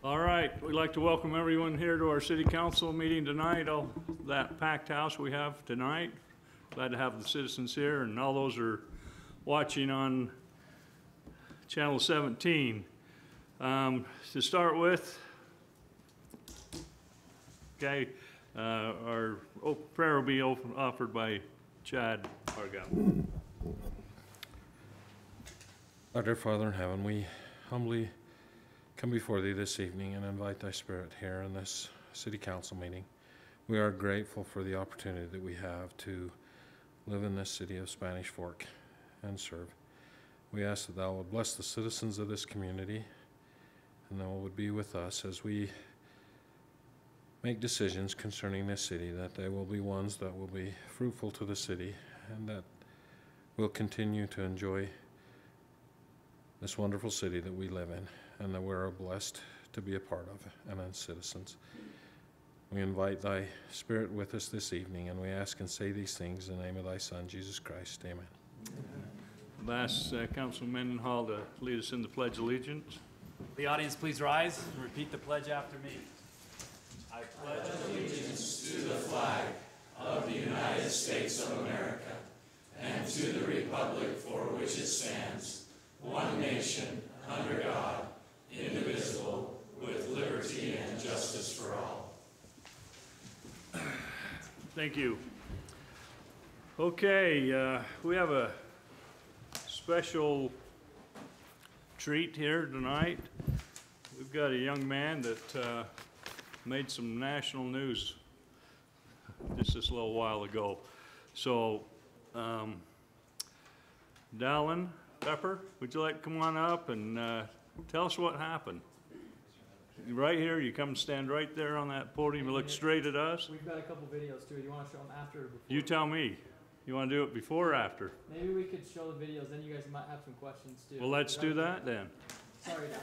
All right, we'd like to welcome everyone here to our city council meeting tonight, all that packed house we have tonight. Glad to have the citizens here, and all those are watching on channel 17. To start with, okay, our prayer will be offered by Chad Argyle. Our dear Father in heaven, we humbly come before thee this evening and invite thy spirit here in this city council meeting. We are grateful for the opportunity that we have to live in this city of Spanish Fork and serve. We ask that thou would bless the citizens of this community, and thou would be with us as we make decisions concerning this city, that they will be ones that will be fruitful to the city, and that we'll continue to enjoy this wonderful city that we live in, and that we're blessed to be a part of and as citizens. We invite thy spirit with us this evening, and we ask and say these things in the name of thy Son, Jesus Christ. Amen. I'll ask Councilman Mendenhall to lead us in the Pledge of Allegiance. The audience, please rise and repeat the pledge after me. I pledge allegiance to the flag of the United States of America and to the republic for which it stands, one nation, under God, indivisible, with liberty and justice for all. Thank you. Okay, we have a special treat here tonight. We've got a young man that made some national news just this little while ago. So, Dallin Pepper, would you like to come on up and tell us what happened? Right here, you come stand right there on that podium and look straight at us. We've got a couple videos too. Do you want to show them after or before? You tell me. You want to do it before or after? Maybe we could show the videos, then you guys might have some questions too. Well, let's do that then. Sorry, Dad.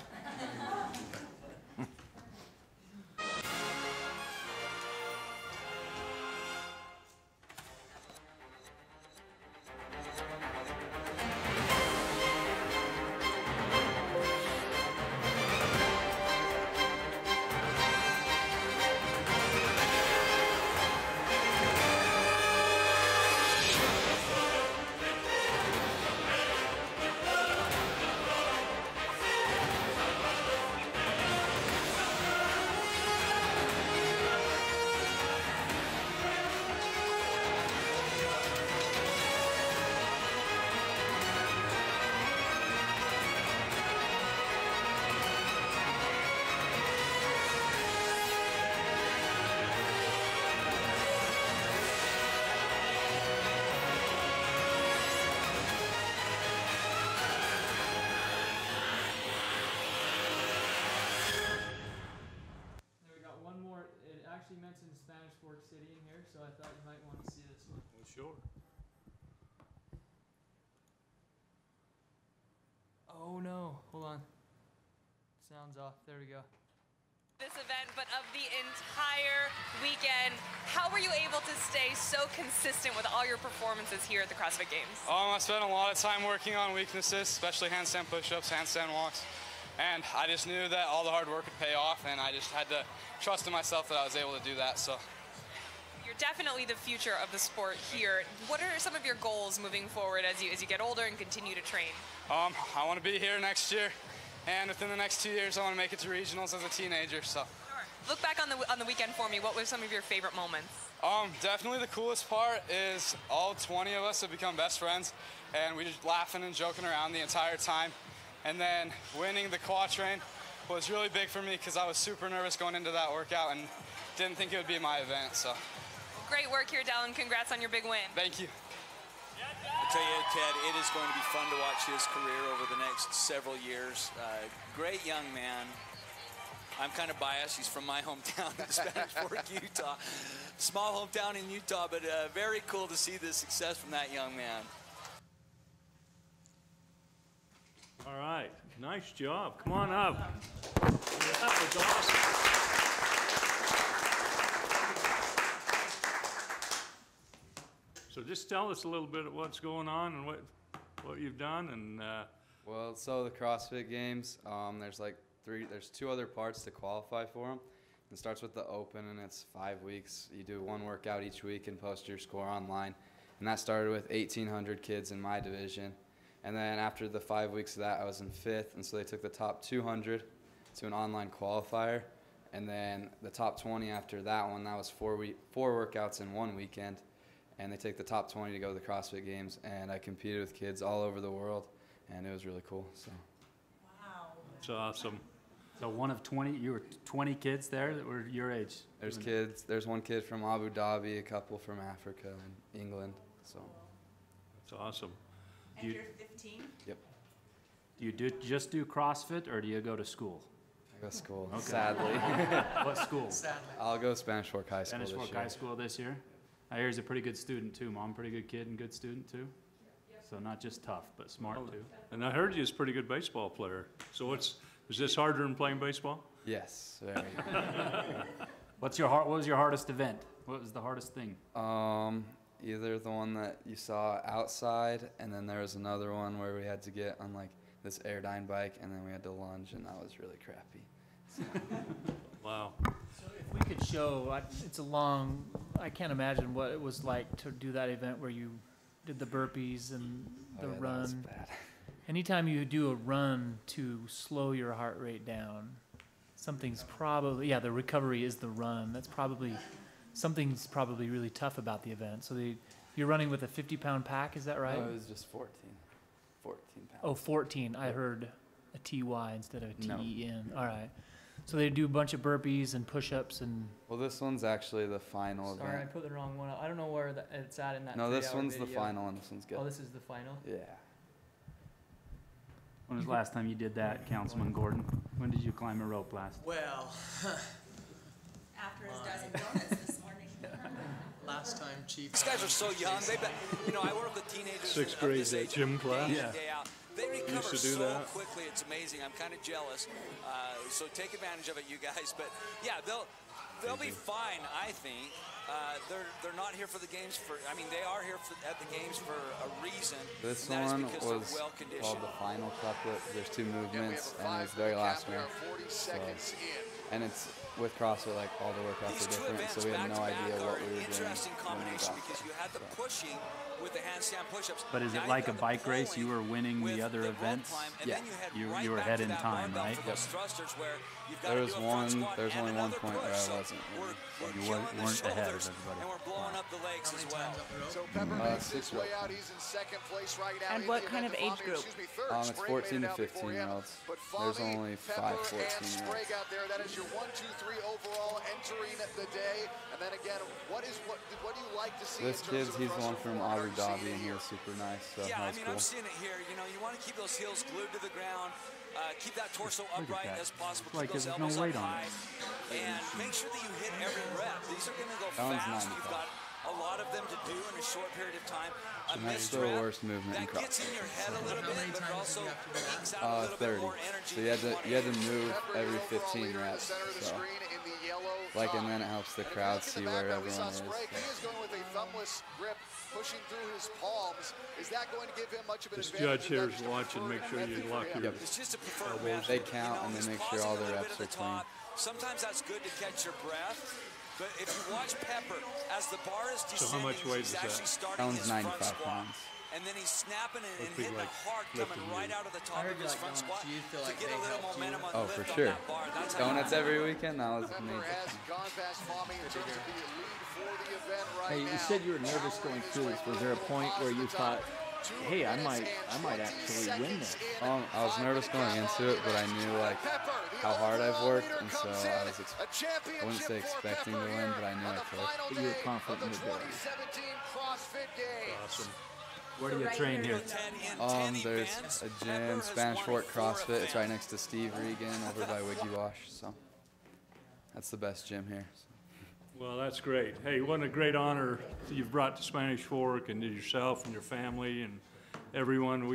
Actually mentioned Spanish Fork City in here, so I thought you might want to see this one. Well, sure. Oh no, hold on. Sound's off, there we go. This event, but of the entire weekend, how were you able to stay so consistent with all your performances here at the CrossFit Games? I spent a lot of time working on weaknesses, especially handstand push-ups, handstand walks. And I just knew that all the hard work would pay off, and I just had to trust in myself that I was able to do that. So, you're definitely the future of the sport here. What are some of your goals moving forward as you get older and continue to train? I want to be here next year, and within the next 2 years, I want to make it to regionals as a teenager. So, sure. Look back on the weekend for me. What were some of your favorite moments? Definitely the coolest part is all 20 of us have become best friends, and we just laughing and joking around the entire time. And then winning the quatrain was really big for me because I was super nervous going into that workout and didn't think it would be my event. So, great work here, Dallin. Congrats on your big win. Thank you. I tell you, Ted, it is going to be fun to watch his career over the next several years. Great young man. I'm kind of biased. He's from my hometown, Spanish Fork, Utah. Small hometown in Utah, but very cool to see the success from that young man. All right, nice job. Come on up. That was awesome. So just tell us a little bit of what's going on and what you've done and, Well, so the CrossFit Games, there's 2 other parts to qualify for them. It starts with the Open, and it's 5 weeks. You do 1 workout each week and post your score online. And that started with 1,800 kids in my division. And then after the 5 weeks of that, I was in 5th, and so they took the top 200 to an online qualifier. And then the top 20 after that one, that was 4 workouts in 1 weekend. And they take the top 20 to go to the CrossFit Games. And I competed with kids all over the world, and it was really cool. So. it's awesome. So one of 20, you were 20 kids there that were your age? There's kids. There's 1 kid from Abu Dhabi, a couple from Africa and England. So. It's awesome. And you're 15? Yep. Do you just do CrossFit, or do you go to school? I go to school. Okay. Sadly. What school? I'll go Spanish Fork High School Spanish this Fork year. High School this year? I hear he's a pretty good student too. Mom, pretty good kid and good student too? So not just tough, but smart too. And I heard you was a pretty good baseball player. So is this harder than playing baseball? Yes, very. What was your hardest event? What was the hardest thing? Either the one that you saw outside, and then there was another one where we had to get on like this Airdyne bike, and then we had to lunge, and that was really crappy. Wow. So if we could show, I can't imagine what it was like to do that event where you did the burpees and the Oh, yeah, run. That was bad. Anytime you do a run to slow your heart rate down, something's probably, the recovery is the run. Something's probably really tough about the event. So you're running with a 50-pound pack, is that right? No, it was just 14 pounds. Oh, 14. I heard a TY instead of a No. TEN. All right. So they do a bunch of burpees and push-ups and... Well, this one's actually the final Sorry, I event. put the wrong one up. I don't know where it's at in that No, this 3-hour one's the video. final, and this one's good. Oh, this is the final? Yeah. When was the last time you did that, Councilman Gordon? When did you climb a rope last? Well, After his dozen donuts this morning. last time, Chief. These guys are so young. I work with teenagers. Sixth of grade this age gym class. Day in, day out. They recover to do so that. quickly. It's amazing. I'm kind of jealous. So take advantage of it, you guys. But yeah, they'll be fine, I think. They're not here for the games they are here at the games for a reason. This and that is one because they're was well called conditioned. the final couplet. There's 2 And we have movements, a and 5 it's very last minute one. count. We are 40 seconds in. And it's with CrossFit, like all the workouts These are two different, events so we had no back to back idea are what we an were doing. interesting when we combination got because there. you had the So. pushing with the handstand push-ups. But is Now it you've like a got the bike race? You were pulling winning with the other rope events? climb, and Yeah. then you head You right were back ahead to in that time, barbell right? for those thrusters where you've got There to was do a front one- squat there's and only one another point where push. I So wasn't winning. we're You killing the weren't ahead of shoulders, everybody. and we're blowing up the legs as well. So Pepper makes his 6 way rope. out. He's in second place right now. And in what the kind event. of age Fahmy, group? excuse me, third. It's Sprague 14 made it to out before him. 15-year-olds. But There's Fahmy, only Pepper, 5 and 14-year-olds. Sprague out there. That is your 1, 2, 3 overall entering the day. And then again, what do you like to see This in terms kid's, of he's the one from Abu Are you seeing Dhabi, it and he here? was super nice, so Yeah, that was cool. I'm seeing it here. You want to keep those heels glued to the ground. Keep that torso upright that. as possible. It's like Keep those there's no elbows weight up on high. it. And make sure that you hit every rep. These are going to go That one's fast. You've 95. got a lot of them to do in a short period of time. A And that's missed the rep, worst movement in that gets in CrossFit. your head a little How many bit, but it times also do you have to do that? ekes out a little bit 30. more energy. So you had to move Pepper, every the overall 15 leader in the reps. center of the So, screen in the yellow like, top. and then it helps the And if you crowd look in see the where background, we saw everyone is. Sprague. He is going with a thumbless grip, pushing through his palms. Is that going to give him much of an This advantage? judge here is watching, make sure you lock your It's just a preferred elbows. method. They count, and he's they make sure pausing all a the little reps bit at the are clean. top. Sometimes that's good to catch your breath. But if you watch Pepper, as the bar is So descending, how much weight he's is that? actually starting That one's his front 95 squat. pounds. And then he's snapping and Must be hitting like the heart lifting coming right weights. out of the I top heard of you his like front donuts. squat Do you feel to like get they a little helped you? momentum on Oh, lift for on sure. that bar. That's how you Donuts every weekend, that was Pepper amazing. has gone past Fahmy in terms of the lead for the event right Hey, now. you said you were nervous going through this. Was there a point where you thought, hey, I might actually win this? I was nervous going into it, but I knew like how hard I've worked, and so I wouldn't say expecting to win, but I knew I could. But you were confident in your ability. Awesome. Where do you train here? There's a gym, Spanish Fork CrossFit. It's right next to Steve Regan over by Wiggy Wash, so that's the best gym here. Well, that's great. Hey, what a great honor you've brought to Spanish Fork and to yourself and your family and everyone.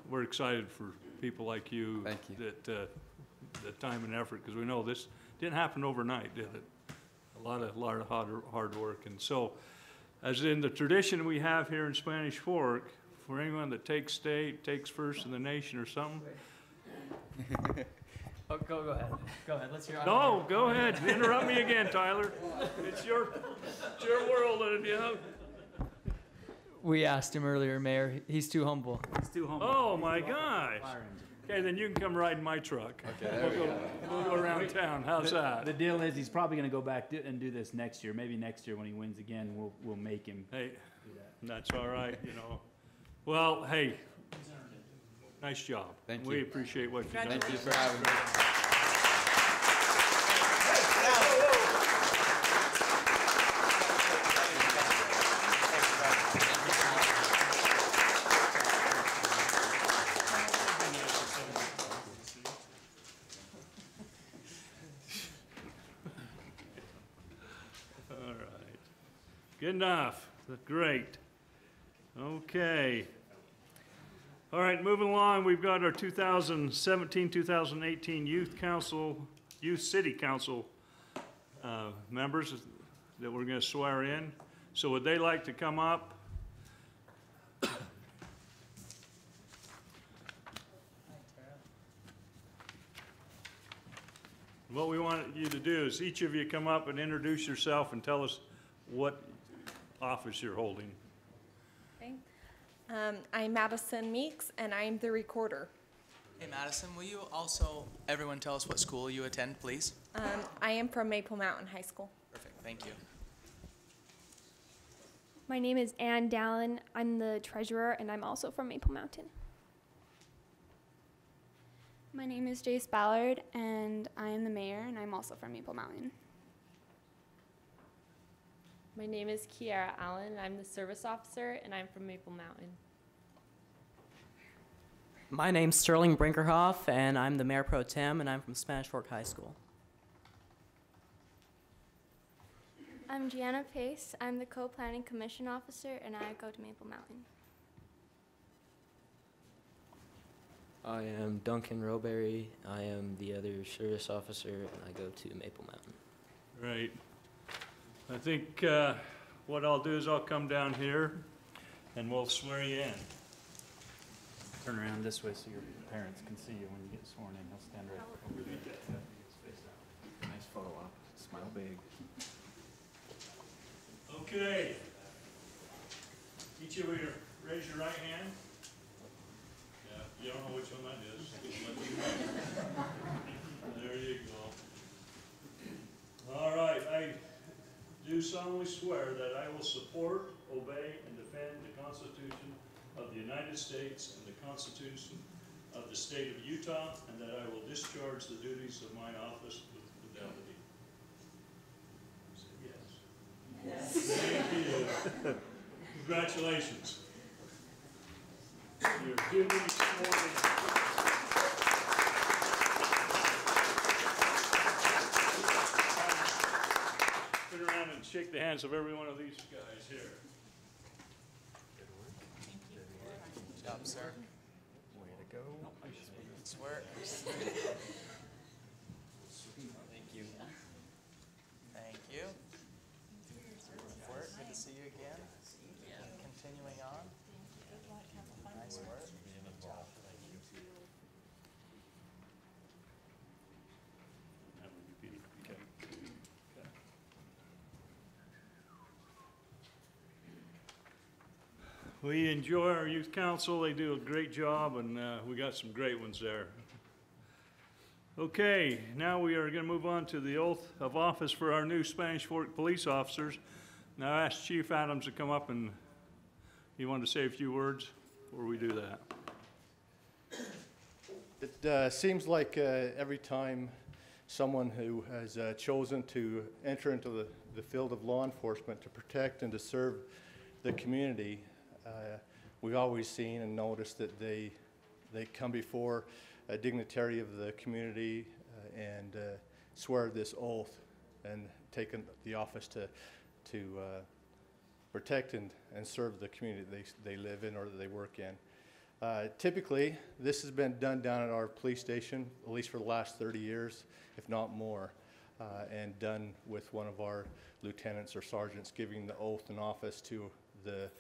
We're excited for people like you. Thank you. That the time and effort, because we know this didn't happen overnight, did it? A lot of hard work. And so as in the tradition we have here in Spanish Fork, for anyone that takes state, takes first in the nation or something. Oh, go ahead. Go ahead. Let's hear. No, go ahead. Interrupt me again, Tyler. It's your world, and you know. We asked him earlier, Mayor. He's too humble. It's too humble. Oh my gosh. Okay, then you can come ride in my truck. Okay, there we go. We'll go around town. How's that? The deal is he's probably going to go back and do this next year. Maybe next year when he wins again, we'll make him. Hey, that's all right, you know. Well, hey, nice job. Thank We you. appreciate what you've done. Thank you for having me. All right. Good enough. Great. Okay. All right, moving along, we've got our 2017-2018 Youth City Council members that we're going to swear in. So would they like to come up? What we want you to do is each of you come up and introduce yourself and tell us what office you're holding. Okay. I'm Madison Meeks, and I'm the recorder. Hey, Madison, will you also, everyone tell us what school you attend, please? I am from Maple Mountain High School. Perfect, thank you. My name is Ann Dallin. I'm the treasurer, and I'm also from Maple Mountain. My name is Jace Ballard, and I am the mayor, and I'm also from Maple Mountain. My name is Kiara Allen. I'm the service officer, and I'm from Maple Mountain. My name's Sterling Brinkerhoff, and I'm the mayor pro tem, and I'm from Spanish Fork High School. I'm Gianna Pace. I'm the co-planning commission officer, and I go to Maple Mountain. I am Duncan Roberry. I am the other service officer, and I go to Maple Mountain. Right. I think what I'll do is I'll come down here and we'll swear you in. Turn around this way so your parents can see you when you get sworn in. He'll stand right over you. Nice photo op. Smile big. Okay. Each of you raise your right hand. Yeah, you don't know which one that is. There you go. All right. I do solemnly swear that I will support, obey, and defend the Constitution of the United States and the Constitution of the State of Utah, and that I will discharge the duties of my office with fidelity. Say yes. Yes. Thank you. Congratulations. You're duly sworn in. Turn around and shake the hands of every one of these guys here. Good job, sir. Way to go. Swear. Thank you. Thank you. Work. Good to see you again. Continuing on. Nice work. Good job. We enjoy our youth council. They do a great job, and we got some great ones there. Okay, now we are going to move on to the oath of office for our new Spanish Fork police officers. Now I asked Chief Adams to come up, and he wanted to say a few words before we do that. It seems like every time someone who has chosen to enter into the field of law enforcement to protect and to serve the community, we've always seen and noticed that they come before a dignitary of the community and swear this oath and take the office to protect and serve the community they live in or that they work in. Typically, this has been done down at our police station, at least for the last 30 years, if not more. and done with one of our lieutenants or sergeants giving the oath in office to the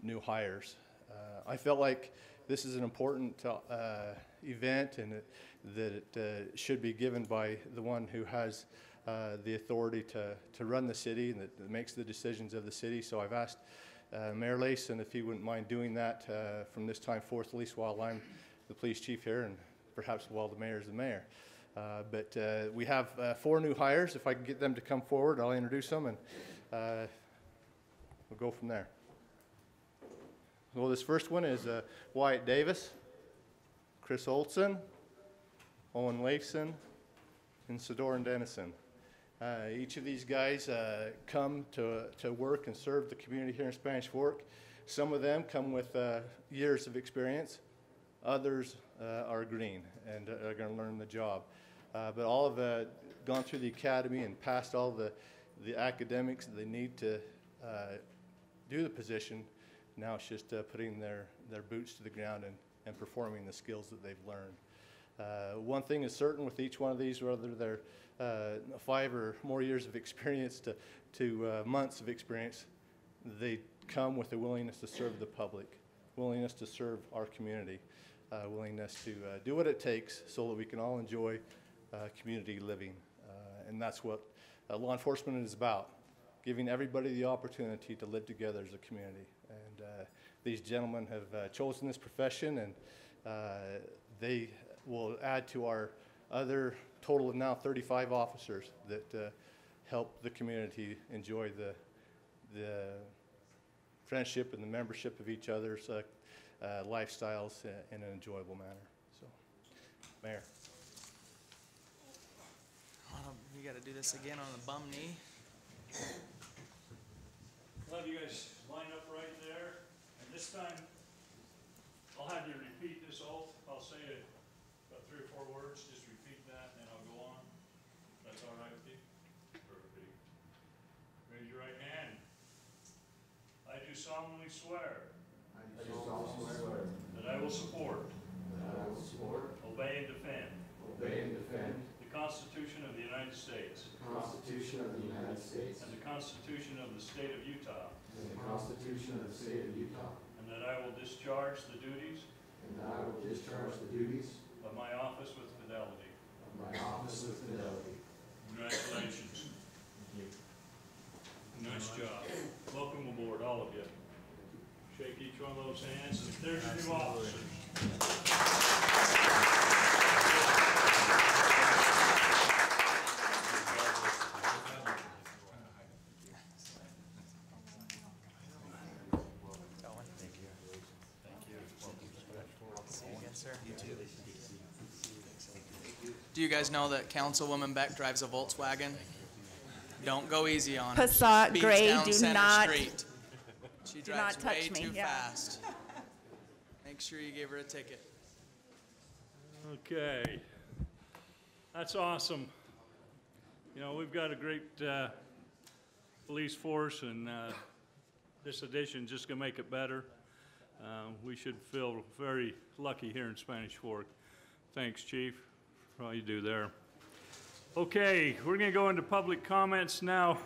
new hires. I felt like this is an important event, and that it should be given by the one who has the authority to run the city and that makes the decisions of the city. So I've asked Mayor Layson if he wouldn't mind doing that from this time forth, at least while I'm the police chief here, and perhaps while the mayor is the mayor. But we have 4 new hires. If I can get them to come forward, I'll introduce them, and we'll go from there. Well, this first one is Wyatt Davis, Chris Olson, Owen Layson, and Sidoran Dennison. Each of these guys come to work and serve the community here in Spanish Fork. Some of them come with years of experience. Others are green and are going to learn the job. But all have gone through the academy and passed all the academics that they need to do the position. Now it's just putting their boots to the ground and performing the skills that they've learned. One thing is certain with each one of these, whether they're 5 or more years of experience to months of experience, they come with a willingness to serve the public, willingness to serve our community, willingness to do what it takes so that we can all enjoy community living. And that's what law enforcement is about, giving everybody the opportunity to live together as a community. And these gentlemen have chosen this profession, and they will add to our other total of now 35 officers that help the community enjoy the friendship and the membership of each other's lifestyles in an enjoyable manner. So, Mayor. You got to do this again on the bum knee. I'll have you guys line up right there, and this time I'll have you repeat this oath. I'll say about 3 or 4 words, just repeat that, and then I'll go on. That's all right with you? Perfect. Raise your right hand. I do solemnly swear that I will support, obey, and defend the Constitution of the United States and the Constitution of the State of Utah, and that I will discharge the duties of my office with fidelity. Congratulations. Nice job. Welcome aboard, all of you. Shake each one of those hands. There's your new officers. Do you guys know that Councilwoman Beck drives a Volkswagen? Don't go easy on her. Passat Speeds gray, down do Center not- Street. She do drives not touch way me, too yeah. fast. Make sure you give her a ticket. Okay. That's awesome. You know, we've got a great police force, and this addition just going to make it better. We should feel very lucky here in Spanish Fork. Thanks, Chief, for all you do there. Okay, we're going to go into public comments now.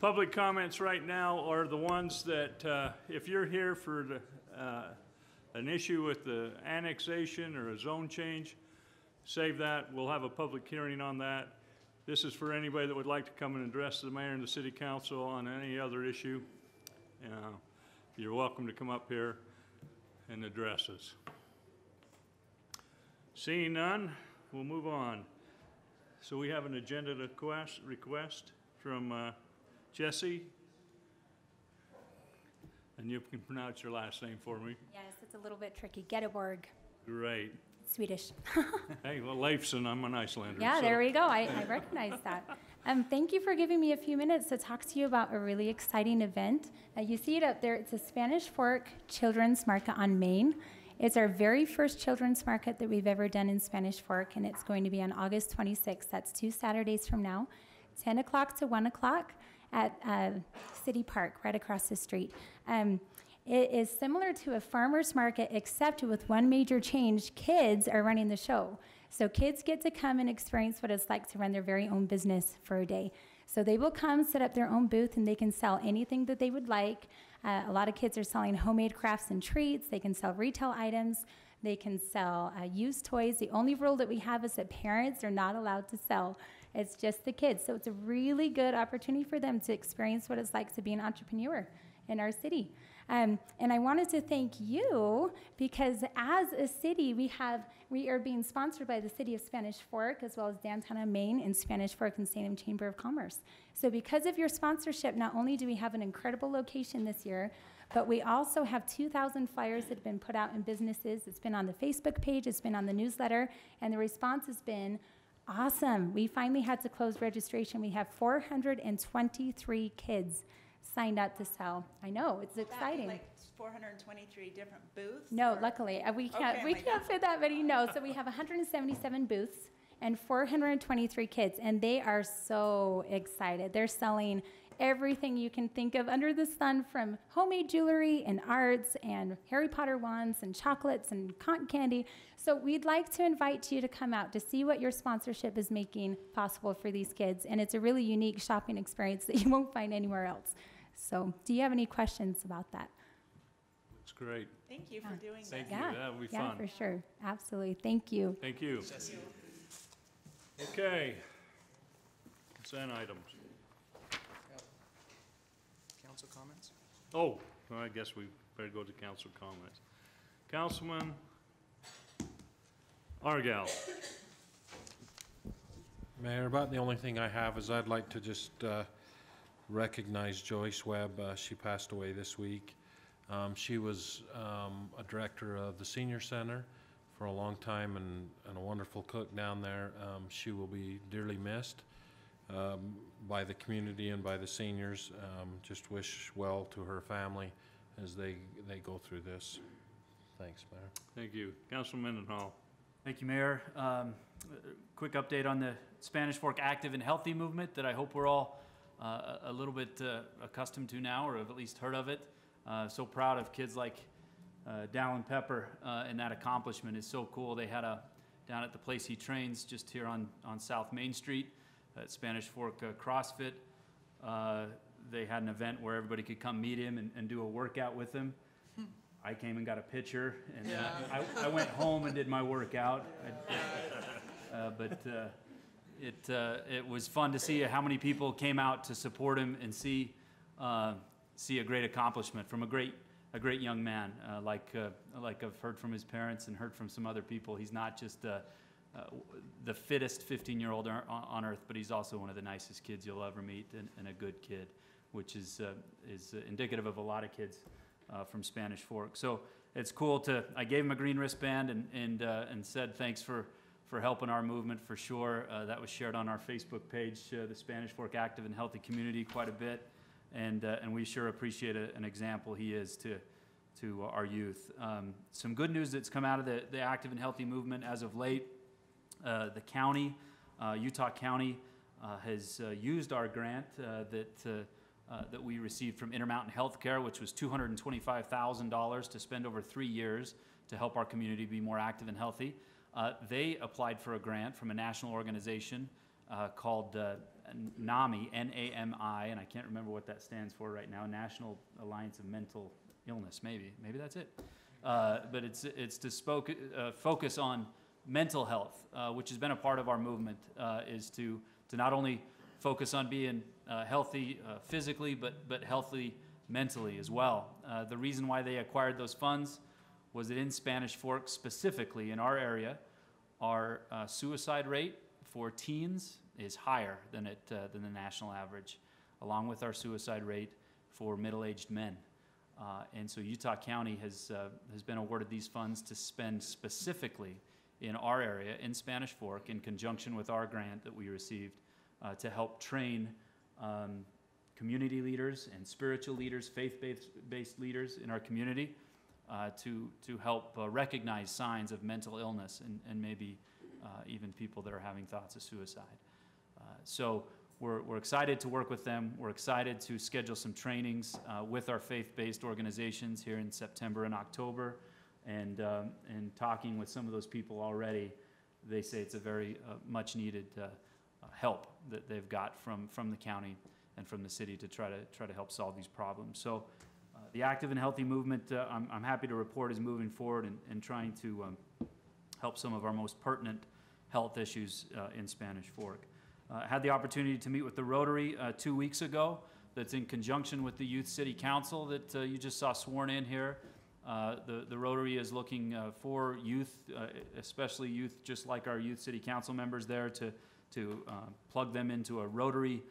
Public comments right now are the ones that, if you're here for an issue with the annexation or a zone change, save that. We'll have a public hearing on that. This is for anybody that would like to come and address the mayor and the city council on any other issue. You're welcome to come up here and address us. Seeing none, we'll move on. So we have an agenda request from Jesse. And you can pronounce your last name for me. Yes, it's a little bit tricky. Göteborg. Great. Swedish. Hey, well, Leifson, I'm an Icelander. Yeah, so. there we go. I recognize that. Thank you for giving me a few minutes to talk to you about a really exciting event. You see it up there. It's a Spanish Fork Children's Market on Main. It's our very first children's market that we've ever done in Spanish Fork, and it's going to be on August 26th. That's 2 Saturdays from now, 10 o'clock to 1 o'clock at City Park, right across the street. It is similar to a farmer's market, except with one major change. Kids are running the show. So kids get to come and experience what it's like to run their very own business for a day. So they will come, set up their own booth, and they can sell anything that they would like. A lot of kids are selling homemade crafts and treats. They can sell retail items. They can sell used toys. The only rule that we have is that parents are not allowed to sell. It's just the kids. So it's a really good opportunity for them to experience what it's like to be an entrepreneur in our city. And I wanted to thank you because as a city, we are being sponsored by the City of Spanish Fork as well as Downtown Maine and Spanish Fork and Salem Chamber of Commerce. So because of your sponsorship, not only do we have an incredible location this year, but we also have 2,000 flyers that have been put out in businesses. It's been on the Facebook page, it's been on the newsletter, and the response has been awesome. We finally had to close registration. We have 423 kids signed up to sell. I know, it's exciting. Like 423 different booths? No, or? luckily, we Okay, can't fit that many, no. So we have 177 booths and 423 kids, and they are so excited. They're selling everything you can think of under the sun, from homemade jewelry and arts and Harry Potter wands and chocolates and cotton candy. So we'd like to invite you to come out to see what your sponsorship is making possible for these kids. And it's a really unique shopping experience that you won't find anywhere else. So do you have any questions about that? Looks great. Thank you for doing Thank that. you. That'll be Yeah, fun. for sure. Absolutely. Thank you. Thank you. Okay. Consent items. Council comments? Oh, well, I guess we better go to council comments. Councilman Argal. Mayor, about the only thing I have is I'd like to just recognize Joyce Webb. She passed away this week. She was a director of the senior center for a long time and a wonderful cook down there. She will be dearly missed by the community and by the seniors. Just wish well to her family as they go through this. Thanks, Mayor. Thank you. Councilman Mendenhall. Thank you, Mayor. Quick update on the Spanish Fork Active and Healthy movement that I hope we're all a little bit accustomed to now, or have at least heard of it. So proud of kids like Dallin Pepper, and that accomplishment is so cool. They had down at the place he trains just here on South Main Street at Spanish Fork CrossFit. They had an event where everybody could come meet him and do a workout with him. I came and got a picture, and I went home and did my workout. It was fun to see how many people came out to support him and see a great accomplishment from a great young man. Like I've heard from his parents and heard from some other people, he's not just the fittest 15-year-old on earth, but he's also one of the nicest kids you'll ever meet, and a good kid, which is indicative of a lot of kids from Spanish Fork. So it's cool I gave him a green wristband and said thanks for helping our movement for sure. That was shared on our Facebook page, the Spanish Fork Active and Healthy Community, quite a bit, and we sure appreciate an example he is to our youth. Some good news that's come out of the Active and Healthy movement as of late. The county, Utah County, has used our grant that we received from Intermountain Healthcare, which was $225,000 to spend over 3 years to help our community be more active and healthy. They applied for a grant from a national organization called NAMI, N-A-M-I, and I can't remember what that stands for right now, National Alliance of Mental Illness, maybe that's it. But it's to focus on mental health, which has been a part of our movement, is to not only focus on being healthy physically, but healthy mentally as well. The reason why they acquired those funds was that in Spanish Fork, specifically in our area, our suicide rate for teens is higher than the national average, along with our suicide rate for middle-aged men. And so Utah County has been awarded these funds to spend specifically in our area, in Spanish Fork, in conjunction with our grant that we received, to help train community leaders and spiritual leaders, faith-based leaders in our community, to help recognize signs of mental illness and maybe even people that are having thoughts of suicide. So we're excited to work with them. We're excited to schedule some trainings with our faith-based organizations here in September and October, and talking with some of those people already. they say it's a very much needed help that they've got from the county and from the city to try to help solve these problems. So the Active and Healthy movement, I'm happy to report, is moving forward and trying to help some of our most pertinent health issues in Spanish Fork. I had the opportunity to meet with the Rotary 2 weeks ago. That's in conjunction with the Youth City Council that you just saw sworn in here. The Rotary is looking for youth, especially youth just like our Youth City Council members there, to plug them into a Rotary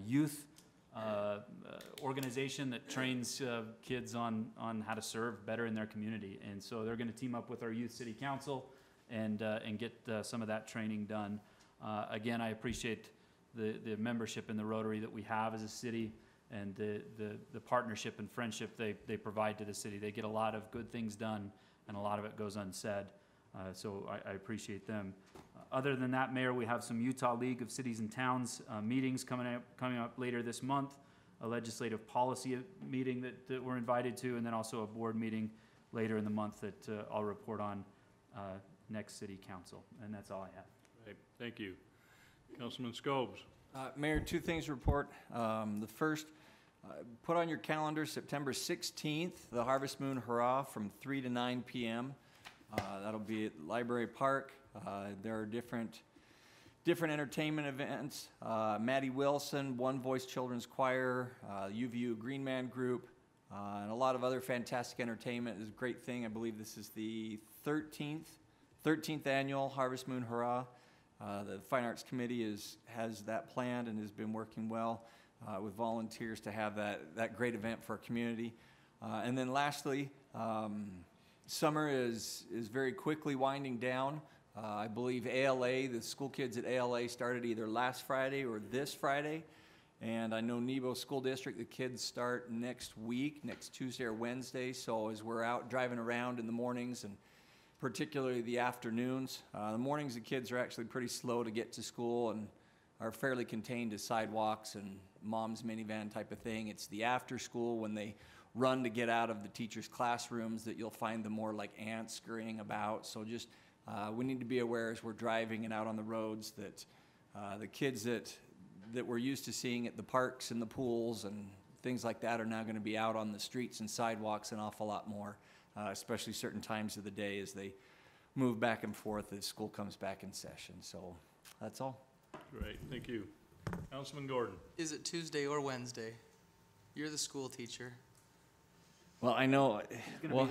youth organization that trains kids on how to serve better in their community. And so they're going to team up with our Youth City Council and get some of that training done. Again, I appreciate the membership in the Rotary that we have as a city, and the partnership and friendship they provide to the city. They get a lot of good things done, and a lot of it goes unsaid. So I appreciate them. Other than that, Mayor, we have some Utah League of Cities and Towns meetings coming up later this month, a legislative policy meeting that we're invited to, and then also a board meeting later in the month that I'll report on next City Council. And that's all I have. Right. Thank you. Councilman Scobes. Mayor, two things to report. The first, put on your calendar September 16th, the Harvest Moon Hurrah from 3 to 9 p.m. That'll be at Library Park. There are different entertainment events. Maddie Wilson, One Voice Children's Choir, UVU Green Man Group, and a lot of other fantastic entertainment. It's a great thing. I believe this is the 13th annual Harvest Moon Hurrah. The Fine Arts Committee has that planned and has been working well with volunteers to have that great event for our community. And then lastly, summer is very quickly winding down. I believe ALA, the school kids at ALA started either last Friday or this Friday. And I know Nebo School District, the kids start next week, next Tuesday or Wednesday. So as we're out driving around in the mornings and particularly the afternoons. The mornings, the kids are actually pretty slow to get to school and are fairly contained to sidewalks and mom's minivan type of thing. It's the after school when they run to get out of the teachers' classrooms that you'll find them more like ants scurrying about. So just we need to be aware as we're driving and out on the roads that the kids that we're used to seeing at the parks and the pools and things like that are now going to be out on the streets and sidewalks an awful lot more. Especially certain times of the day as they move back and forth as school comes back in session. So that's all. Great, thank you. Councilman Gordon. Is it Tuesday or Wednesday? You're the school teacher. Well, I know. Well,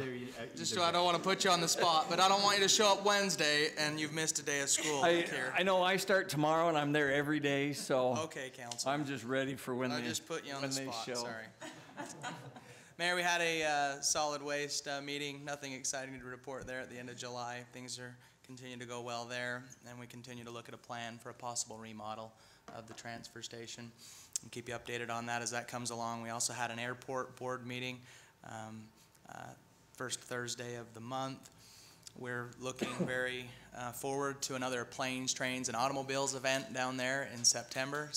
just so I don't want to put you on the spot, but I don't want you to show up Wednesday and you've missed a day of school. I know I start tomorrow and I'm there every day, so. Okay, Council. I'm just ready for when I just put you on the spot. Show. Sorry. Mayor, we had a solid waste meeting. Nothing exciting to report there at the end of July. Things are continuing to go well there, and we continue to look at a plan for a possible remodel of the transfer station and keep you updated on that as that comes along. We also had an airport board meeting first Thursday of the month. We're looking very forward to another planes, trains, and automobiles event down there in September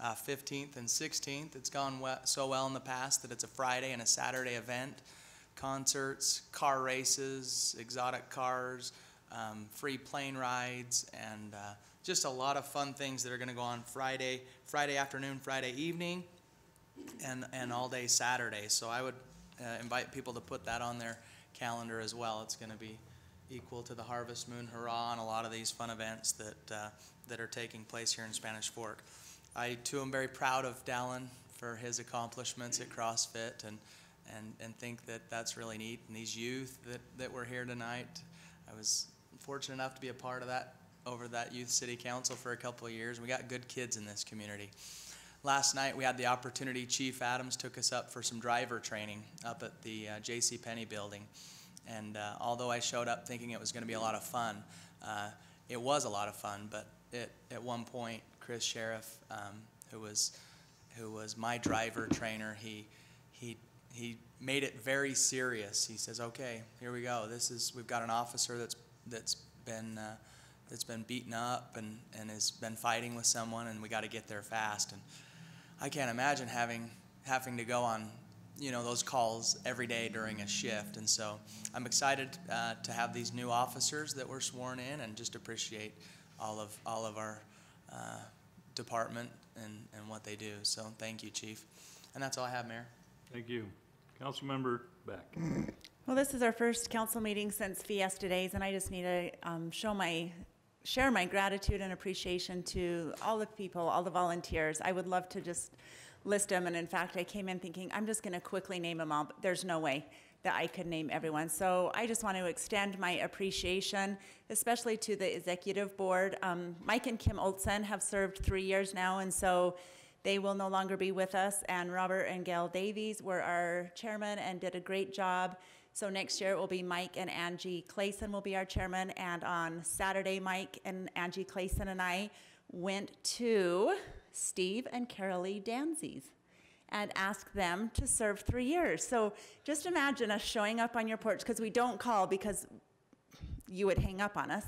15th and 16th. It's gone so well in the past that it's a Friday and a Saturday event. Concerts, car races, exotic cars, free plane rides, and just a lot of fun things that are going to go on Friday afternoon, Friday evening, and all day Saturday. So I would invite people to put that on their calendar as well. It's going to be equal to the Harvest Moon Hurrah and a lot of these fun events that are taking place here in Spanish Fork. I, too, am very proud of Dallin for his accomplishments at CrossFit and think that that's really neat. And these youth that were here tonight, I was fortunate enough to be a part of that over that Youth City Council for a couple of years. We got good kids in this community. Last night we had the opportunity, Chief Adams took us up for some driver training up at the JCPenney building. And although I showed up thinking it was going to be a lot of fun, it was a lot of fun, but at one point, Chris Sheriff, who was my driver trainer, he made it very serious. He says, "Okay, here we go. We've got an officer that's been beaten up and has been fighting with someone, and we got to get there fast." And I can't imagine having to go on you know, those calls every day during a shift. And so I'm excited to have these new officers that were sworn in, and just appreciate all of our department and what they do. So thank you, Chief. And that's all I have, Mayor. Thank you. Councilmember Beck. Well, this is our first council meeting since Fiesta Days, and I just need to share my gratitude and appreciation to all the people, all the volunteers. I would love to just list them, and in fact, I came in thinking I'm just going to quickly name them all, but there's no way that I could name everyone. So I just want to extend my appreciation, especially to the executive board. Mike and Kim Olson have served 3 years now, and so they will no longer be with us. And Robert and Gail Davies were our chairman and did a great job. So next year it will be Mike and Angie Clayson will be our chairman. And on Saturday, Mike and Angie Clayson and I went to Steve and Carolee Danzies and asked them to serve 3 years. So just imagine us showing up on your porch, because we don't call because you would hang up on us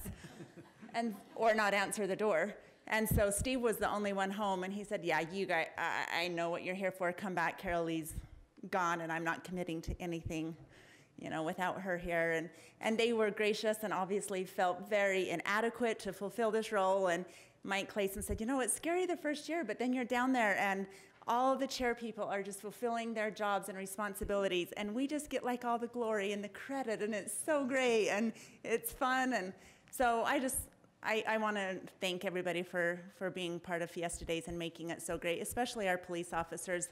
or not answer the door. And so Steve was the only one home, and he said, yeah, you guys, I know what you're here for. Come back. Carolee's gone, and I'm not committing to anything, you know, without her here. And they were gracious and obviously felt very inadequate to fulfill this role. And Mike Clayson said, you know, it's scary the first year, but then you're down there, and all the chair people are just fulfilling their jobs and responsibilities. And we just get like all the glory and the credit, and it's so great, and it's fun. And so I want to thank everybody for being part of Fiesta Days and making it so great, especially our police officers.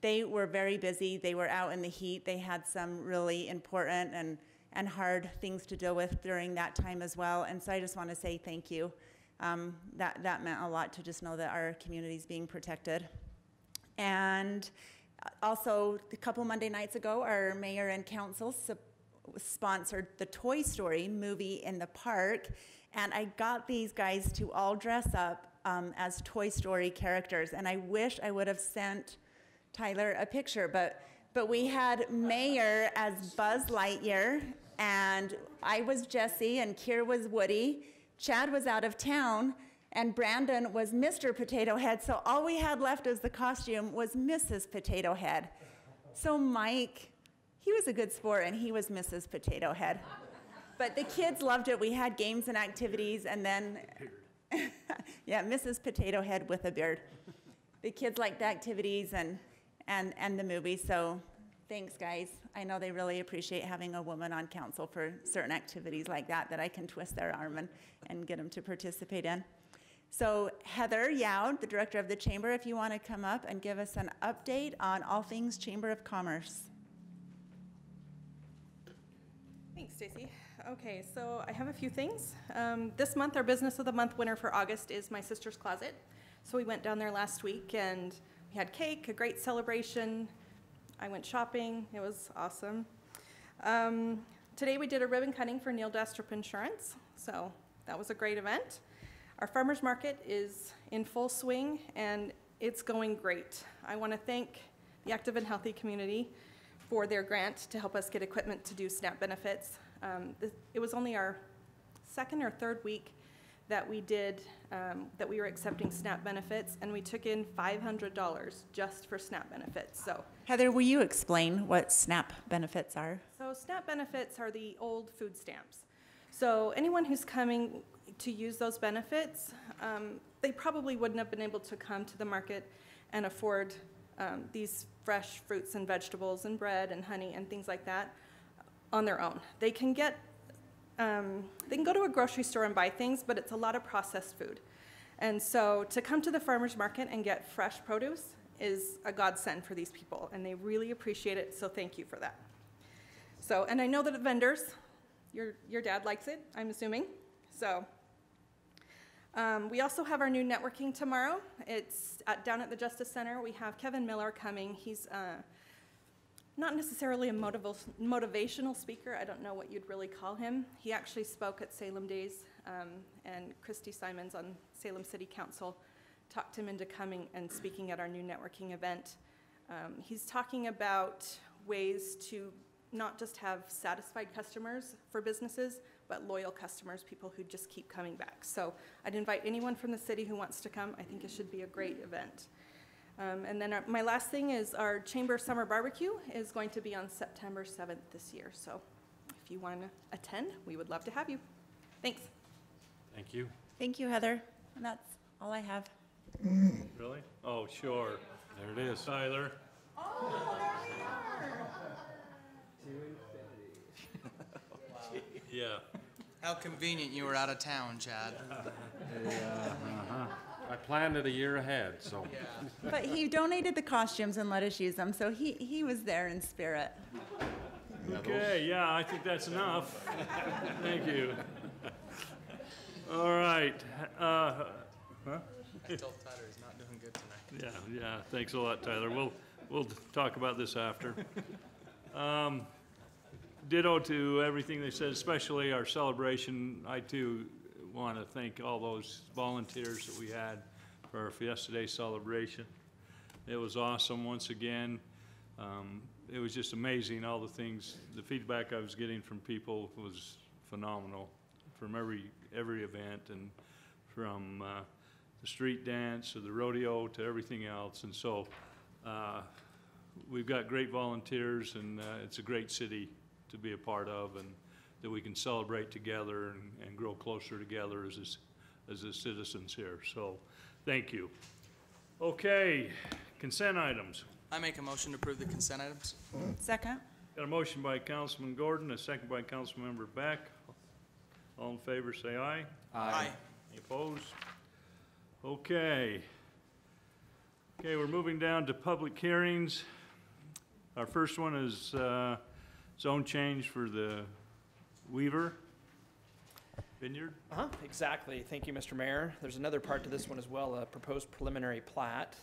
They were very busy. They were out in the heat. They had some really important and hard things to deal with during that time as well. And so I just want to say thank you. That meant a lot to just know that our community is being protected. And also, a couple Monday nights ago, our mayor and council sponsored the Toy Story movie in the park. And I got these guys to all dress up as Toy Story characters. And I wish I would have sent Tyler a picture, but we had Mayor as Buzz Lightyear, and I was Jessie, and Kier was Woody. Chad was out of town, and Brandon was Mr. Potato Head. So all we had left as the costume was Mrs. Potato Head. So Mike, he was a good sport, and he was Mrs. Potato Head. But the kids loved it. We had games and activities, and then, yeah, Mrs. Potato Head with a beard. The kids liked the activities and the movie, so thanks, guys. I know they really appreciate having a woman on council for certain activities like that I can twist their arm and get them to participate in. So Heather Youd, the director of the chamber, if you want to come up and give us an update on all things Chamber of Commerce. Thanks, Stacy. Okay, so I have a few things. This month, our Business of the Month winner for August is My Sister's Closet. So we went down there last week, and we had cake, a great celebration. I went shopping. It was awesome. Today we did a ribbon cutting for Neil Destrup Insurance, so that was a great event. Our farmers market is in full swing, and it's going great. I want to thank the Active and Healthy community for their grant to help us get equipment to do SNAP benefits. It was only our second or third week that we did, that we were accepting SNAP benefits, and we took in $500 just for SNAP benefits. So, Heather, will you explain what SNAP benefits are? So SNAP benefits are the old food stamps. So anyone who's coming to use those benefits, they probably wouldn't have been able to come to the market and afford these fresh fruits and vegetables and bread and honey and things like that on their own. They can go to a grocery store and buy things, but it's a lot of processed food. And so to come to the farmer's market and get fresh produce is a godsend for these people, and they really appreciate it, so thank you for that. So, and I know that the vendors, your dad likes it, I'm assuming. So we also have our new networking tomorrow. It's down at the Justice Center. We have Kevin Miller coming. He's not necessarily a motivational speaker. I don't know what you'd really call him. He actually spoke at Salem Days, and Christy Simons on Salem City Council talked him into coming and speaking at our new networking event. He's talking about ways to not just have satisfied customers for businesses, but loyal customers, people who just keep coming back. So I'd invite anyone from the city who wants to come. I think it should be a great event. And then my last thing is our Chamber Summer Barbecue is going to be on September 7th this year. So if you want to attend, we would love to have you. Thanks. Thank you. Thank you, Heather. And that's all I have. Really? Oh, sure. There it is. Tyler? Oh, there we are. Yeah. How convenient you were out of town, Chad. I planned it a year ahead, so. But he donated the costumes and let us use them, so he was there in spirit. Okay, yeah, I think that's enough. Thank you. All right. I told Tyler he's not doing good tonight. Yeah, thanks a lot, Tyler. We'll talk about this after. Ditto to everything they said, especially our celebration. I too want to thank all those volunteers that we had for our Fiesta Day celebration. It was awesome once again. It was just amazing, all the things, the feedback I was getting from people was phenomenal from every event, and from the street dance to the rodeo to everything else. And so we've got great volunteers, and it's a great city to be a part of, and that we can celebrate together and grow closer together as the citizens here. So thank you. Okay, consent items. I make a motion to approve the consent items. Second. Got a motion by Councilman Gordon, a second by Councilmember Beck. All in favor, say aye. Aye. Any opposed? Okay. Okay, we're moving down to public hearings. Our first one is zone change for the Weaver Vineyard. Exactly. Thank you, Mr. Mayor. There's another part to this one as well, a proposed preliminary plat.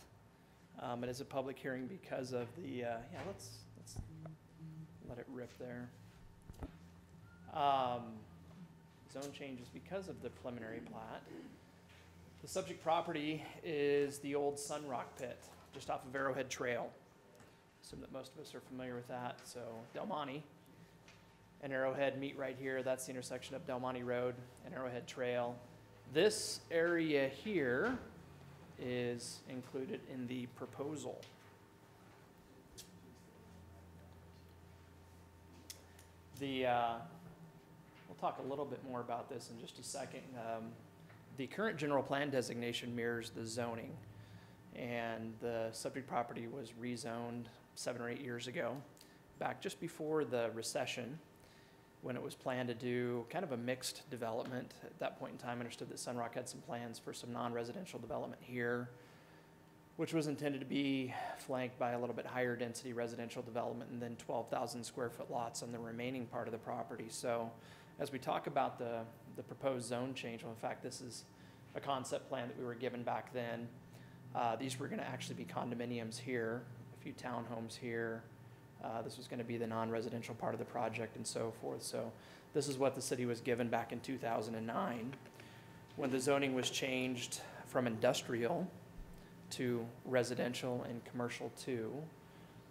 It is a public hearing because of the, yeah, let's let it rip there. Zone changes because of the preliminary plat. The subject property is the old Sun Rock Pit, just off of Arrowhead Trail. Assume that most of us are familiar with that. So Del Monte and Arrowhead meet right here. That's the intersection of Del Monte Road and Arrowhead Trail. This area here is included in the proposal. We'll talk a little bit more about this in just a second. The current general plan designation mirrors the zoning, and the subject property was rezoned 7 or 8 years ago, back just before the recession, when it was planned to do kind of a mixed development. At that point in time, I understood that Sunrock had some plans for some non-residential development here, which was intended to be flanked by a little bit higher density residential development, and then 12,000 square foot lots on the remaining part of the property. So as we talk about the proposed zone change, well, in fact, this is a concept plan that we were given back then. These were going to actually be condominiums here, a few townhomes here. This was going to be the non-residential part of the project and so forth. So this is what the city was given back in 2009 when the zoning was changed from industrial to residential and commercial too,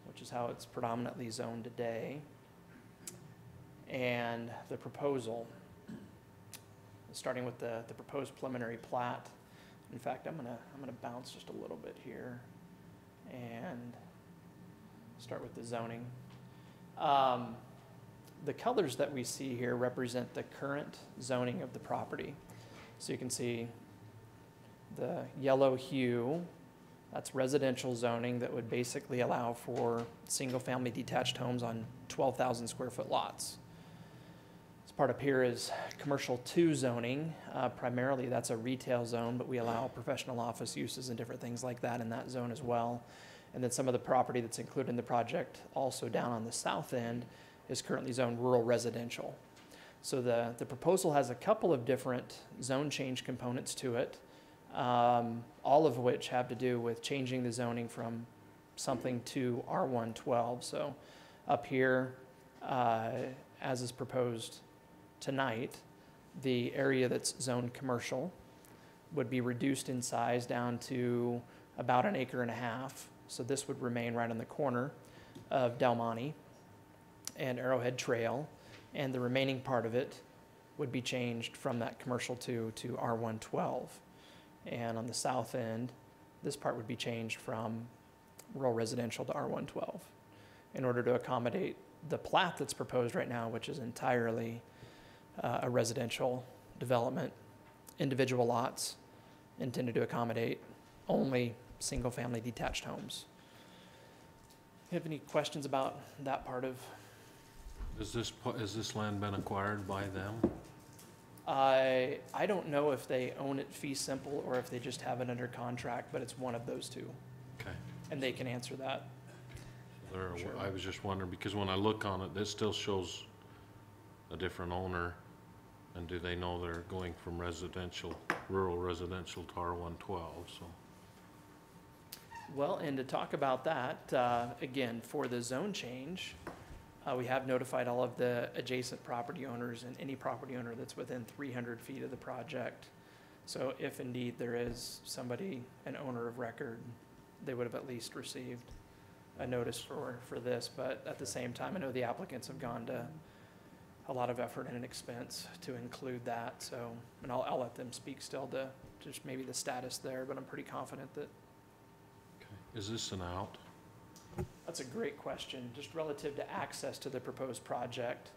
which is how it's predominantly zoned today. And the proposal, starting with the proposed preliminary plat. In fact, I'm gonna bounce just a little bit here and start with the zoning. The colors that we see here represent the current zoning of the property. So you can see the yellow hue, that's residential zoning that would basically allow for single-family detached homes on 12,000 square foot lots. This part up here is commercial 2 zoning. Primarily that's a retail zone, but we allow professional office uses and different things like that in that zone as well. And then some of the property that's included in the project, also down on the south end, is currently zoned rural residential. So the proposal has a couple of different zone change components to it, all of which have to do with changing the zoning from something to R112. So up here, as is proposed tonight, the area that's zoned commercial would be reduced in size down to about 1.5 acres. So this would remain right on the corner of Del Monte and Arrowhead Trail, and the remaining part of it would be changed from that commercial 2 to R112. And on the south end, this part would be changed from rural residential to R112 in order to accommodate the plat that's proposed right now, which is entirely a residential development, individual lots intended to accommodate only single-family detached homes. You have any questions about that part of? Has this land been acquired by them? I don't know if they own it fee simple or if they just have it under contract, but it's one of those two. Okay. And they can answer that. Sure. I was just wondering, because when I look on it, this still shows a different owner. And do they know they're going from rural residential to R112, so. Well, and to talk about that, again, for the zone change, we have notified all of the adjacent property owners and any property owner that's within 300 feet of the project. So if indeed there is somebody, an owner of record, they would have at least received a notice for this. But at the same time, I know the applicants have gone to a lot of effort and an expense to include that. So, and I'll let them speak still to just maybe the status there, but I'm pretty confident that. Is this an out? That's a great question, just relative to access to the proposed project.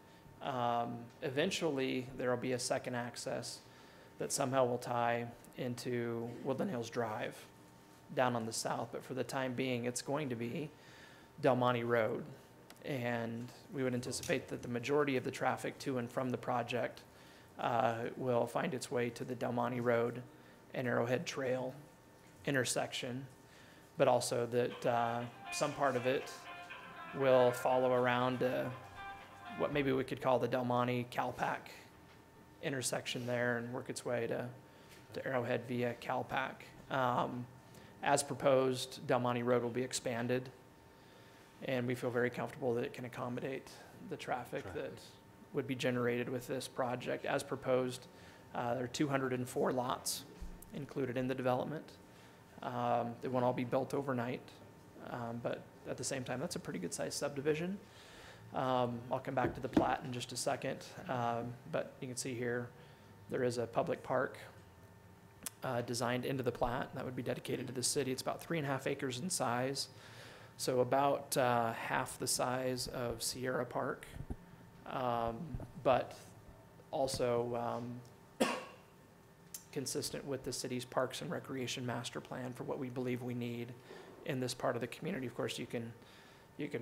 Eventually, there will be a second access that somehow will tie into Woodland Hills Drive down on the south, but for the time being, it's going to be Del Monte Road. And we would anticipate that the majority of the traffic to and from the project will find its way to the Del Monte Road and Arrowhead Trail intersection, but also that some part of it will follow around what maybe we could call the Del Monte Calpac intersection there and work its way to Arrowhead via Calpac. As proposed, Del Monte Road will be expanded, and we feel very comfortable that it can accommodate the traffic that would be generated with this project. As proposed, there are 204 lots included in the development. They won't all be built overnight, but at the same time, that's a pretty good sized subdivision. I'll come back to the plat in just a second, but you can see here, there is a public park designed into the plat that would be dedicated to the city. It's about 3.5 acres in size, so about half the size of Sierra Park, but also consistent with the city's Parks and Recreation Master Plan for what we believe we need in this part of the community. Of course, you can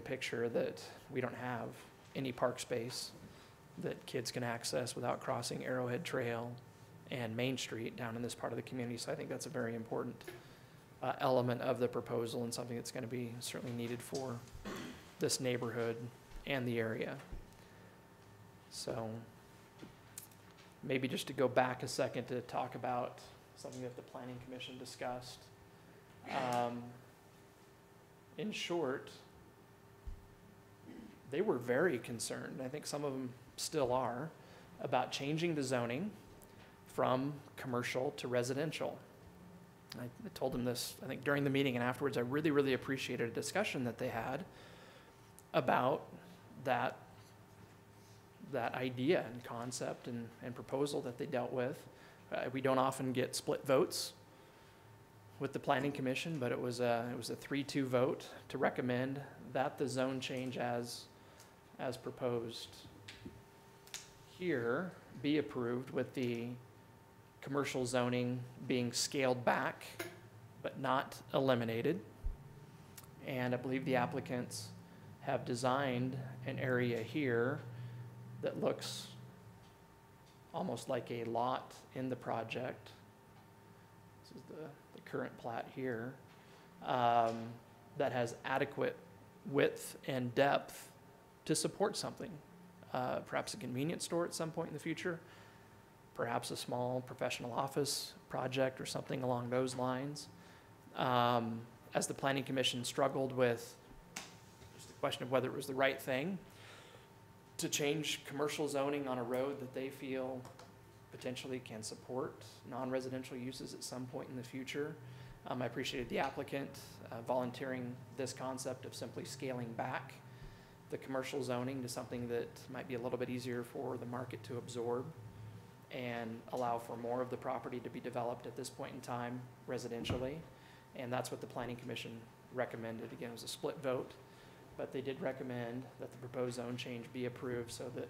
picture that we don't have any park space that kids can access without crossing Arrowhead Trail and Main Street down in this part of the community. So I think that's a very important element of the proposal and something that's going to be certainly needed for this neighborhood and the area. So maybe just to go back a second to talk about something that the Planning Commission discussed. In short, they were very concerned, I think some of them still are, about changing the zoning from commercial to residential. I told them this, I think, during the meeting and afterwards. I really, really appreciated a discussion that they had about that idea and concept and proposal that they dealt with. We don't often get split votes with the Planning Commission, but it was a 3-2 vote to recommend that the zone change as proposed here be approved, with the commercial zoning being scaled back but not eliminated. And I believe the applicants have designed an area here that looks almost like a lot in the project. This is the current plat here, that has adequate width and depth to support something. Perhaps a convenience store at some point in the future, perhaps a small professional office project or something along those lines. As the Planning Commission struggled with just the question of whether it was the right thing to change commercial zoning on a road that they feel potentially can support non-residential uses at some point in the future. I appreciated the applicant volunteering this concept of simply scaling back the commercial zoning to something that might be a little bit easier for the market to absorb and allow for more of the property to be developed at this point in time residentially. And that's what the Planning Commission recommended, again, it was a split vote, but they did recommend that the proposed zone change be approved so that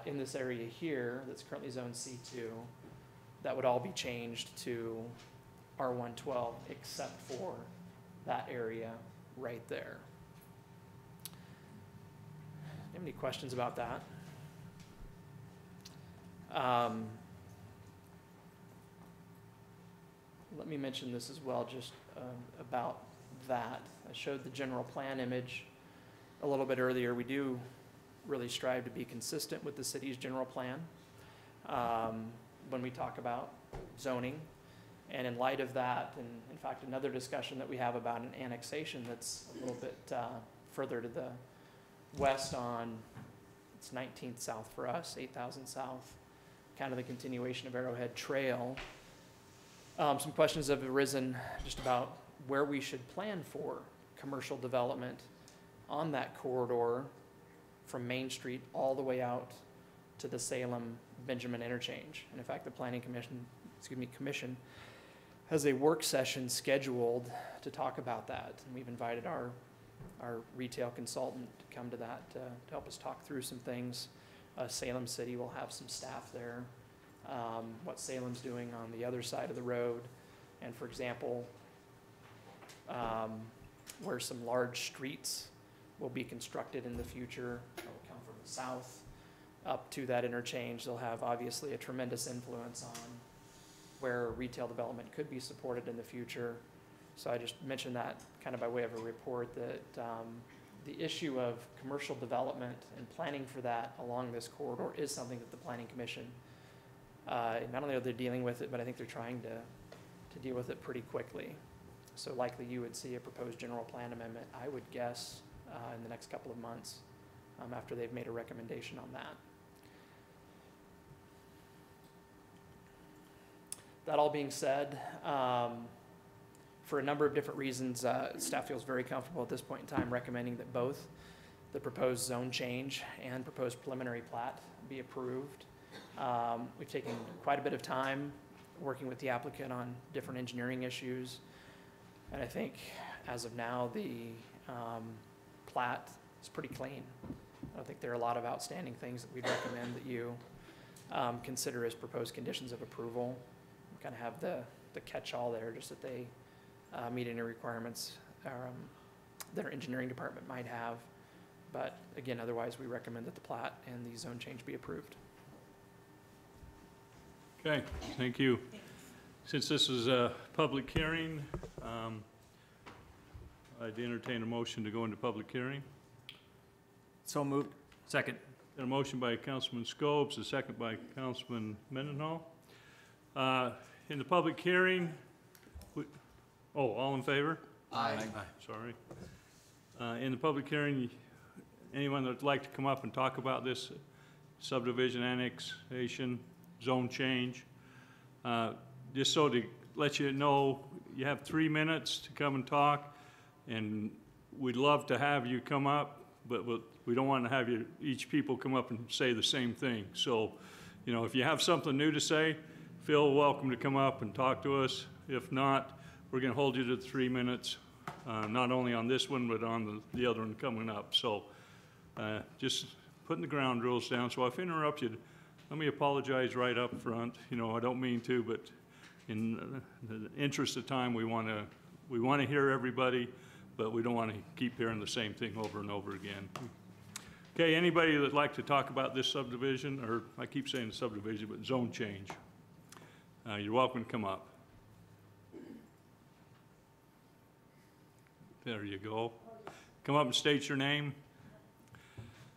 in this area here, that's currently zone C2, that would all be changed to R112 except for that area right there. Have any questions about that? Let me mention this as well, just about that. I showed the general plan image a little bit earlier. We do really strive to be consistent with the city's general plan when we talk about zoning. And in light of that, and in fact, another discussion that we have about an annexation that's a little bit further to the west on, it's 19th South for us, 8,000 South, kind of the continuation of Arrowhead Trail. Some questions have arisen just about where we should plan for commercial development on that corridor from Main Street all the way out to the Salem-Benjamin interchange. And in fact, the Planning Commission has a work session scheduled to talk about that. And we've invited our retail consultant to come to that to help us talk through some things. Salem City will have some staff there. What Salem's doing on the other side of the road. And for example, where some large streets will be constructed in the future that will come from the south up to that interchange. They'll have obviously a tremendous influence on where retail development could be supported in the future. So I just mentioned that kind of by way of a report that the issue of commercial development and planning for that along this corridor is something that the Planning Commission, not only are they dealing with it, but I think they're trying to deal with it pretty quickly. So likely you would see a proposed general plan amendment, I would guess, in the next couple of months after they've made a recommendation on that. That all being said, for a number of different reasons, staff feels very comfortable at this point in time recommending that both the proposed zone change and proposed preliminary plat be approved. We've taken quite a bit of time working with the applicant on different engineering issues. And I think as of now, the plat is pretty clean. I don't think there are a lot of outstanding things that we'd recommend that you consider as proposed conditions of approval. We kind of have the catch-all there, just that they meet any requirements that our engineering department might have. But again, otherwise we recommend that the plat and the zone change be approved. Okay, thank you. Since this is a public hearing, I'd entertain a motion to go into public hearing. So moved. Second. Got a motion by Councilman Scopes, a second by Councilman Mendenhall. In the public hearing, all in favor? Aye. Sorry. In the public hearing, anyone that'd like to come up and talk about this subdivision annexation, zone change, just so to let you know, you have 3 minutes to come and talk, and we'd love to have you come up, but we don't want to have you, each people come up and say the same thing. So, you know, if you have something new to say, feel welcome to come up and talk to us. If not, we're going to hold you to 3 minutes, not only on this one, but on the other one coming up. So just putting the ground rules down. So if I interrupt you, let me apologize right up front. You know, I don't mean to, but in the interest of time, we want to hear everybody, but we don't want to keep hearing the same thing over and over again. Okay, anybody that'd like to talk about this subdivision, or I keep saying subdivision, but zone change, you're welcome to come up. There you go. Come up and state your name.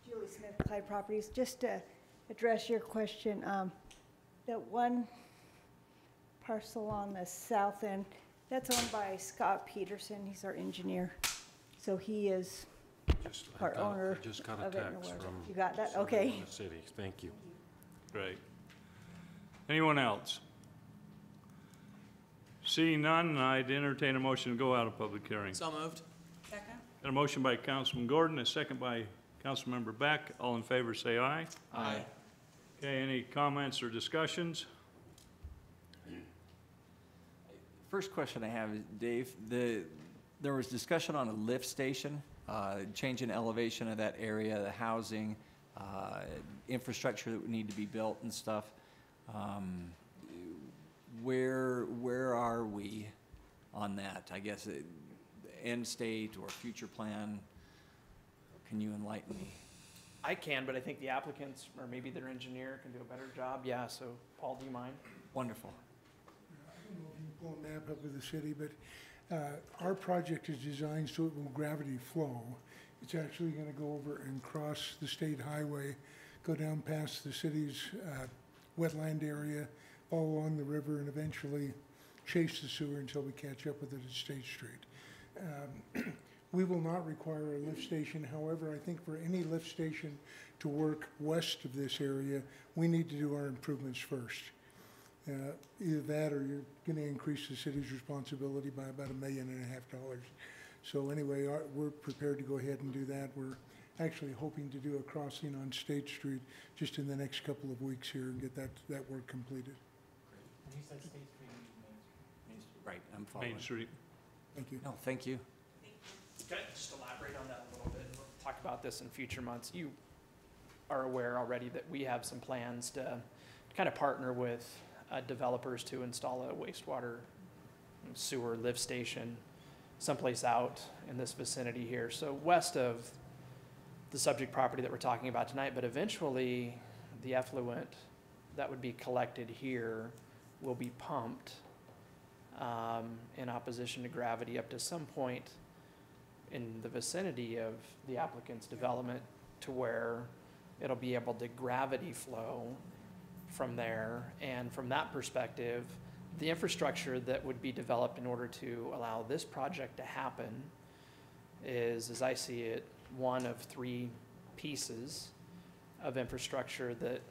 Julie Smith, Clyde Properties. Just to address your question, that one parcel on the south end, that's owned by Scott Peterson. He's our engineer. So he is our owner I just got a of it. text from You got that? somebody Okay. in the city. Thank you. Great. Anyone else? Seeing none, I'd entertain a motion to go out of public hearing. So moved. Second. Got a motion by Councilman Gordon, a second by Councilmember Beck. All in favor, say aye. Aye. Okay, any comments or discussions? First question I have is, Dave, There was discussion on a lift station, change in elevation of that area, the housing, infrastructure that would need to be built and stuff. Where are we on that? I guess end state or future plan? Can you enlighten me? I can, but I think the applicants, or maybe their engineer, can do a better job. Yeah, so Paul, do you mind? Wonderful. I don't know if you can pull a map up of the city, but our project is designed so it will gravity flow. It's actually going to go over and cross the state highway, go down past the city's wetland area, all along the river, and eventually chase the sewer until we catch up with it at State Street. We will not require a lift station. However, I think for any lift station to work west of this area, we need to do our improvements first. Either that or you're going to increase the city's responsibility by about $1.5 million. So anyway, we're prepared to go ahead and do that. We're actually hoping to do a crossing on State Street just in the next couple of weeks here and get that work completed. You said State Street, Main Street. Right, I'm following. Main Street. Thank you. No, thank you. Can I just elaborate on that a little bit? We'll talk about this in future months. You are aware already that we have some plans to kind of partner with developers to install a wastewater sewer lift station someplace out in this vicinity here. So west of the subject property that we're talking about tonight, but eventually the effluent that would be collected here will be pumped in opposition to gravity up to some point in the vicinity of the applicant's development to where it'll be able to gravity flow from there. And from that perspective, the infrastructure that would be developed in order to allow this project to happen is, as I see it, one of 3 pieces of infrastructure that,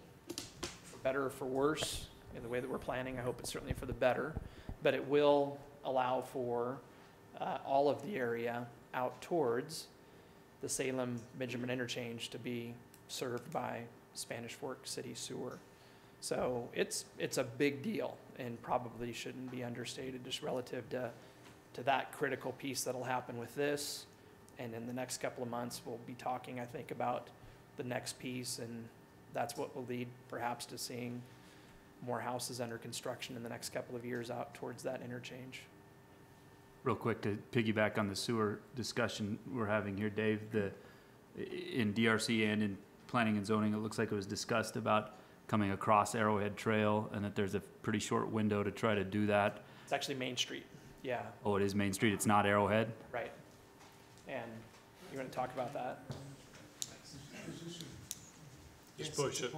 for better or for worse, in the way that we're planning, I hope it's certainly for the better, but it will allow for all of the area out towards the Salem-Benjamin interchange to be served by Spanish Fork City Sewer. So it's a big deal and probably shouldn't be understated just relative to that critical piece that'll happen with this. And in the next couple of months, we'll be talking, I think, about the next piece, and that's what will lead perhaps to seeing more houses under construction in the next couple of years out towards that interchange. Real quick to piggyback on the sewer discussion we're having here, Dave, in DRC and in planning and zoning, it looks like it was discussed about coming across Arrowhead Trail and that there's a pretty short window to try to do that. It's actually Main Street, yeah. Oh, it is Main Street, it's not Arrowhead? Right. And you want to talk about that? Just push it.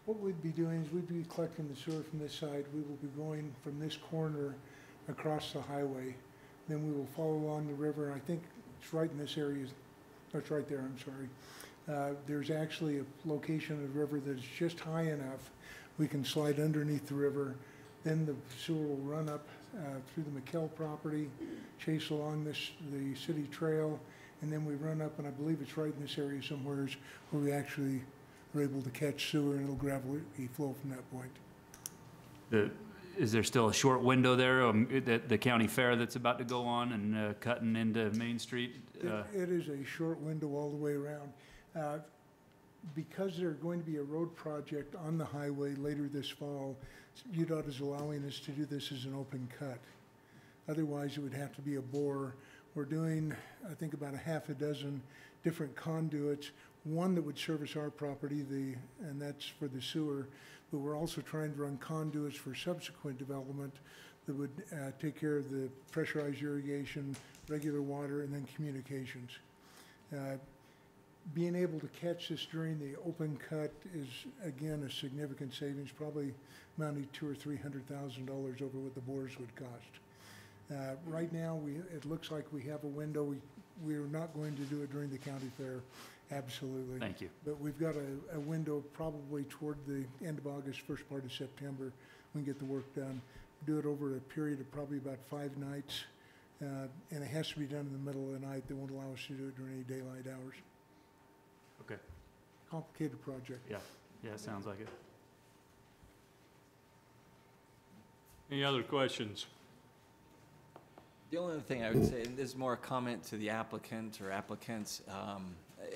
What we'd be doing is we'd be collecting the sewer from this side. We will be going from this corner across the highway. Then we will follow along the river. I think it's right in this area. Oh, it's right there, I'm sorry. There's actually a location of the river that's just high enough we can slide underneath the river. Then the sewer will run up through the McKell property, chase along the city trail, and then we run up, and I believe it's right in this area somewhere where we actually are able to catch sewer, and it'll gravity flow from that point. Is there still a short window there, the county fair that's about to go on and cutting into Main Street? It is a short window all the way around. Because there's going to be a road project on the highway later this fall, UDOT is allowing us to do this as an open cut. Otherwise, it would have to be a bore. We're doing, I think, about 6 different conduits, one that would service our property, and that's for the sewer, but we're also trying to run conduits for subsequent development that would take care of the pressurized irrigation, regular water, and then communications. Being able to catch this during the open cut is, again, a significant savings, probably amounting to $200,000 or $300,000 over what the bores would cost. Right now, it looks like we have a window. We are not going to do it during the county fair, absolutely. Thank you. But we've got a window probably toward the end of August, first part of September. We can get the work done. Do it over a period of probably about 5 nights, and it has to be done in the middle of the night. They won't allow us to do it during any daylight hours. Okay. Complicated project. Yeah, it sounds like it. Any other questions? The only other thing I would say, and this is more a comment to the applicant or applicants, I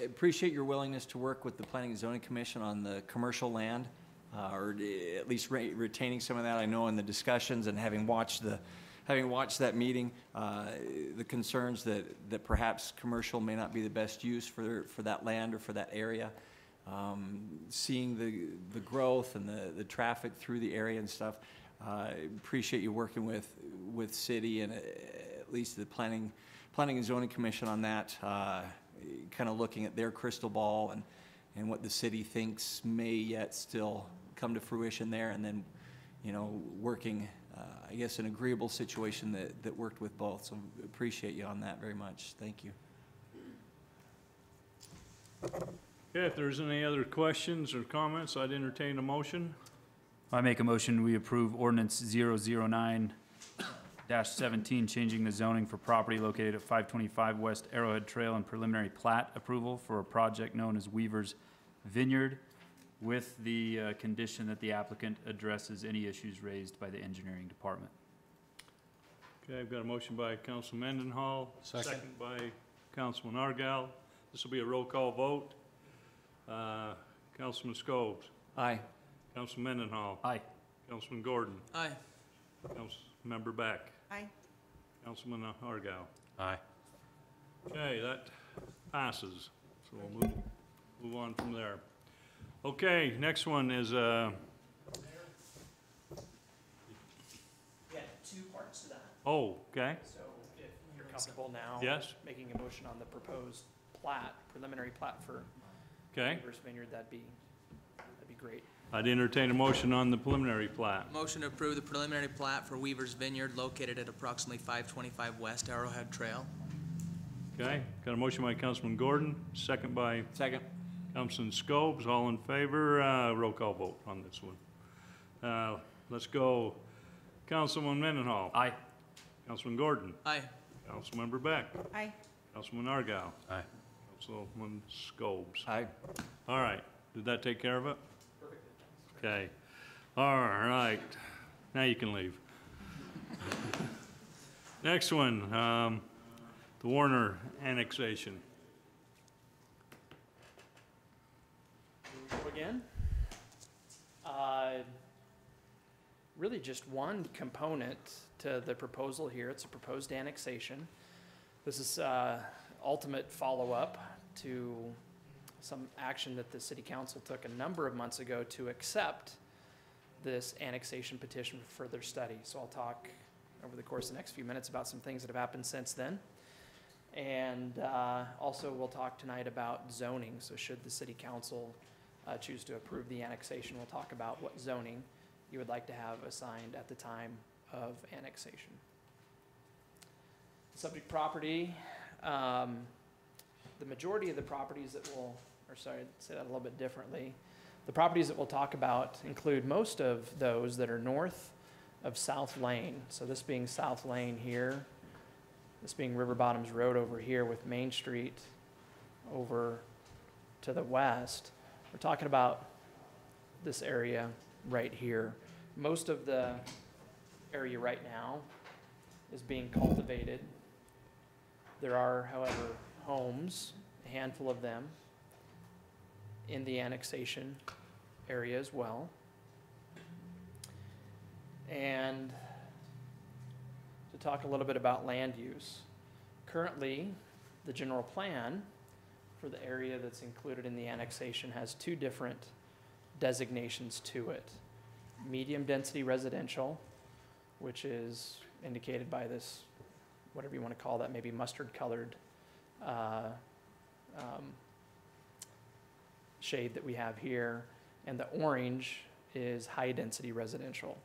appreciate your willingness to work with the Planning and Zoning Commission on the commercial land, or at least retaining some of that. I know in the discussions and having watched that meeting, the concerns that perhaps commercial may not be the best use for that land or for that area. Seeing the growth and the traffic through the area and stuff, appreciate you working with city and at least the Planning and Zoning Commission on that, kind of looking at their crystal ball and what the city thinks may yet still come to fruition there, and then, working, I guess, an agreeable situation that worked with both. So appreciate you on that very much. Thank you. Okay, if there's any other questions or comments, I'd entertain a motion. I make a motion, we approve ordinance 009-17, changing the zoning for property located at 525 West Arrowhead Trail and preliminary plat approval for a project known as Weaver's Vineyard, with the condition that the applicant addresses any issues raised by the engineering department. Okay, I've got a motion by Councilman Mendenhall. Second. By Councilman Argal. This will be a roll call vote. Councilman Scobes. Aye. Councilman Mendenhall. Aye. Councilman Gordon. Aye. Councilmember Beck. Aye. Councilman Argal. Aye. Okay, that passes. So we'll move on from there. Okay, next one is, Yeah, 2 parts to that. oh, okay, So if you're comfortable now. Yes. Making a motion on the proposed plat, preliminary plat for okay. Weaver's Vineyard, that'd be great. I'd entertain a motion on the preliminary plat. Motion to approve the preliminary plat for Weaver's Vineyard located at approximately 525 West Arrowhead Trail. Okay, got a motion by Councilman Gordon, second by Second. Councilman Scobes. All in favor, roll call vote on this one. Let's go. Councilman Mendenhall. Aye. Councilman Gordon. Aye. Councilmember Beck. Aye. Councilman Argal. Aye. Councilman Scobes. Aye. All right, did that take care of it? Okay, all right, now you can leave. Next one, the Warner annexation. Here we go again. Really just one component to the proposal here. It's a proposed annexation. This is ultimate follow-up to some action that the City Council took a number of months ago to accept this annexation petition for further study. So I'll talk over the course of the next few minutes about some things that have happened since then. And also we'll talk tonight about zoning. So should the City Council choose to approve the annexation, we'll talk about what zoning you would like to have assigned at the time of annexation. Subject property, the majority of the properties that we'll, or sorry, say that a little bit differently. The properties that we'll talk about include most of those that are north of South Lane. So this being South Lane here, this being River Bottoms Road over here with Main Street over to the west. We're talking about this area right here. Most of the area right now is being cultivated. There are, however, homes, a handful of them, in the annexation area as well. And to talk a little bit about land use. Currently, the general plan for the area that's included in the annexation has 2 different designations to it. Medium density residential, which is indicated by this, whatever you want to call that, maybe mustard colored shade that we have here, and the orange is high density residential.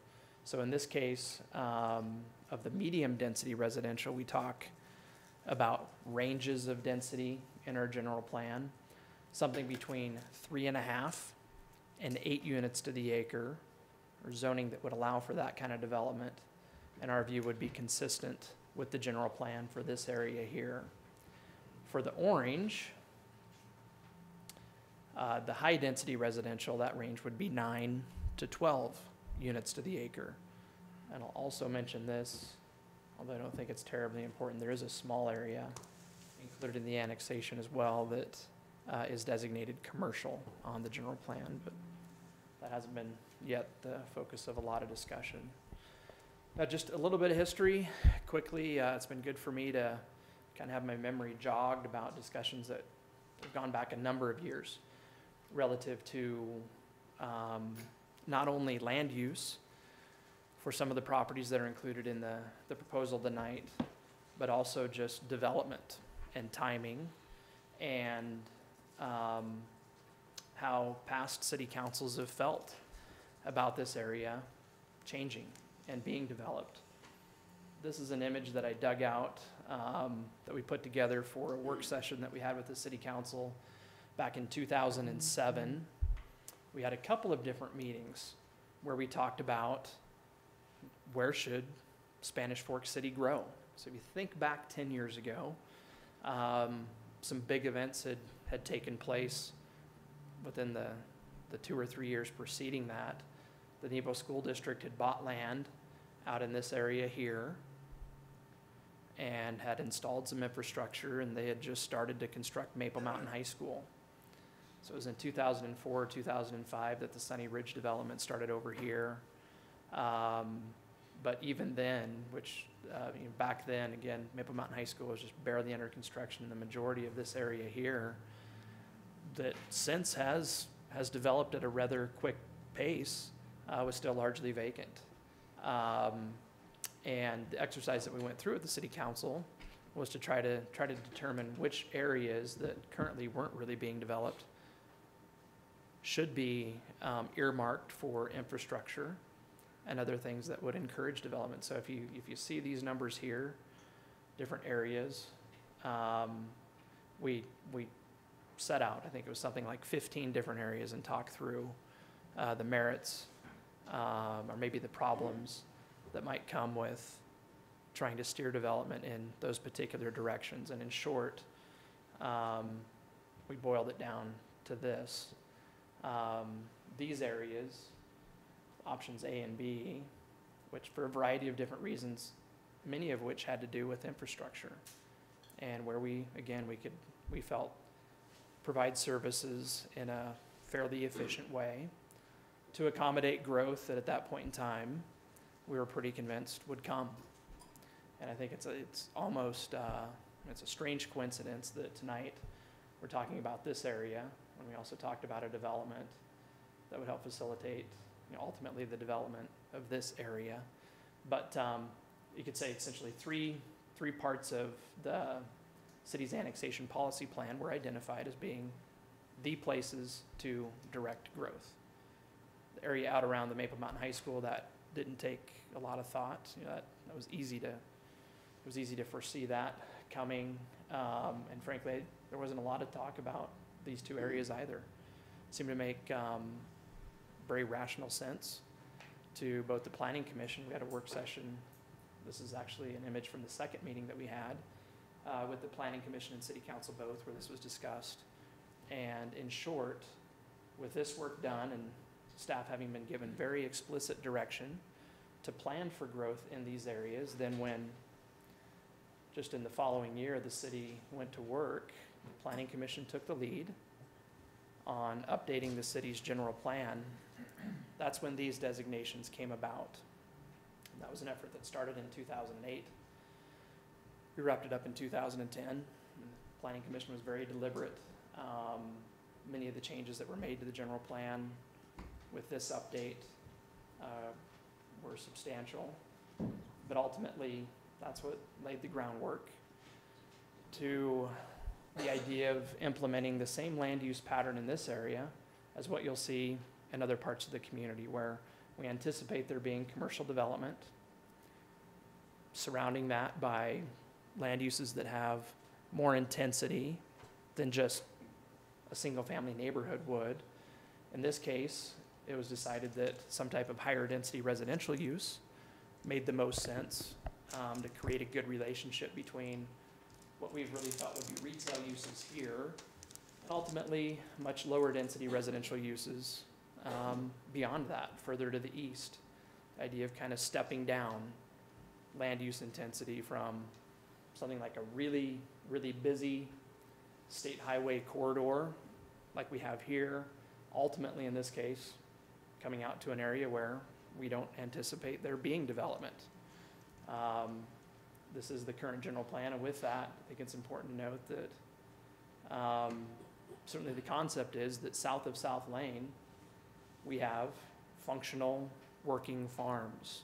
So in this case, of the medium density residential, we talk about ranges of density in our general plan, something between 3.5 and 8 units to the acre, or zoning that would allow for that kind of development, in our view would be consistent with the general plan for this area here. For the orange, the high density residential, that range would be 9 to 12 units to the acre. And I'll also mention this although I don't think it's terribly important. There is a small area included in the annexation as well that is designated commercial on the general plan, but that hasn't been yet the focus of a lot of discussion. Just a little bit of history quickly. It's been good for me to kind of have my memory jogged about discussions that have gone back a number of years relative to not only land use for some of the properties that are included in the proposal tonight, but also just development and timing, and how past city councils have felt about this area changing and being developed. This is an image that I dug out that we put together for a work session that we had with the city council back in 2007. We had a couple of different meetings where we talked about where should Spanish Fork City grow. So if you think back 10 years ago, some big events had taken place within the 2 or 3 years preceding that. The Nebo School District had bought land out in this area here and had installed some infrastructure, and they had just started to construct Maple Mountain High School. So it was in 2004, 2005 that the Sunny Ridge development started over here. But even then, which back then, again, Maple Mountain High School was just barely under construction. The majority of this area here that since has developed at a rather quick pace was still largely vacant. And the exercise that we went through at the city council was to try to determine which areas that currently weren't really being developed should be earmarked for infrastructure and other things that would encourage development. So if you see these numbers here, different areas, we set out, I think it was something like 15 different areas, and talked through the merits or maybe the problems that might come with trying to steer development in those particular directions. And in short, we boiled it down to this. These areas, options A and B, which for a variety of different reasons, many of which had to do with infrastructure, and where we felt provide services in a fairly efficient way to accommodate growth that at that point in time we were pretty convinced would come. And I think it's almost it's a strange coincidence that tonight we're talking about this area when we also talked about a development that would help facilitate ultimately the development of this area. But you could say essentially three parts of the city's annexation policy plan were identified as being the places to direct growth. The area out around the Maple Mountain High School, that didn't take a lot of thought. That was easy to foresee that coming. And frankly, there wasn't a lot of talk about these two areas either. It seemed to make very rational sense to both the Planning Commission. We had a work session. This is actually an image from the second meeting that we had with the Planning Commission and City Council both, where this was discussed. And in short, with this work done and staff having been given very explicit direction to plan for growth in these areas, then when just in the following year the city went to work, the Planning Commission took the lead on updating the city's general plan. That's when these designations came about. And that was an effort that started in 2008. We wrapped it up in 2010. The Planning Commission was very deliberate. Many of the changes that were made to the general plan with this update were substantial, but ultimately that's what laid the groundwork to the idea of implementing the same land use pattern in this area as what you'll see in other parts of the community, where we anticipate there being commercial development surrounding that by land uses that have more intensity than just a single-family neighborhood would. In this case, it was decided that some type of higher density residential use made the most sense to create a good relationship between what we really thought would be retail uses here, and ultimately much lower density residential uses beyond that, further to the east. The idea of kind of stepping down land use intensity from something like a really, really busy state highway corridor like we have here, ultimately in this case, coming out to an area where we don't anticipate there being development. This is the current general plan, and with that, I think it's important to note that certainly the concept is that south of South Lane, we have functional working farms.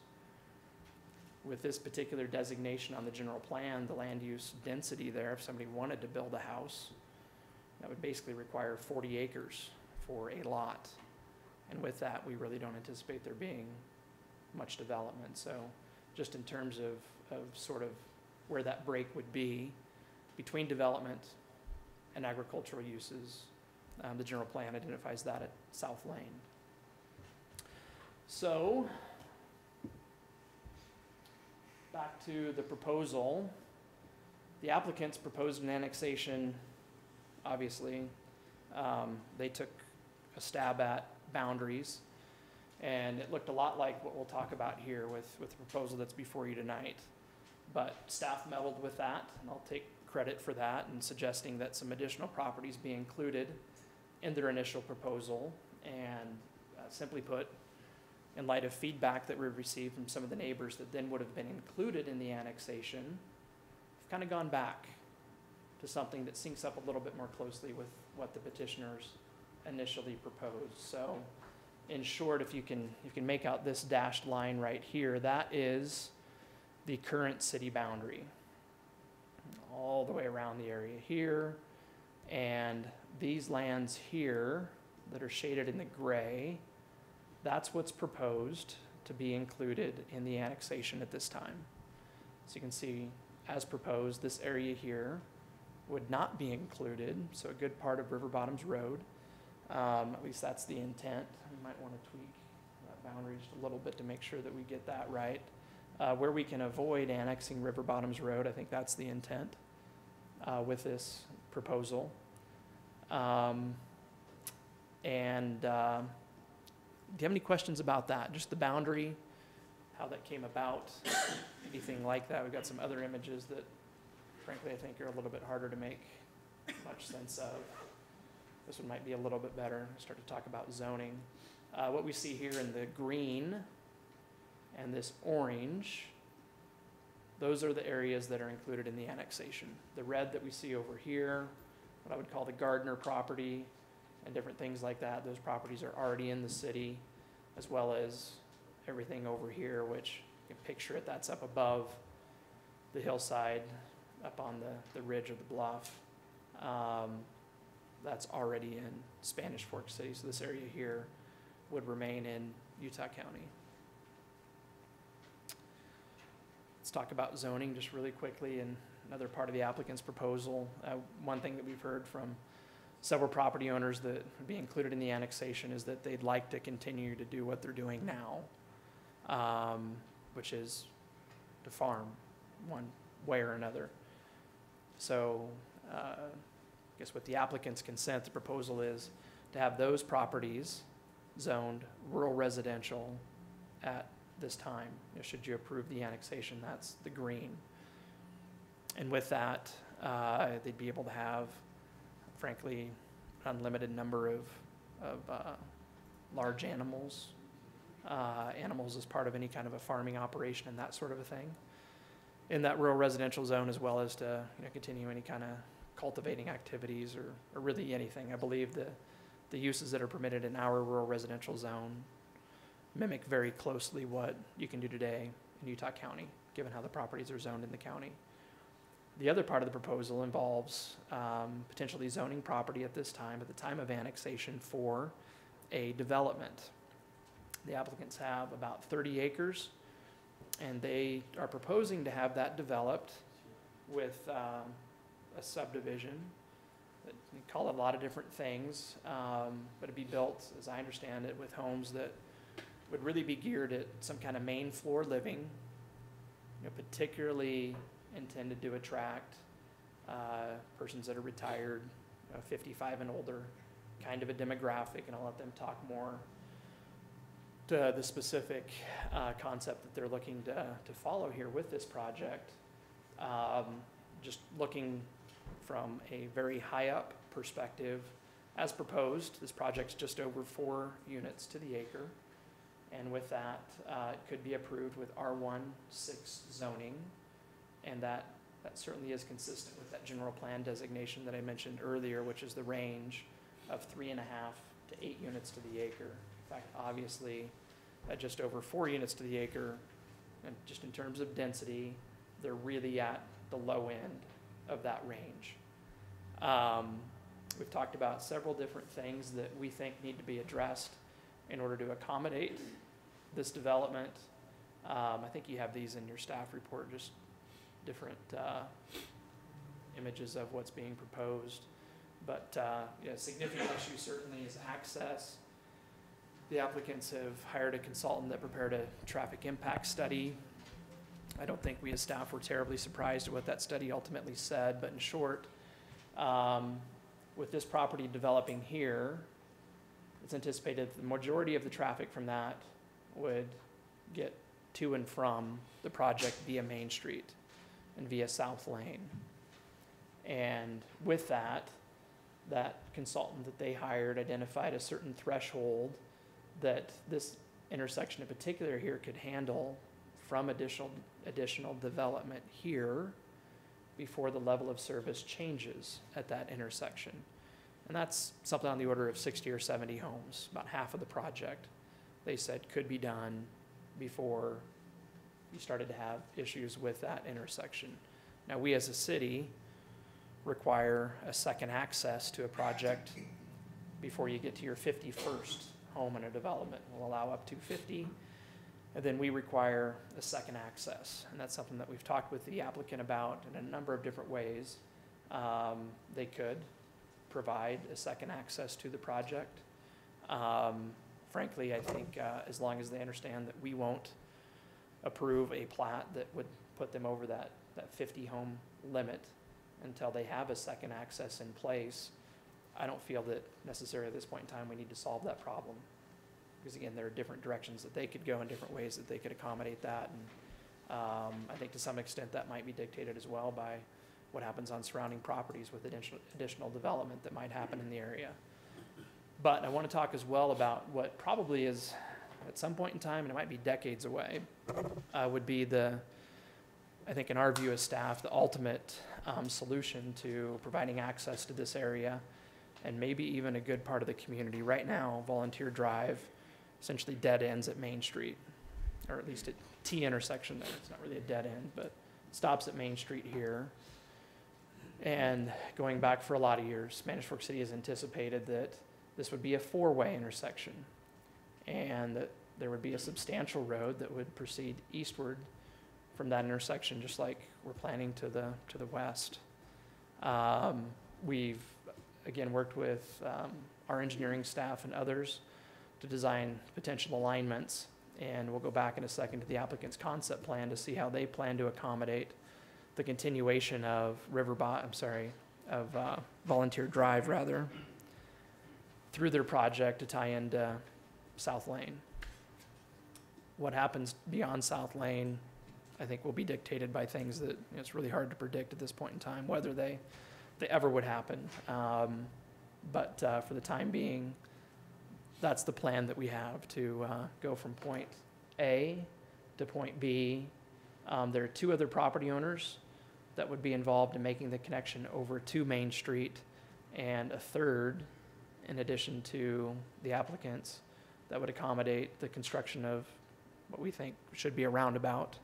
With this particular designation on the general plan, the land use density there, if somebody wanted to build a house, that would basically require 40 acres for a lot. And with that, we really don't anticipate there being much development. So just in terms of sort of where that break would be between development and agricultural uses, the general plan identifies that at South Lane. So back to the proposal. The applicants proposed an annexation, obviously. They took a stab at boundaries, and it looked a lot like what we'll talk about here with the proposal that's before you tonight. But staff meddled with that, and I'll take credit for that, and suggesting that some additional properties be included in their initial proposal. And simply put, in light of feedback that we've received from some of the neighbors that then would have been included in the annexation, we've kind of gone back to something that syncs up a little bit more closely with what the petitioners initially proposed. So in short, if you can make out this dashed line right here, that is the current city boundary all the way around the area here. And these lands here that are shaded in the gray, that's what's proposed to be included in the annexation at this time. So you can see, as proposed, this area here would not be included, so a good part of River Bottoms Road. At least that's the intent. We might want to tweak that boundary just a little bit to make sure that we get that right. Where we can avoid annexing River Bottoms Road, I think that's the intent with this proposal. Do you have any questions about that? Just the boundary, how that came about, anything like that? We've got some other images that, frankly, I think are a little bit harder to make much sense of. This one might be a little bit better. Start to talk about zoning. What we see here in the green and this orange, those are the areas that are included in the annexation. The red that we see over here, what I would call the Gardner property, and different things like that, those properties are already in the city, as well as everything over here, which you can picture it, that's up above the hillside, up on the ridge of the bluff. That's already in Spanish Fork City, so this area here would remain in Utah County. Let's talk about zoning just really quickly, and another part of the applicant's proposal. One thing that we've heard from several property owners that would be included in the annexation is that they'd like to continue to do what they're doing now, which is to farm one way or another. So I guess with the applicant's consent, the proposal is to have those properties zoned rural residential at this time. Should you approve the annexation, that's the green. And with that, they'd be able to have, frankly, unlimited number of large animals, animals as part of any kind of a farming operation and that sort of a thing in that rural residential zone, as well as to continue any kind of cultivating activities or really anything. I believe the uses that are permitted in our rural residential zone mimic very closely what you can do today in Utah County, given how the properties are zoned in the county. The other part of the proposal involves potentially zoning property at this time, at the time of annexation, for a development. The applicants have about 30 acres, and they are proposing to have that developed with a subdivision. We call it a lot of different things, but it'd be built, as I understand it, with homes that would really be geared at some kind of main floor living, particularly intended to attract persons that are retired, 55 and older, kind of a demographic, and I'll let them talk more to the specific concept that they're looking to follow here with this project. Just looking from a very high up perspective, as proposed, this project's just over 4 units to the acre. And with that, it could be approved with R1-6 zoning. And that certainly is consistent with that general plan designation that I mentioned earlier, which is the range of 3.5 to 8 units to the acre. In fact, obviously, at just over 4 units to the acre, and just in terms of density, they're really at the low end of that range. We've talked about several different things that we think need to be addressed in order to accommodate this development. I think you have these in your staff report, just different images of what's being proposed. But yeah, a significant issue certainly is access. The applicants have hired a consultant that prepared a traffic impact study. I don't think we as staff were terribly surprised at what that study ultimately said, but in short, with this property developing here, it's anticipated the majority of the traffic from that would get to and from the project via Main Street and via South Lane. And with that, that consultant that they hired identified a certain threshold that this intersection in particular here could handle from additional development here before the level of service changes at that intersection. And that's something on the order of 60 or 70 homes, about half of the project, they said could be done before you started to have issues with that intersection. Now, we as a city require a second access to a project before you get to your 51st home in a development. We'll allow up to 50. And then we require a second access. And that's something that we've talked with the applicant about in a number of different ways. They could provide a second access to the project. Frankly, I think as long as they understand that we won't approve a plat that would put them over that 50 home limit until they have a second access in place, I don't feel that necessarily at this point in time we need to solve that problem. Because again, there are different directions that they could go and different ways that they could accommodate that. And I think to some extent that might be dictated as well by what happens on surrounding properties with additional development that might happen in the area. But I want to talk as well about what probably is at some point in time, and it might be decades away, would be I think in our view as staff, the ultimate solution to providing access to this area and maybe even a good part of the community. Right now, Volunteer Drive essentially dead ends at Main Street, or at least at T intersection there. It's not really a dead end, but stops at Main Street here. And going back for a lot of years, Spanish Fork City has anticipated that this would be a 4-way intersection and that there would be a substantial road that would proceed eastward from that intersection, just like we're planning to the west. We've, again, worked with our engineering staff and others to design potential alignments, and we'll go back in a second to the applicant's concept plan to see how they plan to accommodate the continuation of Volunteer Drive rather, through their project to tie into South Lane. What happens beyond South Lane, I think, will be dictated by things that it's really hard to predict at this point in time, whether they ever would happen. But for the time being, that's the plan that we have to go from point A to point B. There are 2 other property owners that would be involved in making the connection over to Main Street, and a third, in addition to the applicants, that would accommodate the construction of what we think should be a roundabout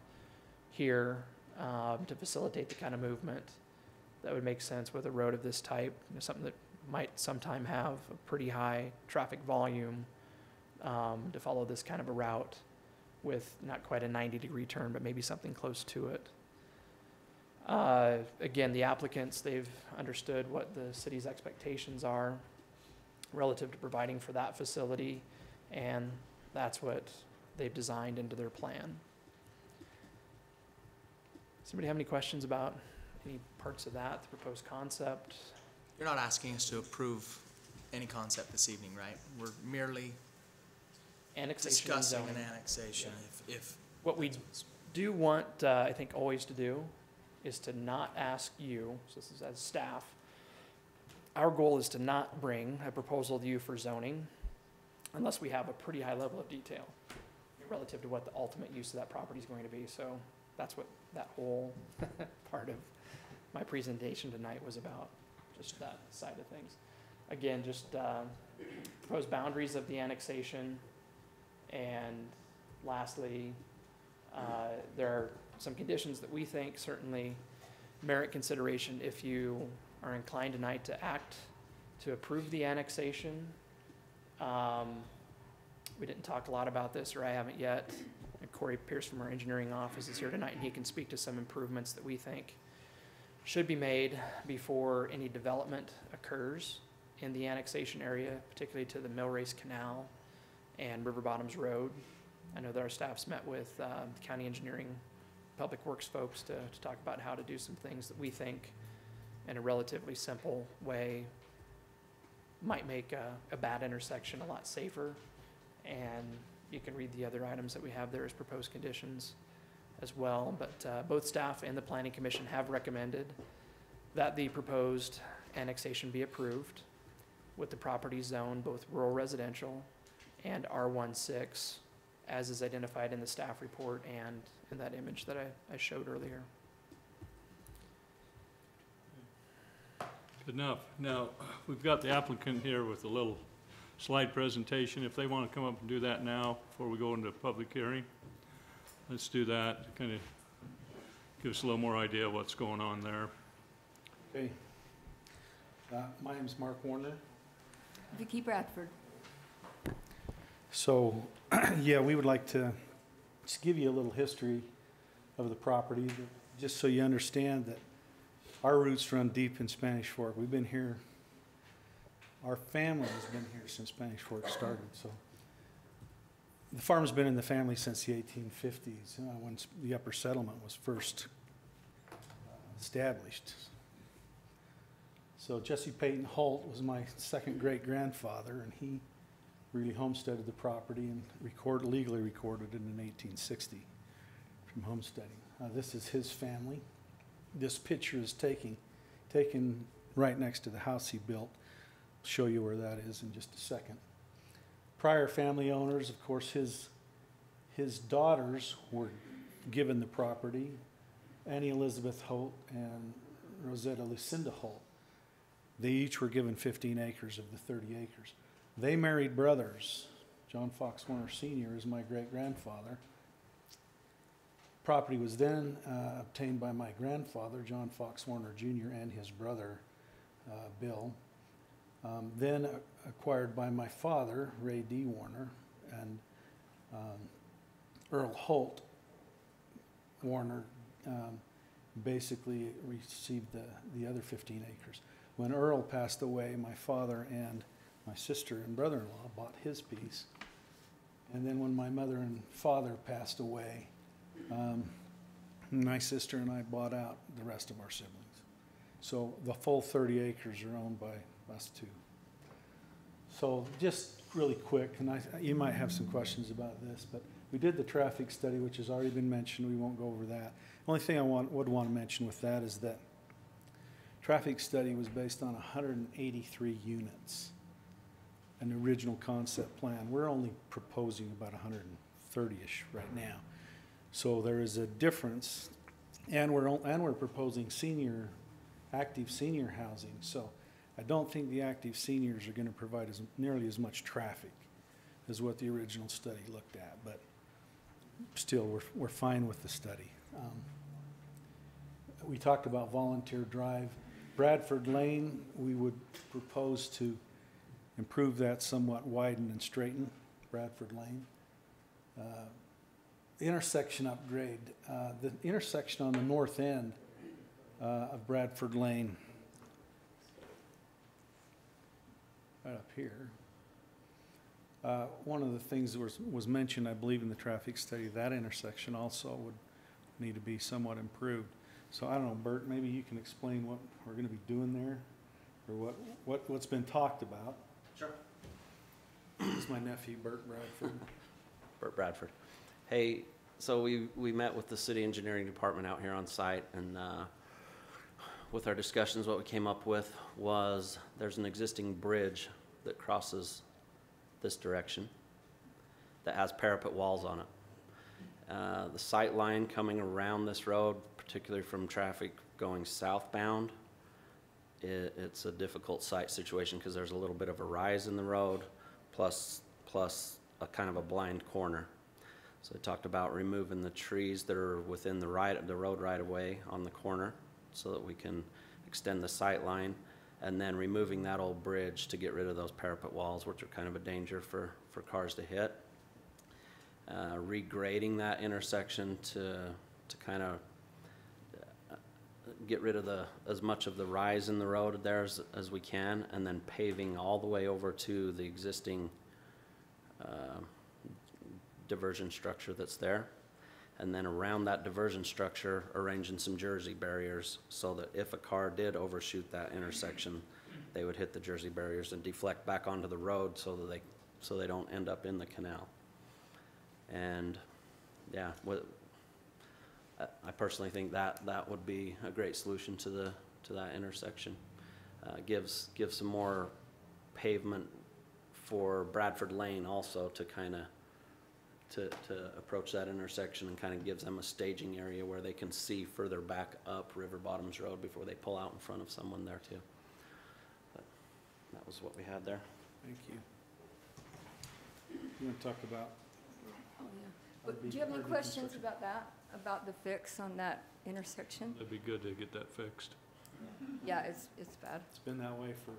here to facilitate the kind of movement that would make sense with a road of this type, something that might sometime have a pretty high traffic volume to follow this kind of a route with not quite a 90-degree turn, but maybe something close to it. Again, the applicants, they've understood what the city's expectations are relative to providing for that facility, and that's what they've designed into their plan. Does anybody have any questions about any parts of that, the proposed concept? You're not asking us to approve any concept this evening, right? We're merely annexation and discussing zoning. an annexation if What we do want, I think, always to do is to not ask you, so this is as staff, our goal is to not bring a proposal to you for zoning unless we have a pretty high level of detail relative to what the ultimate use of that property is going to be. So that's what that whole part of my presentation tonight was about, just that side of things. Again, just proposed boundaries of the annexation, and lastly, there are some conditions that we think certainly merit consideration if you are inclined tonight to act to approve the annexation. We didn't talk a lot about this, or I haven't yet. And Corey Pierce from our engineering office is here tonight, and he can speak to some improvements that we think should be made before any development occurs in the annexation area, particularly to the Millrace Canal and River Bottoms Road. I know that our staff's met with the county engineering, public works folks to talk about how to do some things that we think in a relatively simple way might make a bad intersection a lot safer. And you can read the other items that we have there as proposed conditions as well. But both staff and the Planning Commission have recommended that the proposed annexation be approved with the property zone both rural residential and R16, as is identified in the staff report and in that image that I showed earlier. Good enough. Now, we've got the applicant here with a little slide presentation. If they want to come up and do that now before we go into public hearing, let's do that. Kind of give us a little more idea of what's going on there. Okay. My name's Mark Warner. Vicki Bradford. So, yeah, we would like to just give you a little history of the property, just so you understand that our roots run deep in Spanish Fork. We've been here, our family has been here since Spanish Fork started. So the farm's been in the family since the 1850s, when the upper settlement was first established. So Jesse Peyton Holt was my second great-grandfather, and he really homesteaded the property and legally recorded it in 1860 from homesteading. This is his family. This picture is taken right next to the house he built. I'll show you where that is in just a second. Prior family owners, of course, his daughters were given the property, Annie Elizabeth Holt and Rosetta Lucinda Holt. They each were given 15 acres of the 30 acres. They married brothers. John Fox Warner Sr. is my great-grandfather. Property was then obtained by my grandfather, John Fox Warner Jr., and his brother, Bill. Then acquired by my father, Ray D. Warner, and Earl Holt Warner basically received the other 15 acres. When Earl passed away, my father and my sister and brother-in-law bought his piece. And then when my mother and father passed away, my sister and I bought out the rest of our siblings. So the full 30 acres are owned by us two. So just really quick, and you might have some questions about this, but we did the traffic study, which has already been mentioned. We won't go over that. The only thing I would want to mention with that is that traffic study was based on 183 units, an original concept plan. We're only proposing about 130-ish right now. So there is a difference, and we're proposing active senior housing. So I don't think the active seniors are going to provide nearly as much traffic as what the original study looked at, but still we're fine with the study. We talked about Volunteer Drive. Bradford Lane, we would propose to improve that somewhat, widen and straighten Bradford Lane. The intersection upgrade, the intersection on the north end of Bradford Lane, right up here. One of the things that was mentioned, I believe, in the traffic study, that intersection also would need to be somewhat improved. So I don't know, Bert, maybe you can explain what we're going to be doing there, or what's been talked about. Sure. This is my nephew, Bert Bradford. Bert Bradford. Hey, so we met with the city engineering department out here on site, and with our discussions, what we came up with was there's an existing bridge that crosses this direction that has parapet walls on it. The sight line coming around this road, particularly from traffic going southbound, it's a difficult sight situation because there's a little bit of a rise in the road, plus a kind of a blind corner. So I talked about removing the trees that are within the road right of way on the corner so that we can extend the sight line, and then removing that old bridge to get rid of those parapet walls, which are kind of a danger for cars to hit. Regrading that intersection to kind of get rid of as much of the rise in the road there as we can, and then paving all the way over to the existing diversion structure that's there. And then around that diversion structure, arranging some Jersey barriers so that if a car did overshoot that intersection, they would hit the Jersey barriers and deflect back onto the road so they don't end up in the canal. And yeah, I personally think that would be a great solution to that intersection. Gives some more pavement for Bradford Lane also to kind of to approach that intersection, and kind of gives them a staging area where they can see further back up River Bottoms Road before they pull out in front of someone there too. But that was what we had there. Thank you. You want to talk about? Oh, yeah. But do you have any questions about that, about the fix on that intersection? That'd be good to get that fixed. Yeah, it's bad. It's been that way for.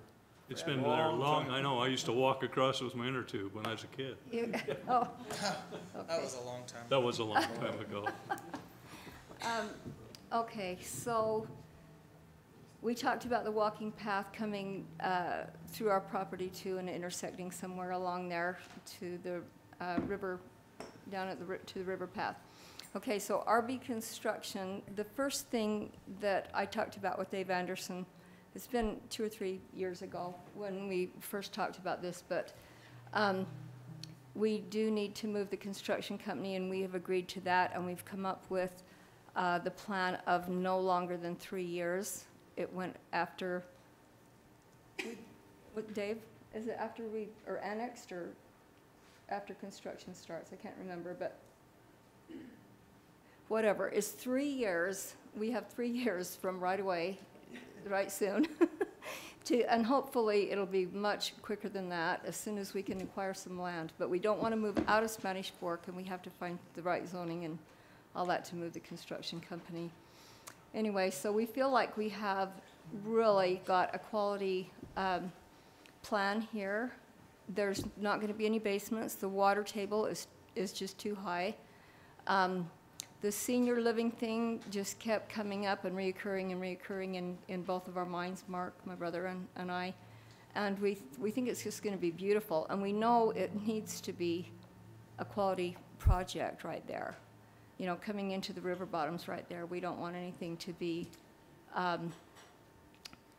It's been there long. I know. I used to walk across it with my inner tube when I was a kid. Oh. That was a long time. That was a long time ago. Okay, so we talked about the walking path coming through our property to and intersecting somewhere along there to the river, down at to the river path. Okay, so RB Construction, the first thing that I talked about with Dave Anderson, it's been 2 or 3 years ago when we first talked about this, but we do need to move the construction company, and we have agreed to that, and we've come up with the plan of no longer than 3 years. It went after, what, Dave? Is it after we are annexed or after construction starts? I can't remember, but whatever. It's 3 years. We have 3 years from right away, right soon, and hopefully it'll be much quicker than that as soon as we can acquire some land. But we don't want to move out of Spanish Fork, and we have to find the right zoning and all that to move the construction company. Anyway, so we feel like we have really got a quality plan here. There's not going to be any basements. The water table is just too high. The senior living thing just kept coming up and reoccurring in both of our minds, Mark, my brother, and I. And we think it's just going to be beautiful. And we know it needs to be a quality project right there. You know, coming into the river bottoms right there, we don't want anything to be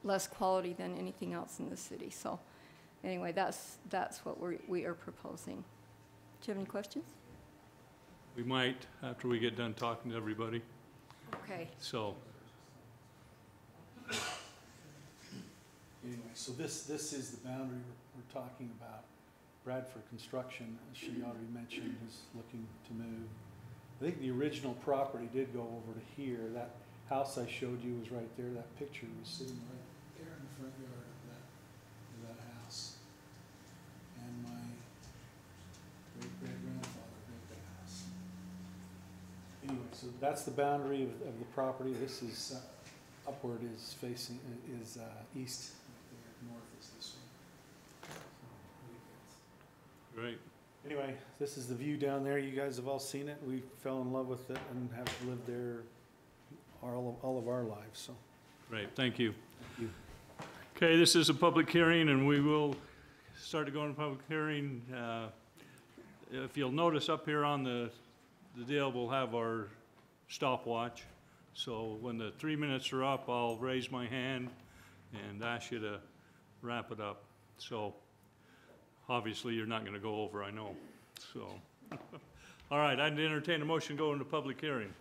less quality than anything else in the city. So anyway, that's what we are proposing. Do you have any questions? We might, after we get done talking to everybody. Okay. So. Anyway, so this is the boundary we're talking about. Bradford Construction, as she already mentioned, is looking to move. I think the original property did go over to here. That house I showed you was right there. That picture was sitting right there in the front yard of that house. And my great-great-grandfather built that house. Anyway, so that's the boundary of the property. This is upward is facing is east. North is this one. Great. Anyway, this is the view down there. You guys have all seen it. We fell in love with it and have lived there all of our lives. So. Great. Thank you. Thank you. Okay, this is a public hearing, and we will start to go into public hearing. If you'll notice up here on the deal, we'll have our stopwatch. So when the 3 minutes are up, I'll raise my hand and ask you to wrap it up. So obviously you're not going to go over, I know. So All right, I'd entertain a motion to go into public hearing.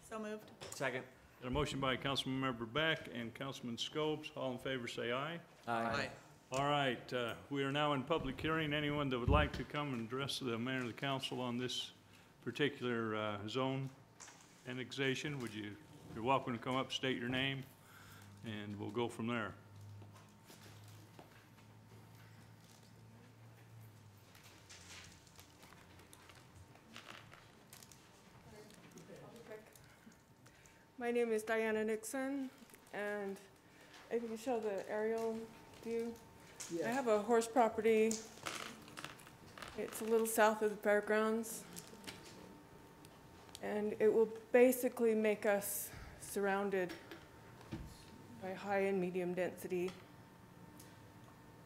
So moved. Second. Got a motion by Councilmember Beck and Councilman Scopes. All in favor, say aye. Aye. All right, we are now in public hearing. Anyone that would like to come and address the mayor and the council on this particular zone annexation, you're welcome to come up, state your name, and we'll go from there. My name is Diana Nixon, and if you can show the aerial view. I have a horse property. It's a little south of the fairgrounds. And it will basically make us surrounded by high and medium density.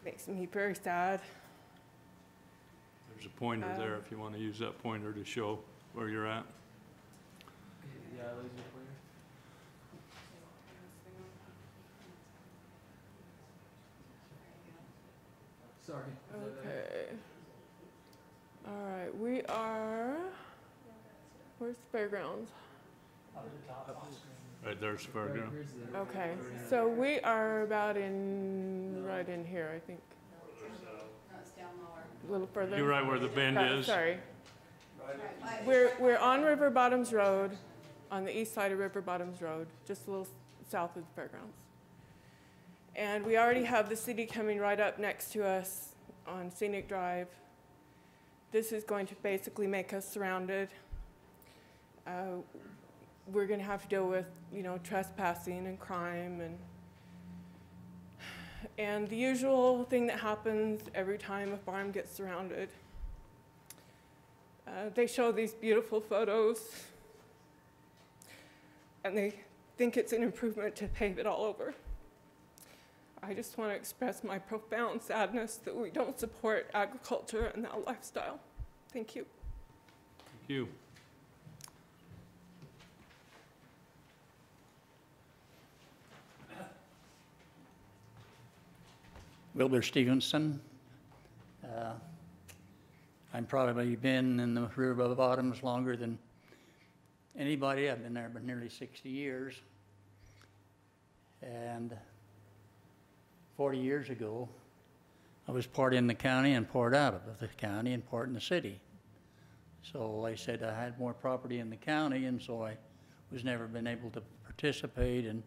Makes me very sad. There's a pointer there if you want to use that pointer to show where you're at. Yeah, laser pointer. Sorry. Okay. All right, we are, where's the fairgrounds? Right there's the fairground. Okay, so we are about right in here, I think. A little further. You're right where the bend is. Sorry. We're on River Bottoms Road, on the east side of River Bottoms Road, just a little south of the fairgrounds. And we already have the city coming right up next to us on Scenic Drive. This is going to basically make us surrounded. We're going to have to deal with, trespassing and crime and the usual thing that happens every time a farm gets surrounded. They show these beautiful photos, and they think it's an improvement to pave it all over. I just want to express my profound sadness that we don't support agriculture and that lifestyle. Thank you. Thank you. Wilbur Stevenson. I've probably been in the River Bottoms longer than anybody. I've been there for nearly 60 years. And 40 years ago, I was part in the county and part out of the county and part in the city. So I said I had more property in the county, and so I was never been able to participate in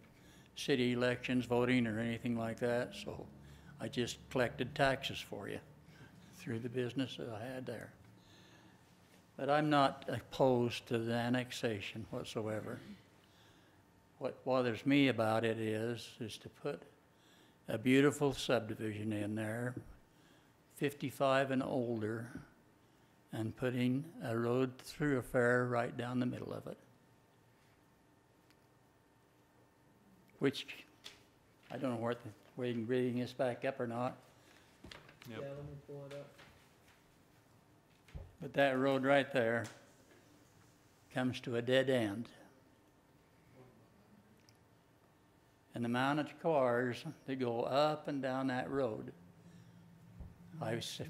city elections, voting, or anything like that. So I just collected taxes for you through the business that I had there. But I'm not opposed to the annexation whatsoever. What bothers me about it is to put a beautiful subdivision in there, 55 and older, and putting a road through a fair right down the middle of it. Which, I don't know whether you can bring this back up or not. Yep. Yeah, let me pull it up. But that road right there comes to a dead end. And the amount of cars that go up and down that road, I sit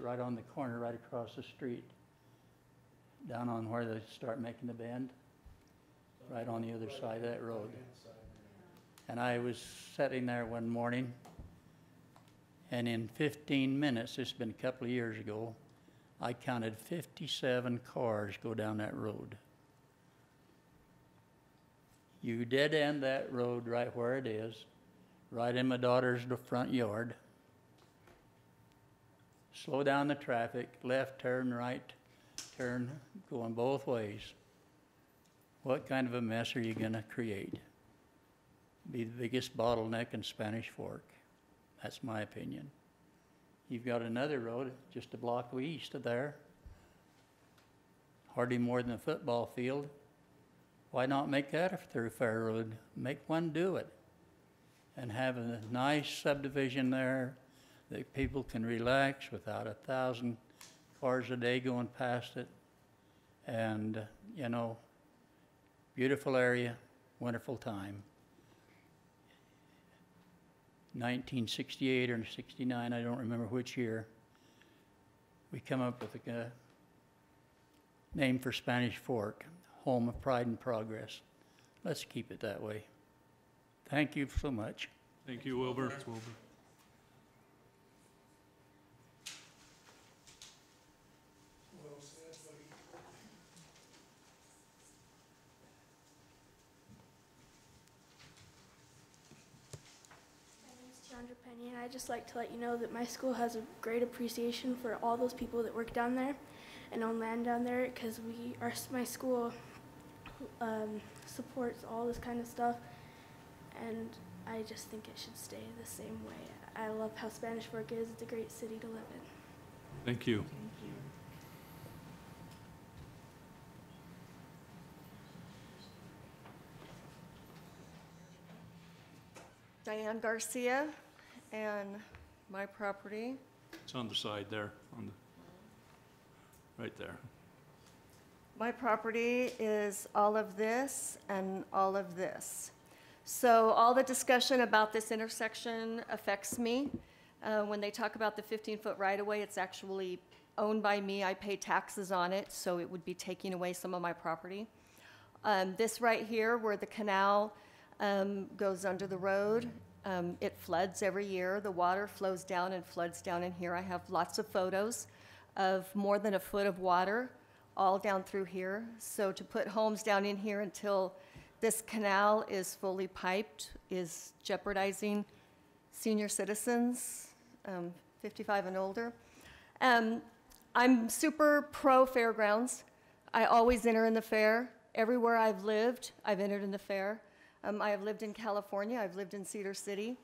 right on the corner right across the street, down on where they start making the bend, right on the other side of that road. And I was sitting there one morning, and in 15 minutes, this has been a couple of years ago, I counted 57 cars go down that road. You dead end that road right where it is, right in my daughter's front yard. Slow down the traffic, left turn, right turn, going both ways. What kind of a mess are you going to create? Be the biggest bottleneck in Spanish Fork. That's my opinion. You've got another road just a block east of there, hardly more than a football field. Why not make that a thoroughfare road? Make one do it. And have a nice subdivision there that people can relax without 1,000 cars a day going past it. And, beautiful area, wonderful time. 1968 or 69, I don't remember which year, we come up with named for Spanish Fork, home of pride and progress. Let's keep it that way. Thank you so much. Thank you, Wilbur. Chandra Penny, and I'd just like to let you know that my school has a great appreciation for all those people that work down there and own land down there, because my school supports all this kind of stuff, and I just think it should stay the same way. I love how Spanish Fork is. It's a great city to live in. Thank you. Diane Garcia, and my property. It's on the side there, right there. My property is all of this and all of this. So all the discussion about this intersection affects me. When they talk about the 15-foot right-of-way, it's actually owned by me. I pay taxes on it, so it would be taking away some of my property. This right here, where the canal goes under the road, it floods every year. The water flows down and floods down in here. I have lots of photos of more than a foot of water all down through here. So to put homes down in here until this canal is fully piped is jeopardizing senior citizens, 55 and older. I'm super pro fairgrounds. I always enter in the fair. Everywhere I've lived, I've entered in the fair. I have lived in California. I've lived in Cedar City.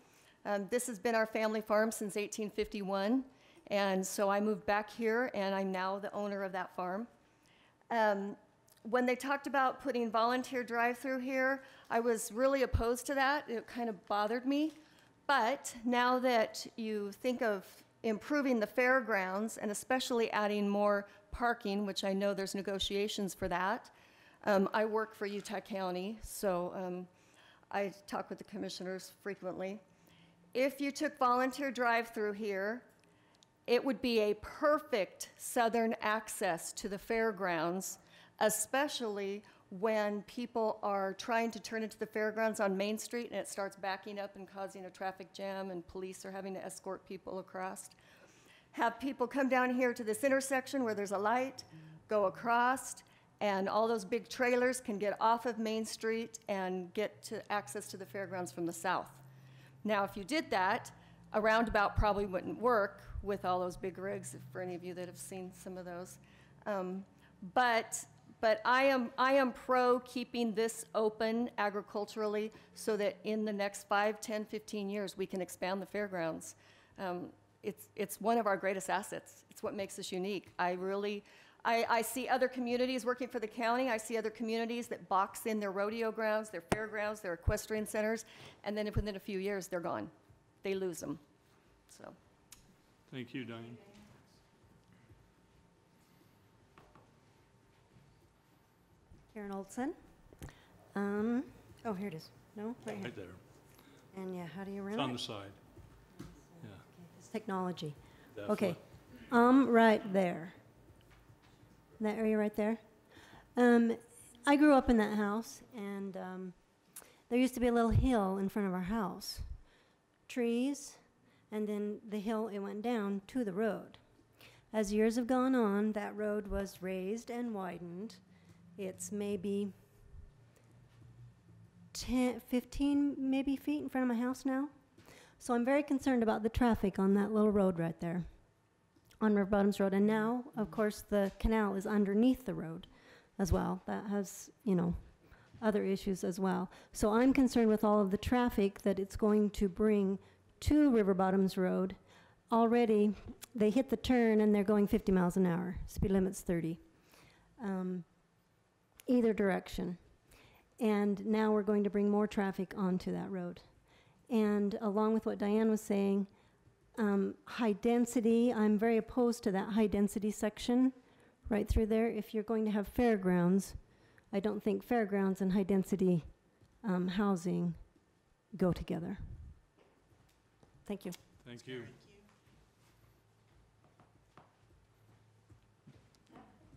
This has been our family farm since 1851, and so I moved back here, and I'm now the owner of that farm. When they talked about putting volunteer drive-through here, I was really opposed to that. It kind of bothered me. But now that you think of improving the fairgrounds, and especially adding more parking, which I know there's negotiations for that, I work for Utah County, so I talk with the commissioners frequently. If you took volunteer drive-through here, it would be a perfect southern access to the fairgrounds, especially when people are trying to turn into the fairgrounds on Main Street and it starts backing up and causing a traffic jam and police are having to escort people across. Have people come down here to this intersection where there's a light, go across, and all those big trailers can get off of Main Street and get to access to the fairgrounds from the south. Now, if you did that, a roundabout probably wouldn't work with all those big rigs, for any of you that have seen some of those. But I am pro keeping this open agriculturally so that in the next 5, 10, 15 years, we can expand the fairgrounds. It's one of our greatest assets. It's what makes us unique. I see other communities working for the county. I see other communities that box in their rodeo grounds, their fairgrounds, their equestrian centers, and then within a few years, they're gone. They lose them, so. Thank you, Diane. Karen Olson. Oh, here it is. No, right here. Right there. And yeah, how do you run It's it? on the side. Yeah. It's technology. That Okay. foot. Right there. That area right there. I grew up in that house, and there used to be a little hill in front of our house. Trees, and then the hill, it went down to the road. As years have gone on, that road was raised and widened. It's maybe 10, 15 maybe feet in front of my house now. So I'm very concerned about the traffic on that little road right there, on River Bottoms Road. And now, of course, the canal is underneath the road as well. That has, other issues as well. So I'm concerned with all of the traffic that it's going to bring to River Bottoms Road. Already, they hit the turn and they're going 50 miles an hour. Speed limit's 30. Either direction. And now we're going to bring more traffic onto that road. And along with what Diane was saying, high density, I'm very opposed to that high density section right through there. If you're going to have fairgrounds, I don't think fairgrounds and high density housing go together. Thank you. Thank you.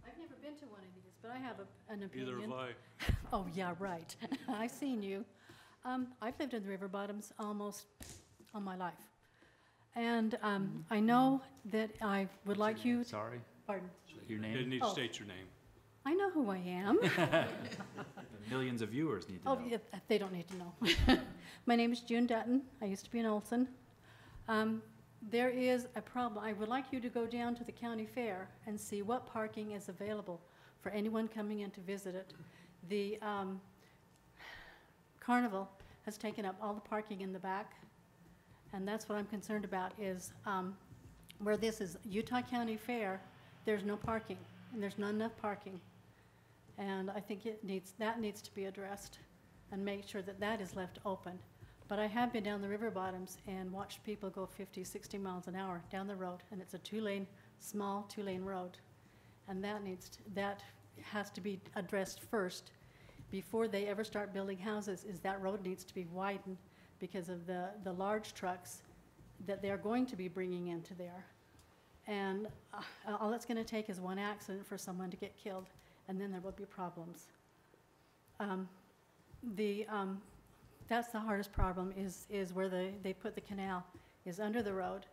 I've never been to one of these. but I have an opinion. Neither have I. Oh, yeah, right. I've seen you. I've lived in the river bottoms almost all my life. And I know that I would like you. Sorry? Pardon? Your You name? need to Oh. state your name. I know who I am. Millions of viewers need to Oh, know. yeah, they don't need to know. My name is June Dutton. I used to be in Olson. There is a problem. I would like you to go down to the county fair and see what parking is available for anyone coming in to visit it. The carnival has taken up all the parking in the back, and that's what I'm concerned about is where this is Utah County Fair, there's no parking, and there's not enough parking. And I think that needs to be addressed and make sure that that is left open. But I have been down the river bottoms and watched people go 50, 60 miles an hour down the road, and it's a small two-lane road. And that has to be addressed first before they ever start building houses, is that road needs to be widened because of the large trucks that they're going to be bringing into there. And all it's gonna take is one accident for someone to get killed, and then there will be problems. That's the hardest problem is where they put the canal, is under the road.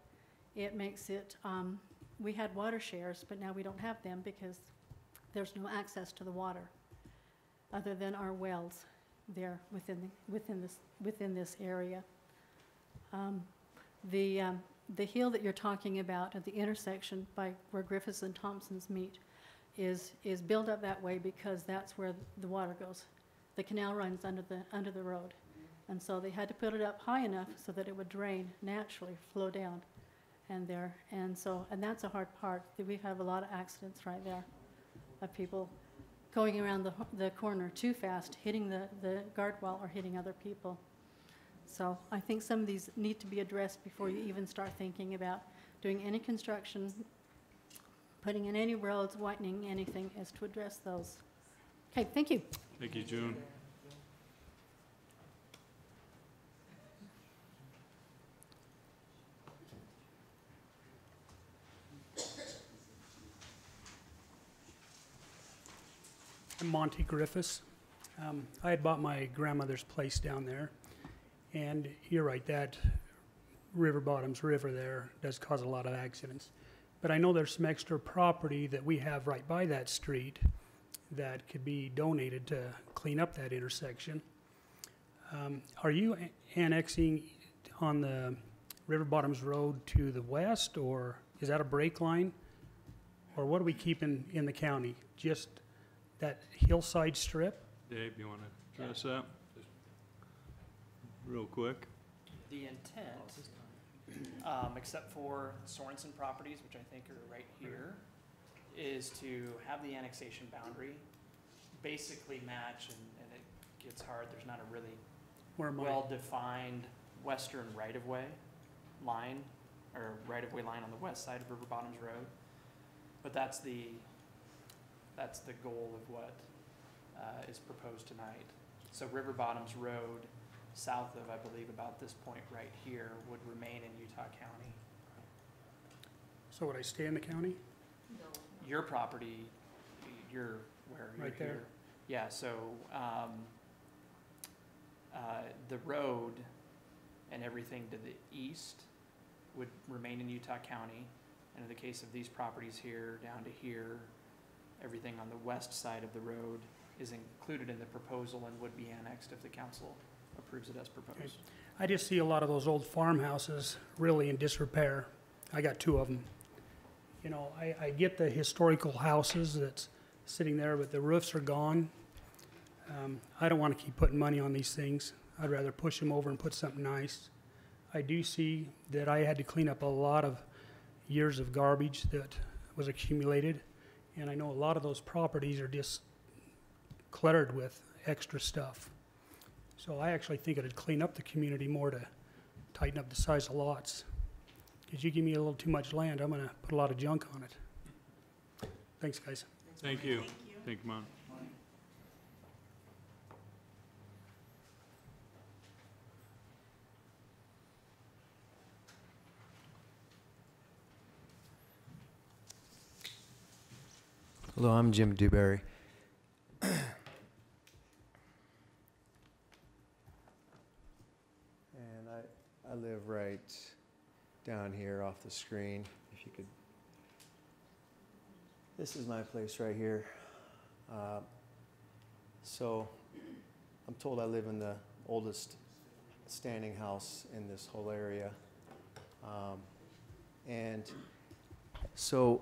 It makes it, we had water shares, but now we don't have them because there's no access to the water other than our wells there within this area. The hill that you're talking about at the intersection by where Griffiths and Thompson's meet is built up that way because that's where the water goes. The canal runs under the road. And so they had to put it up high enough so that it would drain naturally, flow down. And that's a hard part. We have a lot of accidents right there of people going around the corner too fast, hitting the guard wall or hitting other people. So I think some of these need to be addressed before you even start thinking about doing any construction, putting in any roads, widening anything, is to address those. Okay, thank you. Thank you, June. I'm Monty Griffiths. I had bought my grandmother's place down there, and you're right, that river bottoms river there does cause a lot of accidents. But I know there's some extra property that we have right by that street that could be donated to clean up that intersection. Are you annexing on the River Bottoms Road to the west, or is that a break line? Or what do we keep in the county? Just that hillside strip? Dave, you want to address that? Real quick. The intent, except for Sorensen properties, which I think are right here, is to have the annexation boundary basically match, and it gets hard, there's not a really well-defined western right-of-way line, or right-of-way line on the west side of River Bottoms Road. But that's the goal of what is proposed tonight. So River Bottoms Road, south of, I believe, about this point right here, would remain in Utah County. So would I stay in the county? Your property, you're where? You're Right there. here. Yeah, so the road and everything to the east would remain in Utah County. And in the case of these properties here, down to here, everything on the west side of the road is included in the proposal and would be annexed if the council approves it as proposed. Okay. I just see a lot of those old farmhouses really in disrepair. I got 2 of them. You know, I get the historical houses that's sitting there, but the roofs are gone. I don't want to keep putting money on these things. I'd rather push them over and put something nice. I do see that I had to clean up a lot of years of garbage that was accumulated. And I know a lot of those properties are just cluttered with extra stuff. So I actually think it'd clean up the community more to tighten up the size of lots. Because you give me a little too much land, I'm going to put a lot of junk on it. Thanks, guys. Thank you. Thank you, Mon. Hello, I'm Jim Dewberry. down here off the screen, if you could. This is my place right here. So I'm told I live in the oldest standing house in this whole area. And so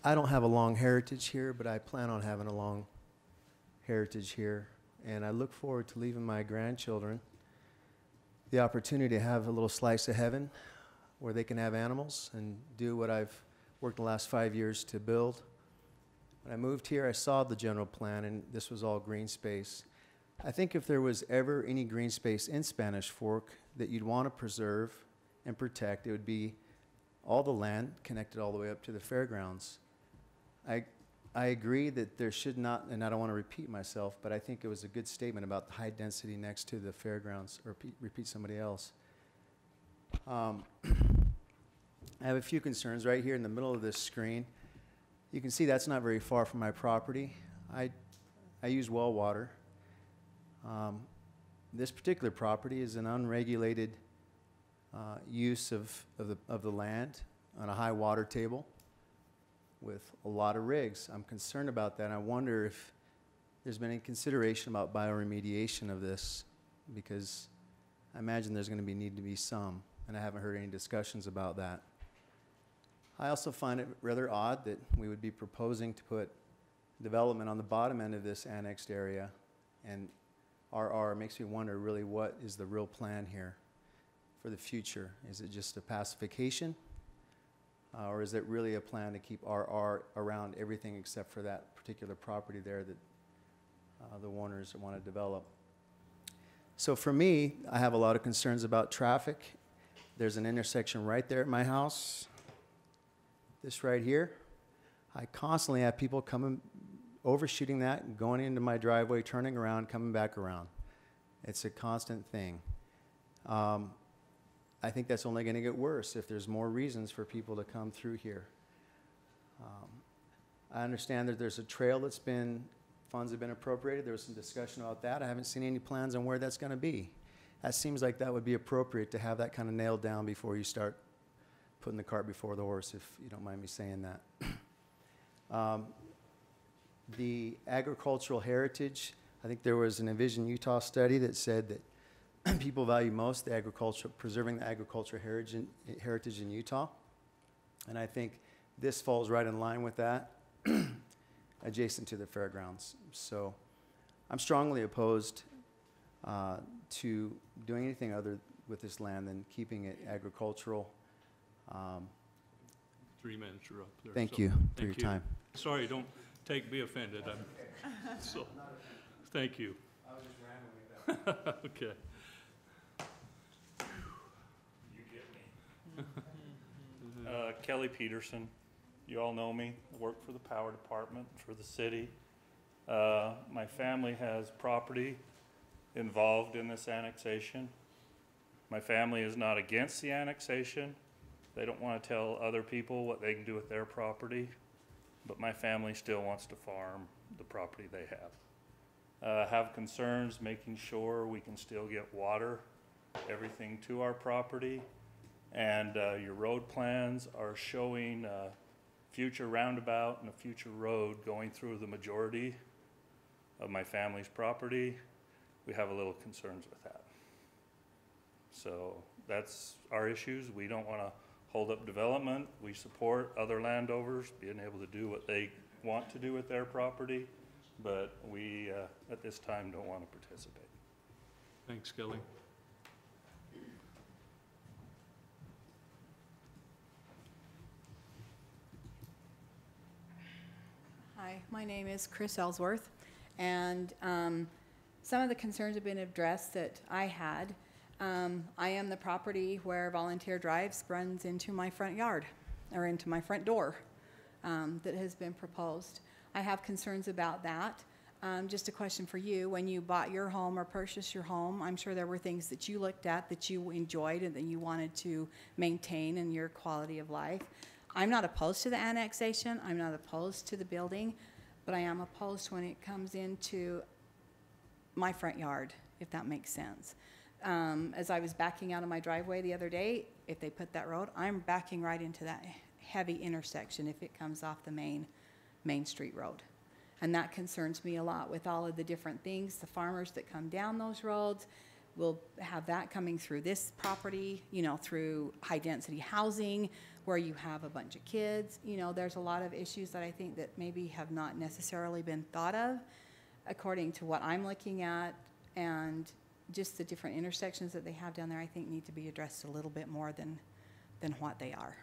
I don't have a long heritage here, but I plan on having a long heritage here. And I look forward to leaving my grandchildren the opportunity to have a little slice of heaven where they can have animals and do what I've worked the last 5 years to build. When I moved here, I saw the general plan, and this was all green space. I think if there was ever any green space in Spanish Fork that you'd want to preserve and protect, it would be all the land connected all the way up to the fairgrounds. I agree that there should not, and I don't want to repeat myself, but I think it was a good statement about the high density next to the fairgrounds, or repeat somebody else. I have a few concerns right here in the middle of this screen. You can see that's not very far from my property. I use well water. This particular property is an unregulated use of the land on a high water table with a lot of rigs. I'm concerned about that, and I wonder if there's been any consideration about bioremediation of this, because I imagine there's going to need to be some, and I haven't heard any discussions about that. I also find it rather odd that we would be proposing to put development on the bottom end of this annexed area, and RR makes me wonder really what is the real plan here for the future. Is it just a pacification? Or is it really a plan to keep RR around everything except for that particular property there that the Warners want to develop? So for me, I have a lot of concerns about traffic. There's an intersection right there at my house. This right here. I constantly have people coming, overshooting that, going into my driveway, turning around, coming back around. It's a constant thing. I think that's only going to get worse if there's more reasons for people to come through here. I understand that there's a trail that's been, funds have been appropriated. There was some discussion about that. I haven't seen any plans on where that's going to be. That seems like that would be appropriate to have that kind of nailed down before you start putting the cart before the horse, if you don't mind me saying that. The agricultural heritage, I think there was an Envision Utah study that said that people value most the agriculture, preserving the agricultural heritage in Utah. And I think this falls right in line with that, adjacent to the fairgrounds. So I'm strongly opposed to doing anything other with this land than keeping it agricultural. 3 minutes are up there. Thank so you for your time. Sorry, don't be offended. So, thank you. I was just rambling about it. Okay. Kelly Peterson, you all know me. I work for the power department for the city. My family has property involved in this annexation. My family is not against the annexation. They don't want to tell other people what they can do with their property, but my family still wants to farm the property they have. Have concerns making sure we can still get water, everything to our property. And your road plans are showing a future roundabout and a future road going through the majority of my family's property. We have a little concerns with that. So that's our issues. We don't want to hold up development. We support other landowners being able to do what they want to do with their property, but we at this time don't want to participate. Thanks, Kelly. Hi, my name is Chris Ellsworth, and some of the concerns have been addressed that I had. I am the property where Volunteer Drives runs into my front yard, or into my front door, that has been proposed. I have concerns about that. Just a question for you, when you bought your home or purchased your home, I'm sure there were things that you looked at that you enjoyed and that you wanted to maintain in your quality of life. I'm not opposed to the annexation, I'm not opposed to the building, but I am opposed when it comes into my front yard, if that makes sense. As I was backing out of my driveway the other day, if they put that road, I'm backing right into that heavy intersection if it comes off the Main Street Road. And that concerns me a lot with all of the different things. The farmers that come down those roads will have that coming through this property, you know, through high-density housing, where you have a bunch of kids. You know, there's a lot of issues that I think that maybe have not necessarily been thought of according to what I'm looking at, and just the different intersections that they have down there, I think need to be addressed a little bit more than what they are.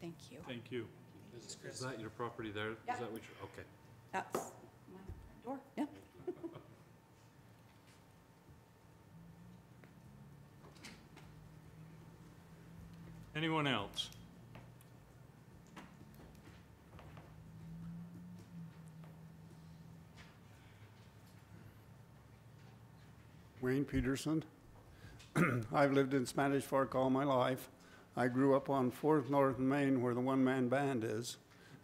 Thank you. Thank you. Is that your property there? Is Yep. that what you're, okay. That's my front door, yep. Anyone else? Wayne Peterson. I've lived in Spanish Fork all my life. I grew up on 4th North and Main where the one-man band is,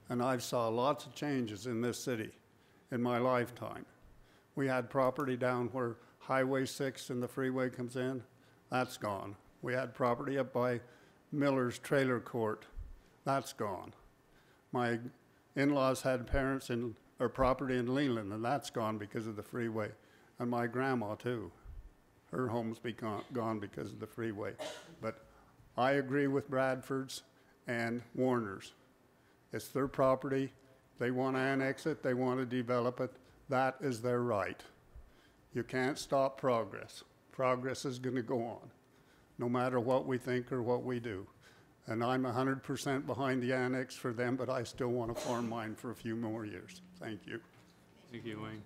and I've saw lots of changes in this city in my lifetime. We had property down where Highway 6 and the freeway comes in. That's gone. We had property up by Miller's Trailer Court. That's gone. My in-laws had parents or property in Leland, and that's gone because of the freeway. And my grandma too. Her home's gone because of the freeway. But I agree with Bradford's and Warner's. It's their property. They want to annex it. They want to develop it. That is their right. You can't stop progress. Progress is going to go on, no matter what we think or what we do. And I'm 100% behind the annex for them, but I still want to farm mine for a few more years. Thank you. Thank you, Wayne.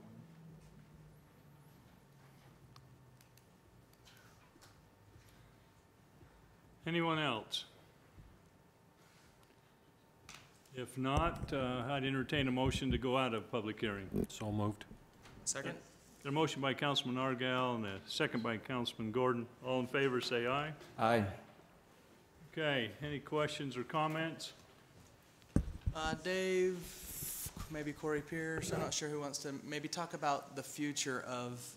Anyone else? If not, I'd entertain a motion to go out of public hearing. So moved. Second? Got a motion by Councilman Argal and a second by Councilman Gordon. All in favor, say aye. Aye. Okay, any questions or comments? Dave, maybe Corey Pierce, I'm not sure who wants to maybe talk about the future of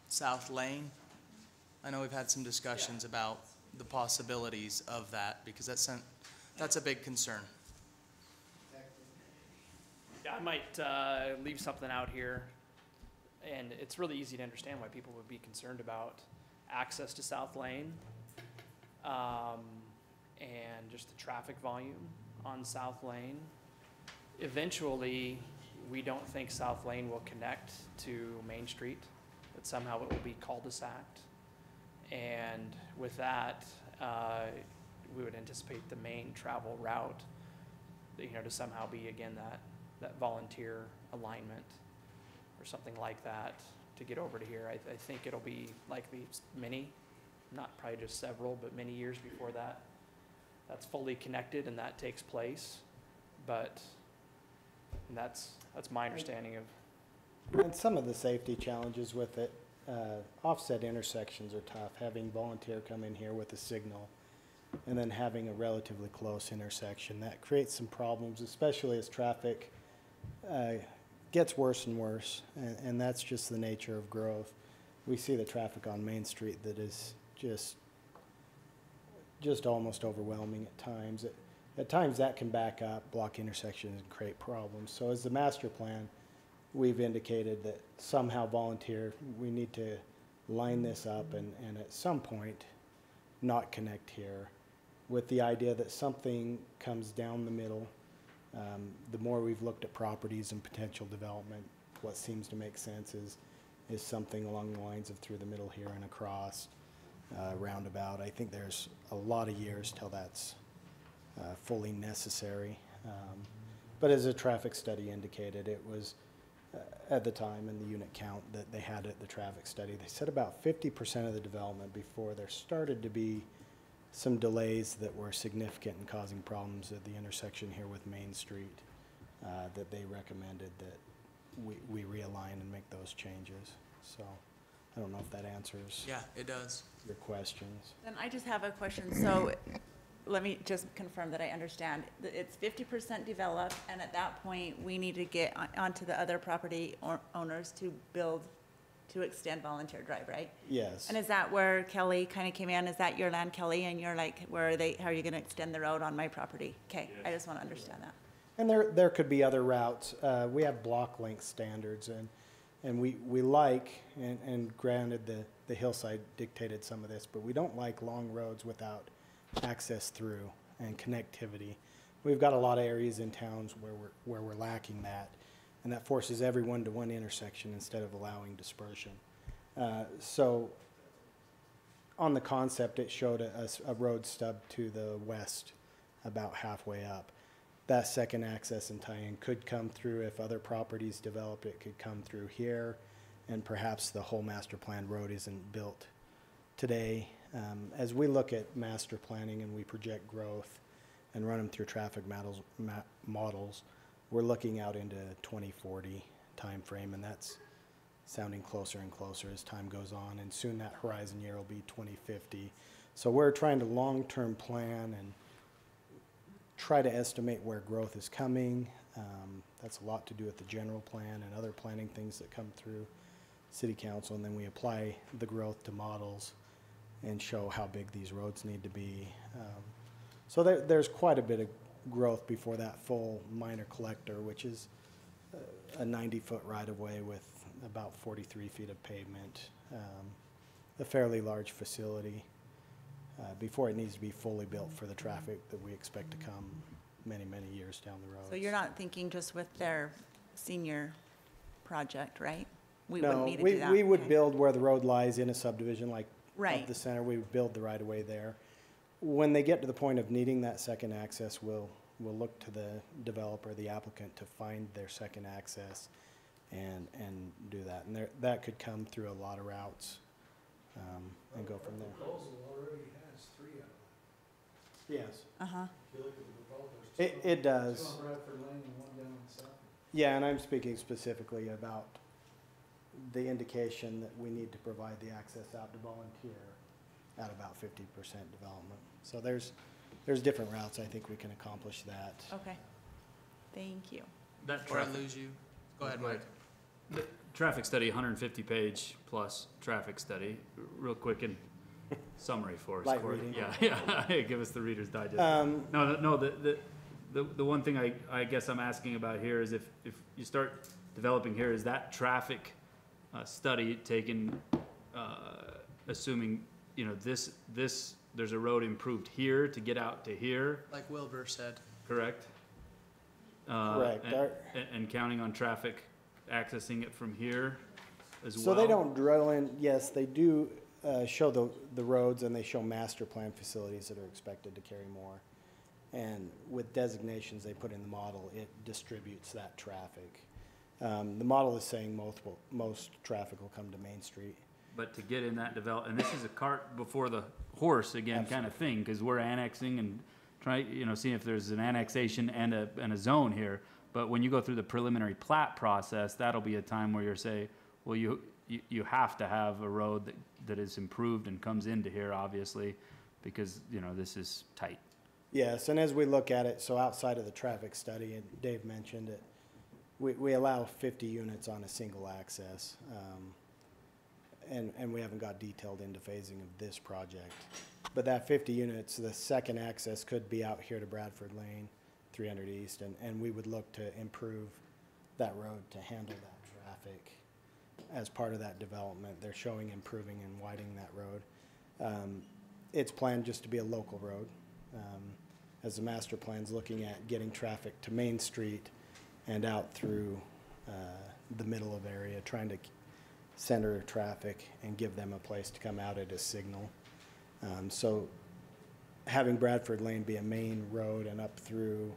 South Lane. I know we've had some discussions about the possibilities of that, because that's a big concern. Yeah, I might leave something out here, and it's really easy to understand why people would be concerned about access to South Lane, and just the traffic volume on South Lane. Eventually, we don't think South Lane will connect to Main Street, that somehow it will be cul-de-saced. And with that, we would anticipate the main travel route, to somehow be, again, that volunteer alignment or something like that to get over to here. I think it'll be likely many, not probably just several, but many years before that's fully connected and that takes place. But that's my understanding of. And some of the safety challenges with it, offset intersections are tough. Having volunteer come in here with a signal and then having a relatively close intersection, that creates some problems, especially as traffic gets worse and worse. And that's just the nature of growth. We see the traffic on Main Street that is just almost overwhelming at times. At times that can back up, block intersections, and create problems. So as the master plan, we've indicated that somehow volunteer, we need to line this up and at some point not connect here, with the idea that something comes down the middle. The more we've looked at properties and potential development, what seems to make sense is something along the lines of through the middle here and across, roundabout. I think there's a lot of years till that's fully necessary. But as a traffic study indicated, it was at the time in the unit count that they had at the traffic study, they said about 50% of the development before there started to be some delays that were significant and causing problems at the intersection here with Main Street, that they recommended that we realign and make those changes. So I don't know if that answers. Yeah, it does. Your questions. Then I just have a question. So let me just confirm that I understand. It's 50% developed, and at that point, we need to get onto the other property owners to build to extend Volunteer Drive, right? Yes. And is that where Kelly kind of came in? Is that your land, Kelly? And you're like, how are you going to extend the road on my property? Okay, I just want to understand that. And there could be other routes. We have block length standards, and we like, and granted the hillside dictated some of this, but we don't like long roads without access through and connectivity. We've got a lot of areas in towns where we're lacking that, and that forces everyone to one intersection instead of allowing dispersion. So on the concept, it showed a road stub to the west about halfway up. That second access and tie-in could come through if other properties develop. It could come through here, and perhaps the whole master plan road isn't built today. As we look at master planning and we project growth and run them through traffic models, we're looking out into 2040 timeframe, and that's sounding closer and closer as time goes on, and soon that horizon year will be 2050. So we're trying to long-term plan and try to estimate where growth is coming. That's a lot to do with the general plan and other planning things that come through city council, and then we apply the growth to models and show how big these roads need to be. So there's quite a bit of growth before that full minor collector, which is a 90-foot right-of-way with about 43 feet of pavement, a fairly large facility, before it needs to be fully built for the traffic that we expect to come many, many years down the road. So you're not thinking just with their senior project, right? We No, wouldn't need to do that. we would Okay. build where the road lies in a subdivision like Right. up the center. We would build the right-of-way there. When they get to the point of needing that second access, we'll look to the developer, the applicant, to find their second access and do that. And that could come through a lot of routes and go from there. Proposal already has 3 of them. Yes. Uh-huh. If you look at the proposals. It does. Two on Bradford Lane and one down in South. Yeah, and I'm speaking specifically about the indication that we need to provide the access out to volunteer at about 50% development. So there's different routes I think we can accomplish that. Okay. Thank you. That Before I traffic, lose you, go ahead, Mike. the traffic study, 150 page plus traffic study, real quick in summary for us. Light Corey. reading. Yeah. Give us the Reader's Digest. No, the one thing I guess I'm asking about here is if you start developing here, is that traffic study taken, assuming, this, there's a road improved here to get out to here, Like Wilbur said. correct? Correct. And counting on traffic accessing it from here as well? So they don't drill in, yes, they do show the roads, and they show master plan facilities that are expected to carry more. And with designations they put in the model, it distributes that traffic. The model is saying most traffic will come to Main Street. But to get in that and this is a cart before the horse again kind of thing, because we're annexing and seeing if there's an annexation and a zone here. But when you go through the preliminary plat process, that'll be a time where you're saying, well, you have to have a road that is improved and comes into here, obviously, because, this is tight. Yes, and as we look at it, so outside of the traffic study, and Dave mentioned it, we allow 50 units on a single access. And we haven't got detailed into phasing of this project. But that 50 units, the second access could be out here to Bradford Lane, 300 East, and we would look to improve that road to handle that traffic as part of that development. They're showing improving and widening that road. It's planned just to be a local road. As the master plan's looking at getting traffic to Main Street and out through the middle of area, trying to center traffic and give them a place to come out at a signal. So having Bradford Lane be a main road and up through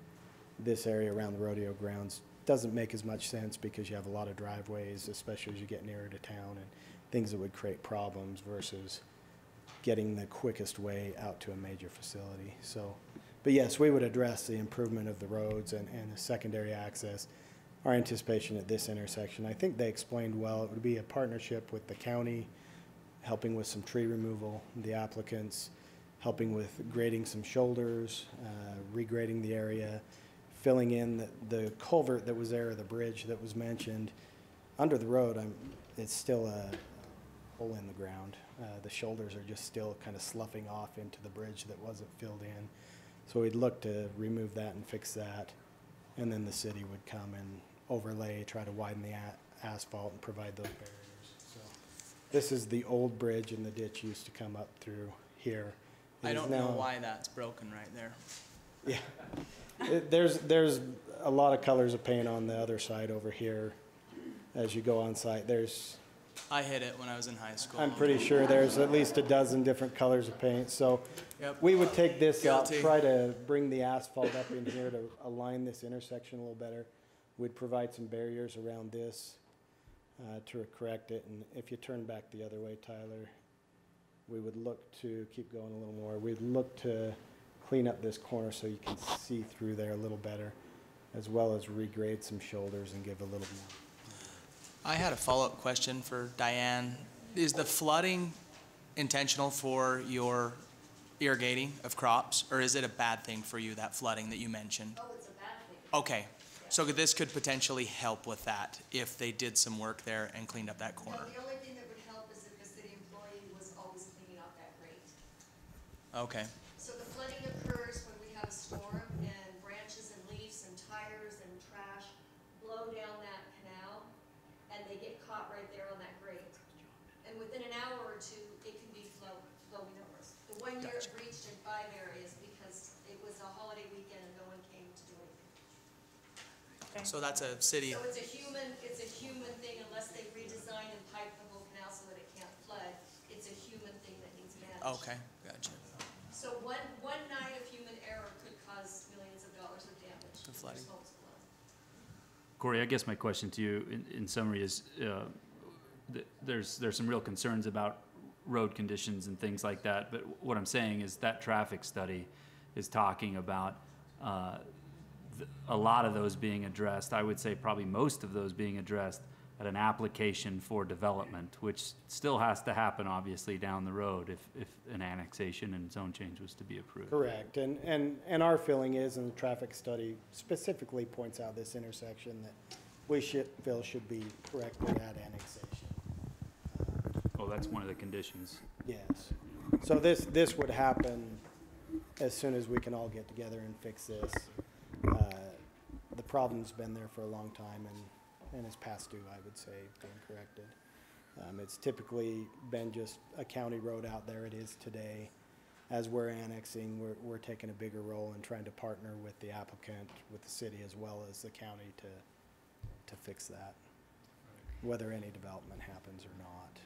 this area around the rodeo grounds doesn't make as much sense, because you have a lot of driveways, especially as you get nearer to town, and things that would create problems versus getting the quickest way out to a major facility. So, but yes, we would address the improvement of the roads and the secondary access. Our anticipation at this intersection, I think they explained well, it would be a partnership with the county, helping with some tree removal, the applicants, helping with grading some shoulders, regrading the area, filling in the culvert that was there, or the bridge that was mentioned under the road. it's still a hole in the ground. The shoulders are just still kind of sloughing off into the bridge that wasn't filled in. So we'd look to remove that and fix that. And then the city would come and overlay, try to widen the asphalt and provide those barriers. So this is the old bridge, and the ditch used to come up through here. It I is don't know now- why that's broken right there. Yeah. There's a lot of colors of paint on the other side over here. As you go on site, I hit it when I was in high school. I'm pretty sure there's at least a dozen different colors of paint. So Yep. we would take this out, Guilty. try to bring the asphalt up in here to align this intersection a little better. We'd provide some barriers around this to correct it. And if you turn back the other way, Tyler, we would look to keep going a little more. We'd look to clean up this corner so you can see through there a little better, as well as regrade some shoulders and give a little more. I had a follow-up question for Diane. Is the flooding intentional for your irrigating of crops, or is it a bad thing for you, that flooding that you mentioned? Oh, it's a bad thing. Okay, so this could potentially help with that if they did some work there and cleaned up that corner. No, the only thing that would help is if the city employee was always cleaning out that grate. Okay, So the flooding occurs when we have a storm and branches and leaves and tires and trash blow down that canal, and they get caught right there on that grate. And within an hour or two, it can be flowing over. The one year it breached in 5 areas because it was a holiday weekend and no one came to do anything. so that's a city, So it's a human thing unless they redesign and pipe the whole canal so that it can't flood. It's a human thing that needs managed. okay, gotcha. So one night of human error could cause millions of dollars of damage. The if flooding. there's homes flood. Corey, I guess my question to you in summary is, there's some real concerns about road conditions and things like that, but what I'm saying is that traffic study is talking about a lot of those being addressed. I would say probably most of those being addressed at an application for development, which still has to happen obviously down the road if an annexation and zone change was to be approved. Correct, and our feeling is, and the traffic study specifically points out this intersection that we feel should be corrected at annexation. Oh, that's one of the conditions. Yes. So this would happen as soon as we can all get together and fix this. The problem's been there for a long time and is past due, I would say, being corrected. It's typically been just a county road out there. It is today. As we're annexing, we're taking a bigger role in trying to partner with the applicant, with the city, as well as the county to fix that, whether any development happens or not.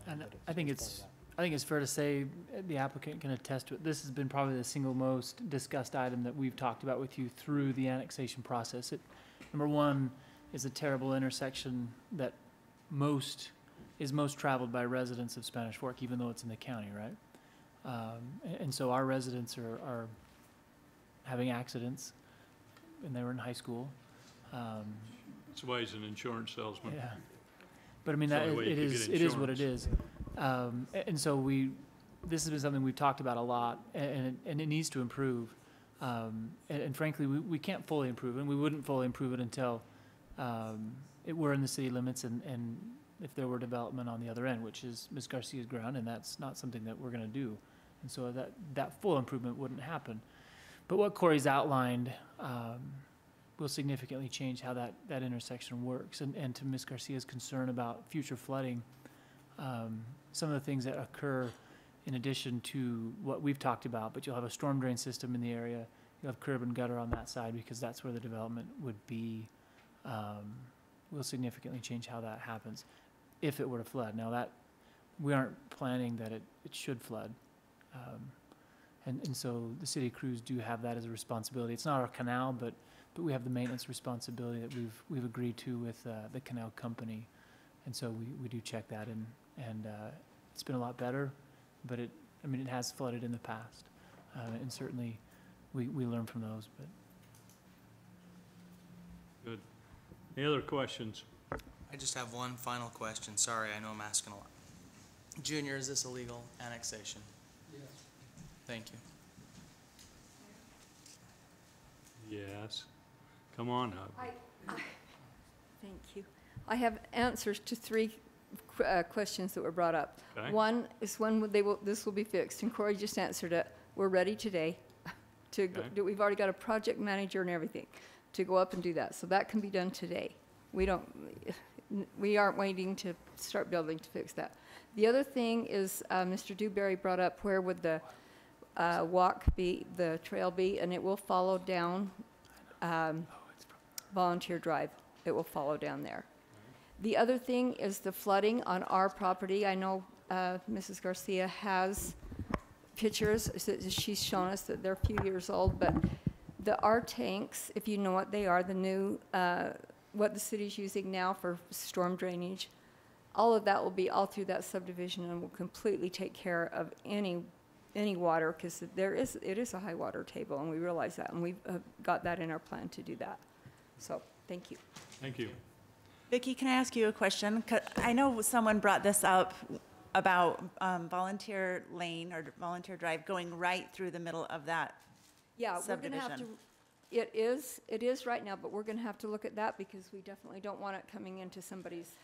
And But I think part of it's, that. I think it's fair to say the applicant can attest to it. This has been probably the single most discussed item that we've talked about with you through the annexation process. Number one is a terrible intersection that is most traveled by residents of Spanish Fork, even though it's in the county, right? And so our residents are having accidents, and they were in high school. That's why he's an insurance salesman. Yeah. But I mean, It's the that, only way you it could get is what it insurance. is. And so this has been something we've talked about a lot, and it needs to improve. And frankly, we can't fully improve it, and we wouldn't fully improve it until it were in the city limits and if there were development on the other end, which is Ms. Garcia's ground, and that's not something that we're gonna do. And so that full improvement wouldn't happen. But what Corey's outlined will significantly change how that intersection works. And to Ms. Garcia's concern about future flooding, some of the things that occur in addition to what we've talked about, but you'll have a storm drain system in the area, you'll have curb and gutter on that side because that's where the development would be, will significantly change how that happens if it were to flood. Now that, we aren't planning that it should flood. And so the city crews do have that as a responsibility. It's not our canal, but we have the maintenance responsibility that we've agreed to with the canal company. And so we do check that, and it's been a lot better, but it has flooded in the past. And certainly we learn from those, but. Good. Any other questions? I just have one final question. Sorry, I know I'm asking a lot. Junior, is this a legal annexation? Yes. Thank you. Yes. Come on up. Thank you. I have answers to 3 questions that were brought up. Okay. One is when this will be fixed, and Corey just answered it. We're ready today to Okay. we've already got a project manager and everything to go up and do that. So that can be done today. We aren't waiting to start building to fix that. The other thing is, Mr. Dewberry brought up where would the walk be, the trail be, and it will follow down Volunteer Drive. It will follow down there. The other thing is the flooding on our property. I know Mrs. Garcia has pictures. She's shown us that they're a few years old, but our tanks, if you know what they are, the new, what the city's using now for storm drainage, all of that will be all through that subdivision and will completely take care of any water, because it is a high water table, and we realize that, and we've got that in our plan to do that. So, thank you. Thank you. Vicki, can I ask you a question? 'Cause I know someone brought this up about Volunteer Lane or Volunteer Drive going right through the middle of that Yeah, subdivision. we're gonna have to, it is right now, but we're gonna have to look at that because we definitely don't want it coming into somebody's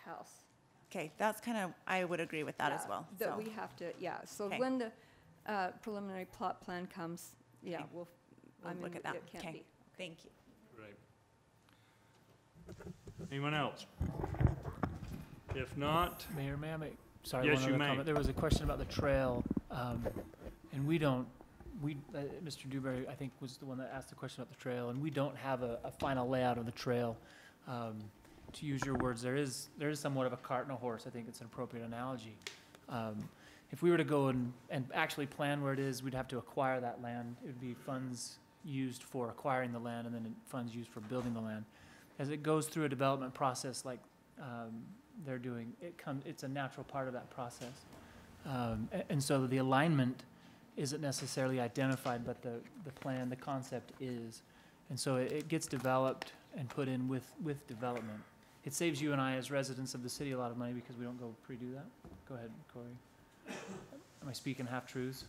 house. Okay, that's kind of, I would agree with that as Yeah, well. That so. we have to, yeah, so Okay. when the preliminary plot plan comes, yeah, We'll I mean, look at that. it can't Okay. be. Thank you. Right. Anyone else? If not, Mayor, may I make, sorry, Yes, one you other may. comment. There was a question about the trail, and Mr. Dewberry, I think, was the one that asked the question about the trail, and we don't have a final layout of the trail. To use your words, there is somewhat of a cart and a horse. I think it's an appropriate analogy. If we were to go and actually plan where it is, we'd have to acquire that land. It would be funds used for acquiring the land and then funds used for building the land. As it goes through a development process like they're doing, it's a natural part of that process. And so the alignment isn't necessarily identified, but the plan, the concept is. And so it gets developed and put in with development. It saves you and I as residents of the city a lot of money because we don't go pre-do that. Go ahead, Corey. Am I speaking half-truths?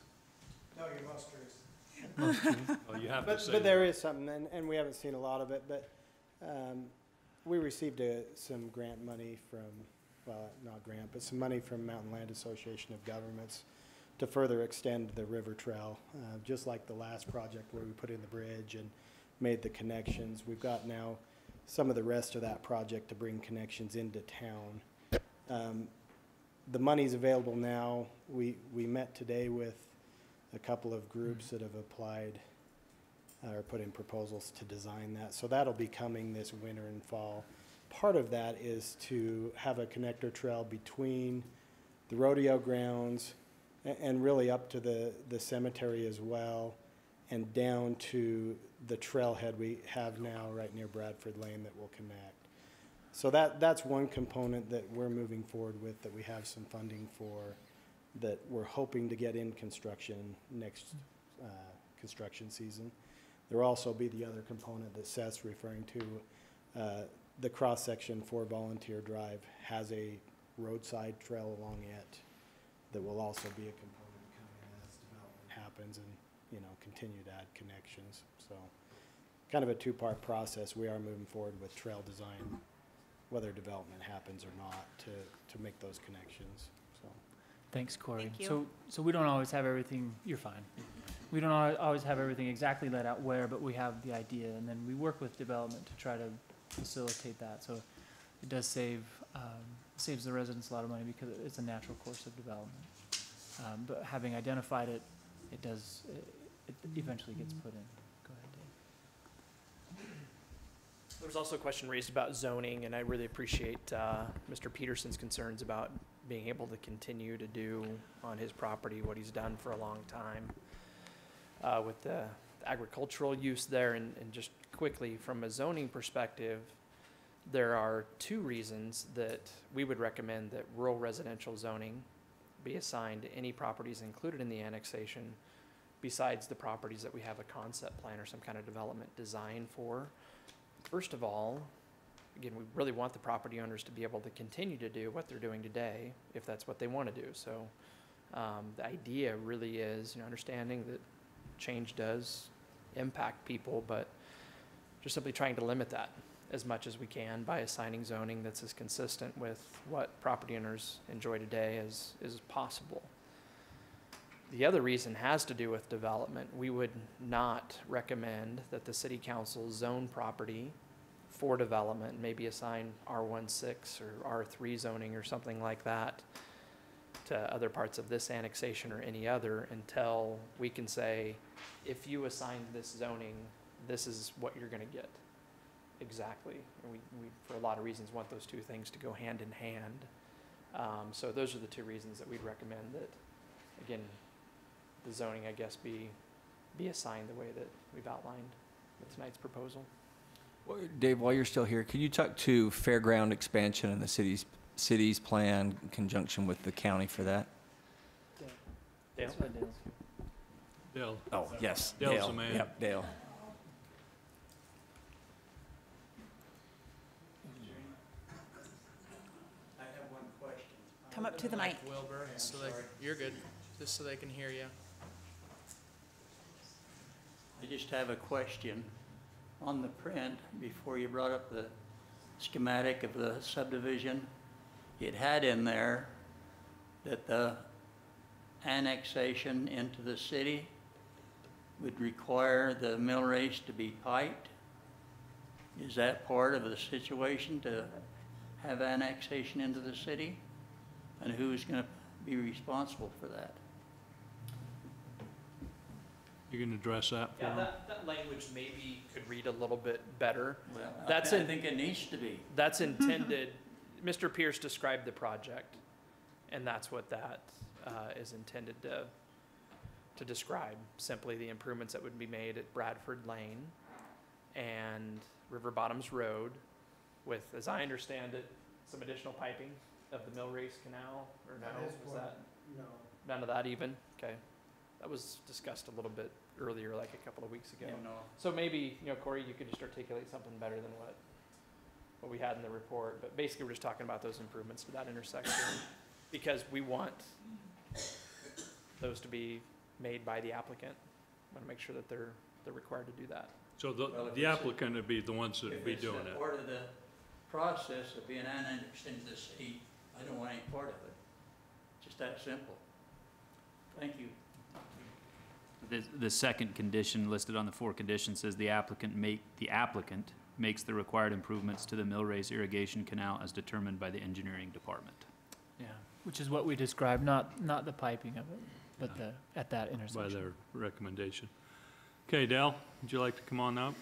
No, you're most truths. Most truths. well, you have to But, say. but there is something, and we haven't seen a lot of it, but we received some grant money from, well, not grant, but some money from Mountain Land Association of Governments to further extend the river trail, just like the last project where we put in the bridge and made the connections. We've got now some of the rest of that project to bring connections into town. The money's available now. We met today with a couple of groups that have applied or put in proposals to design that. So that'll be coming this winter and fall. Part of that is to have a connector trail between the rodeo grounds and really up to the cemetery as well, and down to the trailhead we have now right near Bradford Lane that will connect. So that's one component that we're moving forward with, that we have some funding for, that we're hoping to get in construction next construction season. There will also be the other component that Seth's referring to. The cross-section for Volunteer Drive has a roadside trail along it that will also be a component coming as development happens, and continue to add connections. So kind of a two-part process. We are moving forward with trail design, whether development happens or not, to make those connections. So Thanks, Corey. Thank you. So we don't always have everything, you're fine. We don't always have everything exactly laid out where, but we have the idea, and then we work with development to try to facilitate that. So it does saves the residents a lot of money because it's a natural course of development. But having identified it, it eventually gets put in. Go ahead, Dave. There was also a question raised about zoning, and I really appreciate Mr. Peterson's concerns about being able to continue to do on his property what he's done for a long time with the agricultural use there. And just quickly, from a zoning perspective, there are two reasons that we would recommend that rural residential zoning be assigned to any properties included in the annexation besides the properties that we have a concept plan or some kind of development design for. First of all, again, we really want the property owners to be able to continue to do what they're doing today if that's what they want to do. So the idea really is, understanding that change does impact people, but just simply trying to limit that. as much as we can by assigning zoning that's as consistent with what property owners enjoy today as is possible. The other reason has to do with development. We would not recommend that the city council zone property for development, maybe assign R16 or R3 zoning or something like that to other parts of this annexation or any other until we can say, if you assign this zoning, this is what you're gonna get. Exactly. And we, for a lot of reasons, want those two things to go hand in hand. So those are the two reasons that we'd recommend that, again, the zoning, I guess, be assigned the way that we've outlined with tonight's proposal. Well, Dave, while you're still here, could you talk to fairground expansion and the city's plan in conjunction with the county for that? Dale? Dale. Oh, yes. Dale's Dale. the man. Yep, Dale. I have one question. Come up to the mic. Wilbur, so you're good, just so they can hear you. I just have a question. On the print, before you brought up the schematic of the subdivision, it had in there that the annexation into the city would require the mill race to be piped. Is that part of the situation to have annexation into the city? And who's going to be responsible for that? You can address that for Yeah, him? that language maybe could read a little bit better. Well, I think it needs to be. That's intended, Mr. Pierce described the project, and that's what that is intended to describe. Simply the improvements that would be made at Bradford Lane and River Bottoms Road with, as I understand it, some additional piping of the Mill Race Canal, or no? Was that? No. None of that even? Okay. That was discussed a little bit earlier, like a couple of weeks ago. Yeah, no. So maybe, Corey, you could just articulate something better than what we had in the report. But basically, we're just talking about those improvements to that intersection because we want those to be made by the applicant. I want to make sure that they're required to do that. So Well, if the it's applicant would be the ones that would be doing If it's it. a part of the process of being annexed into the city, I don't want any part of it. Just that simple. Thank you. The second condition listed on the 4 conditions says the applicant makes the required improvements to the Millrace irrigation canal as determined by the engineering department. Yeah, which is what we described, not the piping of it, but at that intersection. By their recommendation. Okay, Dale, would you like to come on up?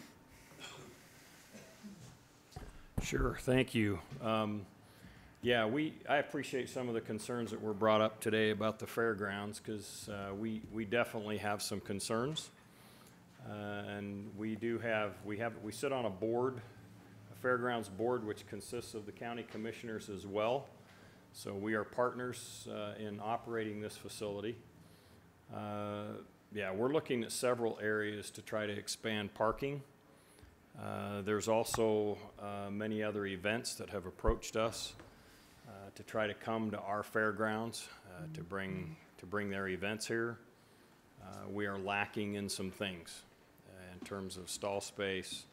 Sure, thank you. Yeah, I appreciate some of the concerns that were brought up today about the fairgrounds, because we definitely have some concerns. And we sit on a board, a fairgrounds board, which consists of the county commissioners as well. So we are partners in operating this facility. Yeah, we're looking at several areas to try to expand parking. There's also many other events that have approached us to try to come to our fairgrounds to bring their events here. We are lacking in some things in terms of stall space,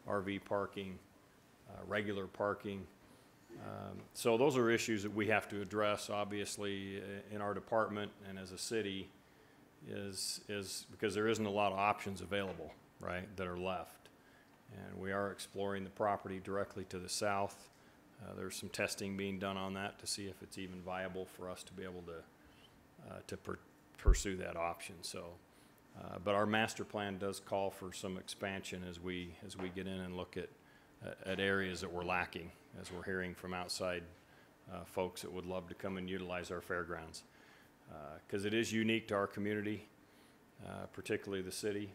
RV parking, regular parking. So those are issues that we have to address, obviously, in our department and as a city, is because there isn't a lot of options available, right, that are left. And we are exploring the property directly to the south. There's some testing being done on that to see if it's even viable for us to be able to pursue that option. So, but our master plan does call for some expansion as we get in and look at areas that we're lacking, as we're hearing from outside folks that would love to come and utilize our fairgrounds. Because it is unique to our community, particularly the city,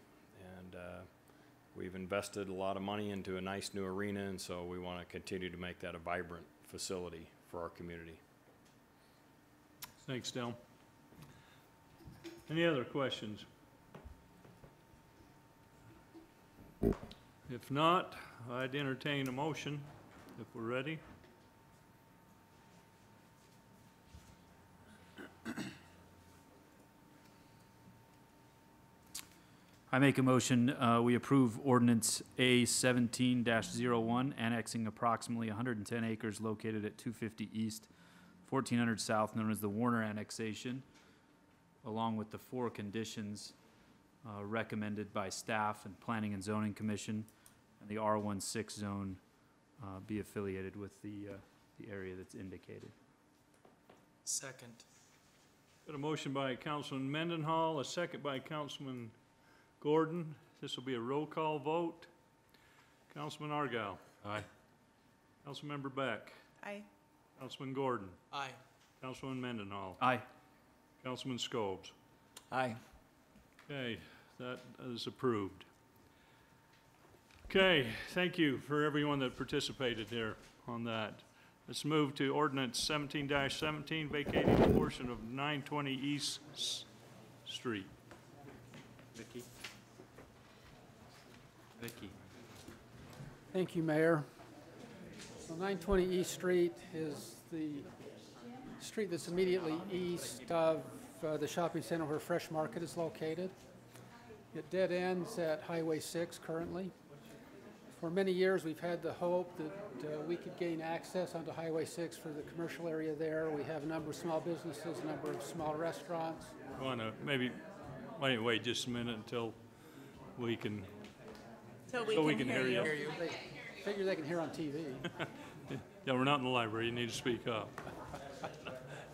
and we've invested a lot of money into a nice new arena, and so we want to continue to make that a vibrant facility for our community. Thanks, Dale. Any other questions? If not, I'd entertain a motion if we're ready. I make a motion, we approve ordinance A 17-01, annexing approximately 110 acres located at 250 East, 1400 South, known as the Warner annexation, along with the 4 conditions recommended by staff and Planning and Zoning Commission, and the R16 zone be affiliated with the area that's indicated. Second. Got a motion by Councilman Mendenhall, a second by Councilman Gordon. This will be a roll call vote. Councilman Argyle. Aye. Councilmember Beck. Aye. Councilman Gordon. Aye. Councilman Mendenhall. Aye. Councilman Scobes. Aye. Okay, that is approved. Okay, thank you for everyone that participated here on that. Let's move to ordinance 17-17, vacating a portion of 920 East Street. Vicky. Vicky. Thank you, Mayor. So 920 East Street is the street that's immediately east of the shopping center where Fresh Market is located. It dead ends at Highway 6 currently. For many years, we've had the hope that we could gain access onto Highway 6 for the commercial area there. We have a number of small businesses, a number of small restaurants. Maybe, why don't you wait just a minute until we can, So we can hear you. They figure they can hear on TV. Yeah, we're not in the library, you need to speak up.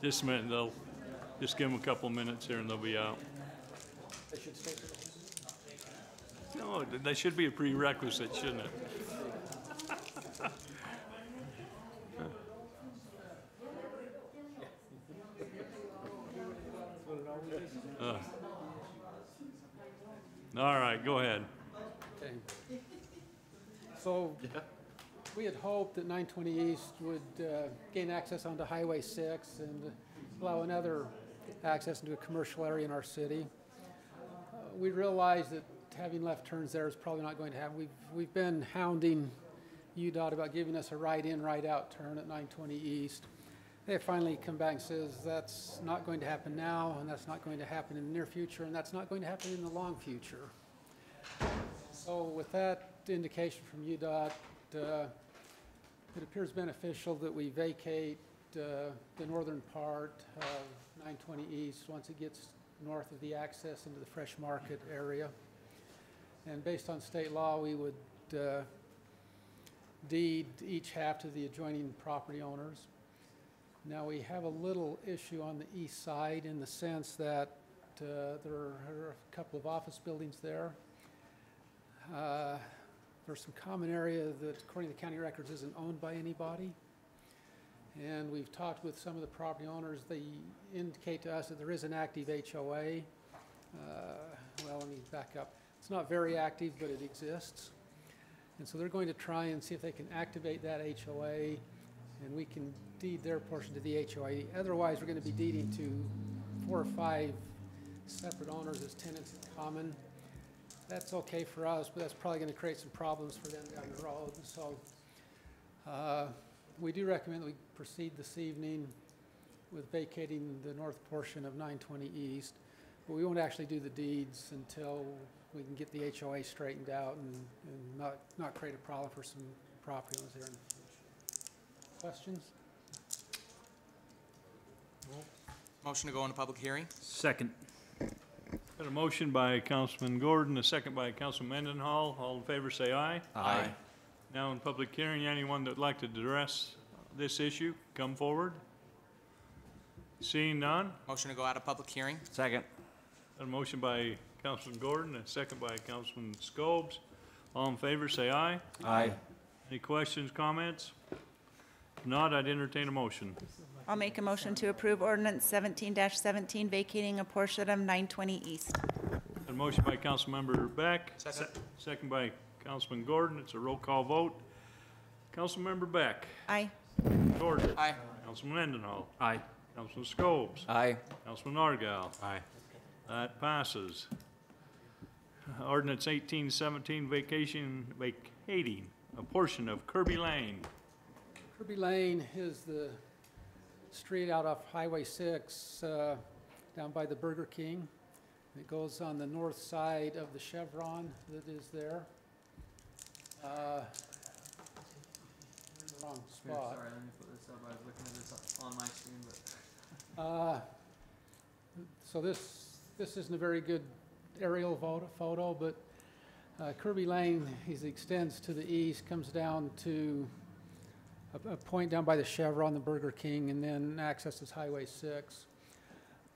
Just a minute, they'll, just give them a couple minutes here and they'll be out. They should stay. No, that should be a prerequisite, shouldn't it? All right, go ahead. Okay. So we had hoped that 920 East would gain access onto Highway 6 and allow another access into a commercial area in our city. We realized that having left turns there is probably not going to happen. We've been hounding UDOT about giving us a right-in, right-out turn at 920 East. They finally come back and says that's not going to happen now, and that's not going to happen in the near future, and that's not going to happen in the long future. So with that indication from UDOT, it appears beneficial that we vacate the northern part of 920 East once it gets north of the access into the Fresh Market area. And based on state law, we would deed each half to the adjoining property owners. Now, we have a little issue on the east side in the sense that there are a couple of office buildings there. There's some common area that, according to the county records, isn't owned by anybody. And we've talked with some of the property owners. They indicate to us that there is an active HOA. Well, let me back up. It's not very active, but it exists. And so they're going to try and see if they can activate that HOA, and we can deed their portion to the HOA. Otherwise, we're going to be deeding to 4 or 5 separate owners as tenants in common. That's okay for us, but that's probably going to create some problems for them down the road. So we do recommend that we proceed this evening with vacating the north portion of 920 East, but we won't actually do the deeds until we can get the HOA straightened out and not create a problem for some property owners there in the future. Questions? Motion to go into public hearing? Second. Got a motion by Councilman Gordon, a second by Councilman Mendenhall. All in favor say aye. Aye. Now in public hearing, anyone that would like to address this issue, come forward. Seeing none, Motion to go out of public hearing? Second. got a motion by Councilman Gordon, a second by Councilman Scobes. All in favor say aye. Aye. Any questions, comments? If not, I'd entertain a motion. I'll make a motion to approve ordinance 17-17, vacating a portion of 920 East. A motion by Councilmember Beck. Second. Second by Councilman Gordon. It's a roll call vote. Councilmember Beck. Aye. Gordon. Aye. Councilman Mendenhall. Aye. Councilman Scobes. Aye. Councilman Argyle. Aye. That passes. Ordinance 1817, vacating a portion of Kirby Lane. Kirby Lane is the street out off Highway 6 down by the Burger King. It goes on the north side of the chevron that is there. In the wrong spot. Sorry, let me put this up. I was looking at this on my screen, but. So this isn't a very good aerial photo, but Kirby Lane extends to the east, comes down to a point down by the Chevron, the Burger King, and then accesses Highway 6.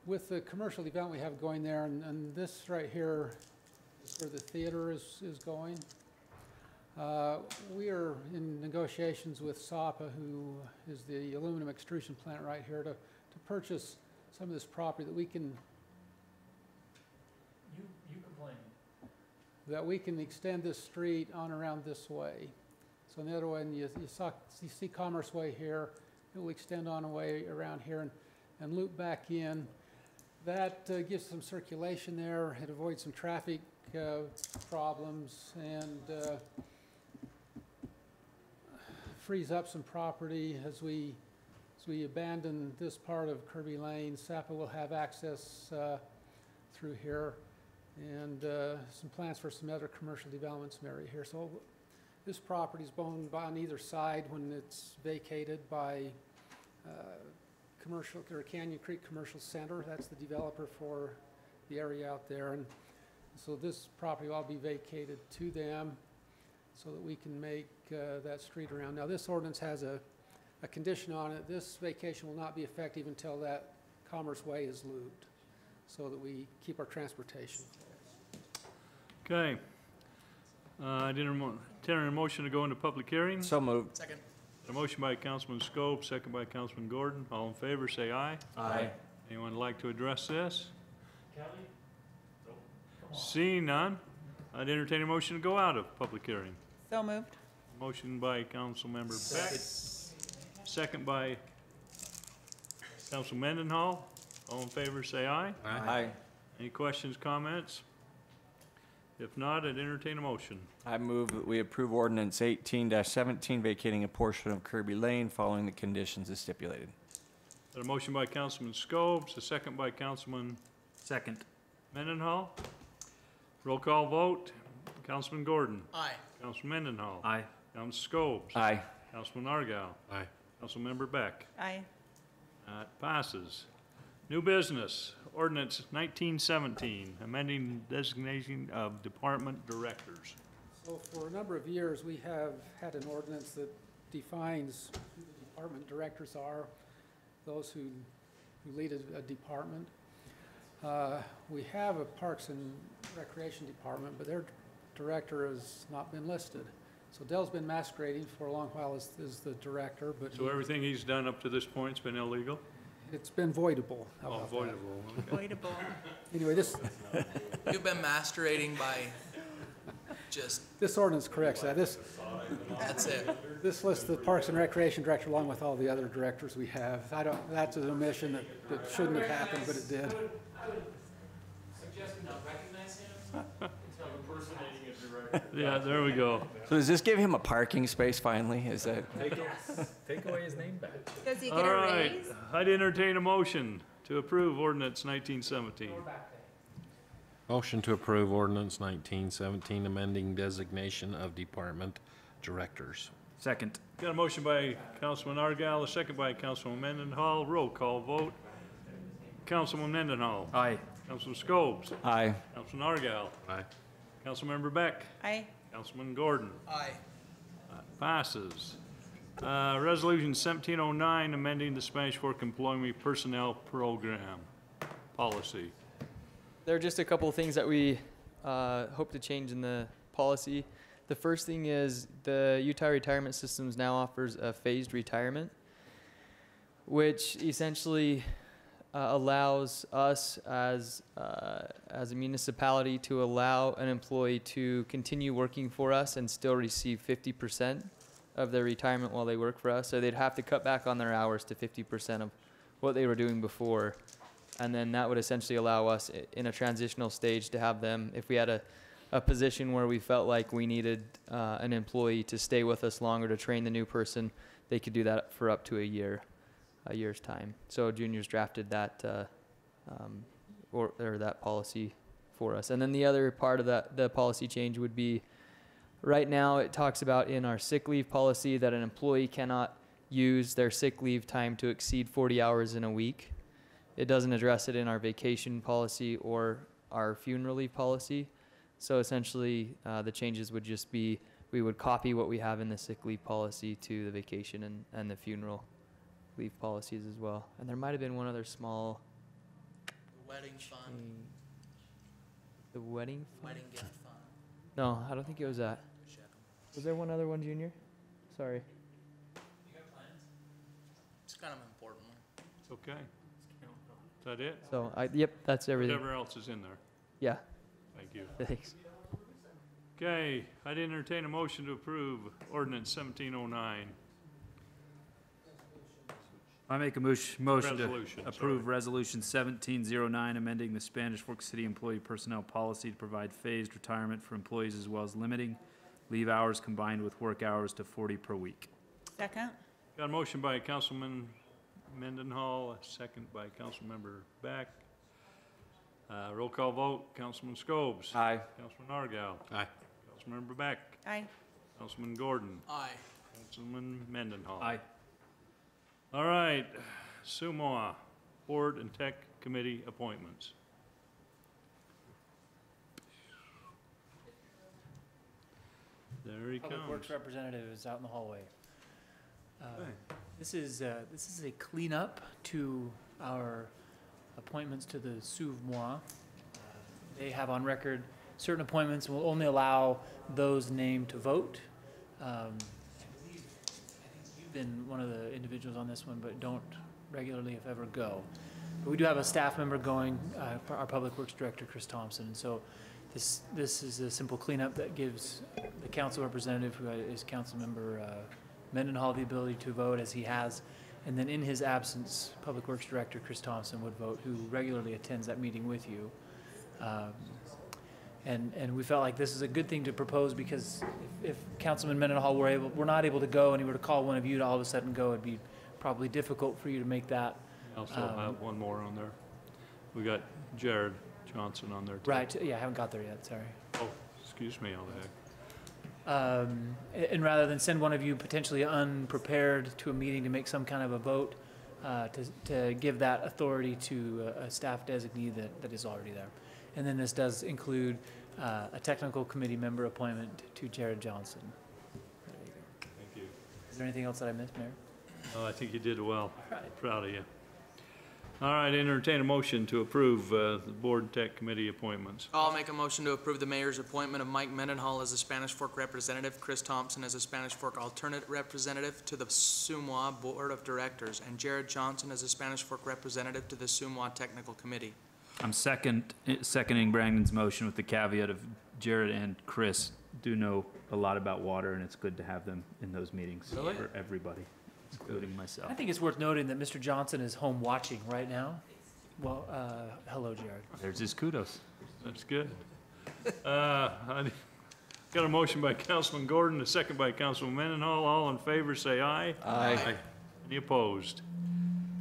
With the commercial development we have going there, and this right here is where the theater is going. We are in negotiations with SAPA, who is the aluminum extrusion plant right here, to purchase some of this property that we can that we can extend this street on around this way. So in the other way, you see Commerce Way here, it will extend on away around here and loop back in. That gives some circulation there. It avoids some traffic problems and frees up some property as we abandon this part of Kirby Lane. SAPA will have access through here, and some plans for some other commercial developments in the area here. So this property is owned on either side when it's vacated by commercial, or Canyon Creek Commercial Center. That's the developer for the area out there. And so this property will all be vacated to them so that we can make that street around. Now this ordinance has a condition on it. This vacation will not be effective until that Commerce Way is looped, so that we keep our transportation. Okay. Entertain a motion to go into public hearing. So moved. Second. A motion by Councilman Scope, second by Councilman Gordon. All in favor, say aye. Aye. Anyone like to address this? Seeing none, I'd entertain a motion to go out of public hearing. So moved. Motion by Councilmember Beck, second by Councilman Mendenhall. All in favor, say aye. Aye. Any questions, comments? If not, I'd entertain a motion. I move that we approve ordinance 18-17 vacating a portion of Kirby Lane following the conditions as stipulated. Got a motion by Councilman Scobes, a second by Councilman Second. Mendenhall. Roll call vote. Councilman Gordon. Aye. Councilman Mendenhall. Aye. Councilman Scobes. Aye. Councilman Argal. Aye. Councilmember Beck. Aye. That passes. New business, ordinance 1917, amending designation of department directors. So for a number of years, we have had an ordinance that defines who the department directors are, those who lead a department. We have a Parks and Recreation Department, but their director has not been listed. So Dell's been masquerading for a long while as the director, but So everything he's done up to this point's been illegal? it's been voidable. How Oh, about that? voidable, okay. Voidable. Anyway, this You've been masquerading by just, ordinance corrects that. that's it. This lists the Parks and Recreation Director along with all the other directors we have. That's an omission that shouldn't have happened, but it did. Suggest we not recognize him until impersonating a director. Yeah, there we go. So does this give him a parking space finally? Is that? Take away his name back. Does he All get a right, raise? I'd entertain a motion to approve ordinance 1917. Motion to approve ordinance 1917, amending designation of department directors. Second. Got a motion by Councilman Argal, a second by Councilman Mendenhall. Roll call vote. Councilman Mendenhall. Aye. Councilman Scobes. Aye. Councilman Argal. Aye. Councilmember Beck. Aye. Councilman Gordon. Aye. Passes. Resolution 1709, amending the Spanish Fork Employment Personnel Program policy. There are just a couple of things that we hope to change in the policy. The first thing is the Utah Retirement Systems now offers a phased retirement, which essentially allows us as a municipality to allow an employee to continue working for us and still receive 50% of their retirement while they work for us. So they'd have to cut back on their hours to 50% of what they were doing before. And then that would essentially allow us in a transitional stage to have them, if we had a position where we felt like we needed an employee to stay with us longer to train the new person, they could do that for up to a year's time. So Junior's drafted that, or that policy for us. And then the other part of that, the policy change would be, right now it talks about in our sick leave policy that an employee cannot use their sick leave time to exceed 40 hours in a week. It doesn't address it in our vacation policy or our funeral leave policy. So essentially, the changes would just be, we would copy what we have in the sick leave policy to the vacation and the funeral leave policies as well. And there might have been one other small. Wedding fund. The wedding fund? Wedding gift fund. No, I don't think it was that. Was there one other one, Junior? Sorry. It's kind of an important one. It's okay. Is that it? So, yep, that's everything. Whatever else is in there. Yeah. Thank you. Thanks. Okay, I'd entertain a motion to approve ordinance 1709. I make a motion Resolution, to approve Resolution 1709, amending the Spanish Fork City Employee Personnel Policy to provide phased retirement for employees as well as limiting leave hours combined with work hours to 40 per week. Second? Got a motion by Councilman Mendenhall, a second by Councilmember Beck. Roll call vote, Councilman Scobes. Aye. Councilman Argal. Aye. Councilmember Beck. Aye. Councilman Gordon. Aye. Councilman Mendenhall. Aye. All right, SUMA, Board and Tech Committee appointments. There he Public Works comes. representative is out in the hallway. This is a cleanup to our appointments to the SUVMOI. They have on record certain appointments will only allow those named to vote. I think you've been one of the individuals on this one, but don't regularly, if ever, go. But we do have a staff member going, our Public Works Director, Chris Thompson. And so this is a simple cleanup that gives the council representative, who is Councilmember Mendenhall, the ability to vote as he has. And then in his absence, Public Works Director Chris Thompson would vote, who regularly attends that meeting with you. And we felt like this is a good thing to propose, because if Councilman Mendenhall were not able to go and he were to call one of you to all of a sudden go, it'd be probably difficult for you to make that. Also have one more on there. We got Jared Johnson on there too. Right, yeah, I haven't got there yet, sorry. Oh, excuse me, all the heck. And rather than send one of you potentially unprepared to a meeting to make some kind of a vote, to give that authority to a staff designee that is already there. And then this does include a technical committee member appointment to Jared Johnson. There you go. Thank you. Is there anything else that I missed, Mayor? Oh, I think you did well. All right. Proud of you. All right, entertain a motion to approve the Board and Tech Committee appointments. I'll make a motion to approve the mayor's appointment of Mike Mendenhall as a Spanish Fork representative, Chris Thompson as a Spanish Fork alternate representative to the SUMA Board of Directors, and Jared Johnson as a Spanish Fork representative to the SUMA Technical Committee. I'm seconding Brandon's motion with the caveat of Jared and Chris do know a lot about water, and it's good to have them in those meetings for everybody, including myself. I think it's worth noting that Mr. Johnson is home watching right now. Well, hello, Jared. There's his kudos. That's good. I got a motion by Councilman Gordon, a second by Councilman Mendenhall. All in favor, say aye. Aye. Any opposed?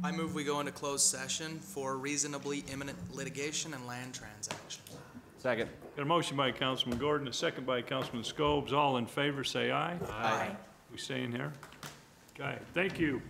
I move we go into closed session for reasonably imminent litigation and land transactions. Second. Got a motion by Councilman Gordon, a second by Councilman Scobes. All in favor, say aye. Aye. We stay in here? Okay, thank you.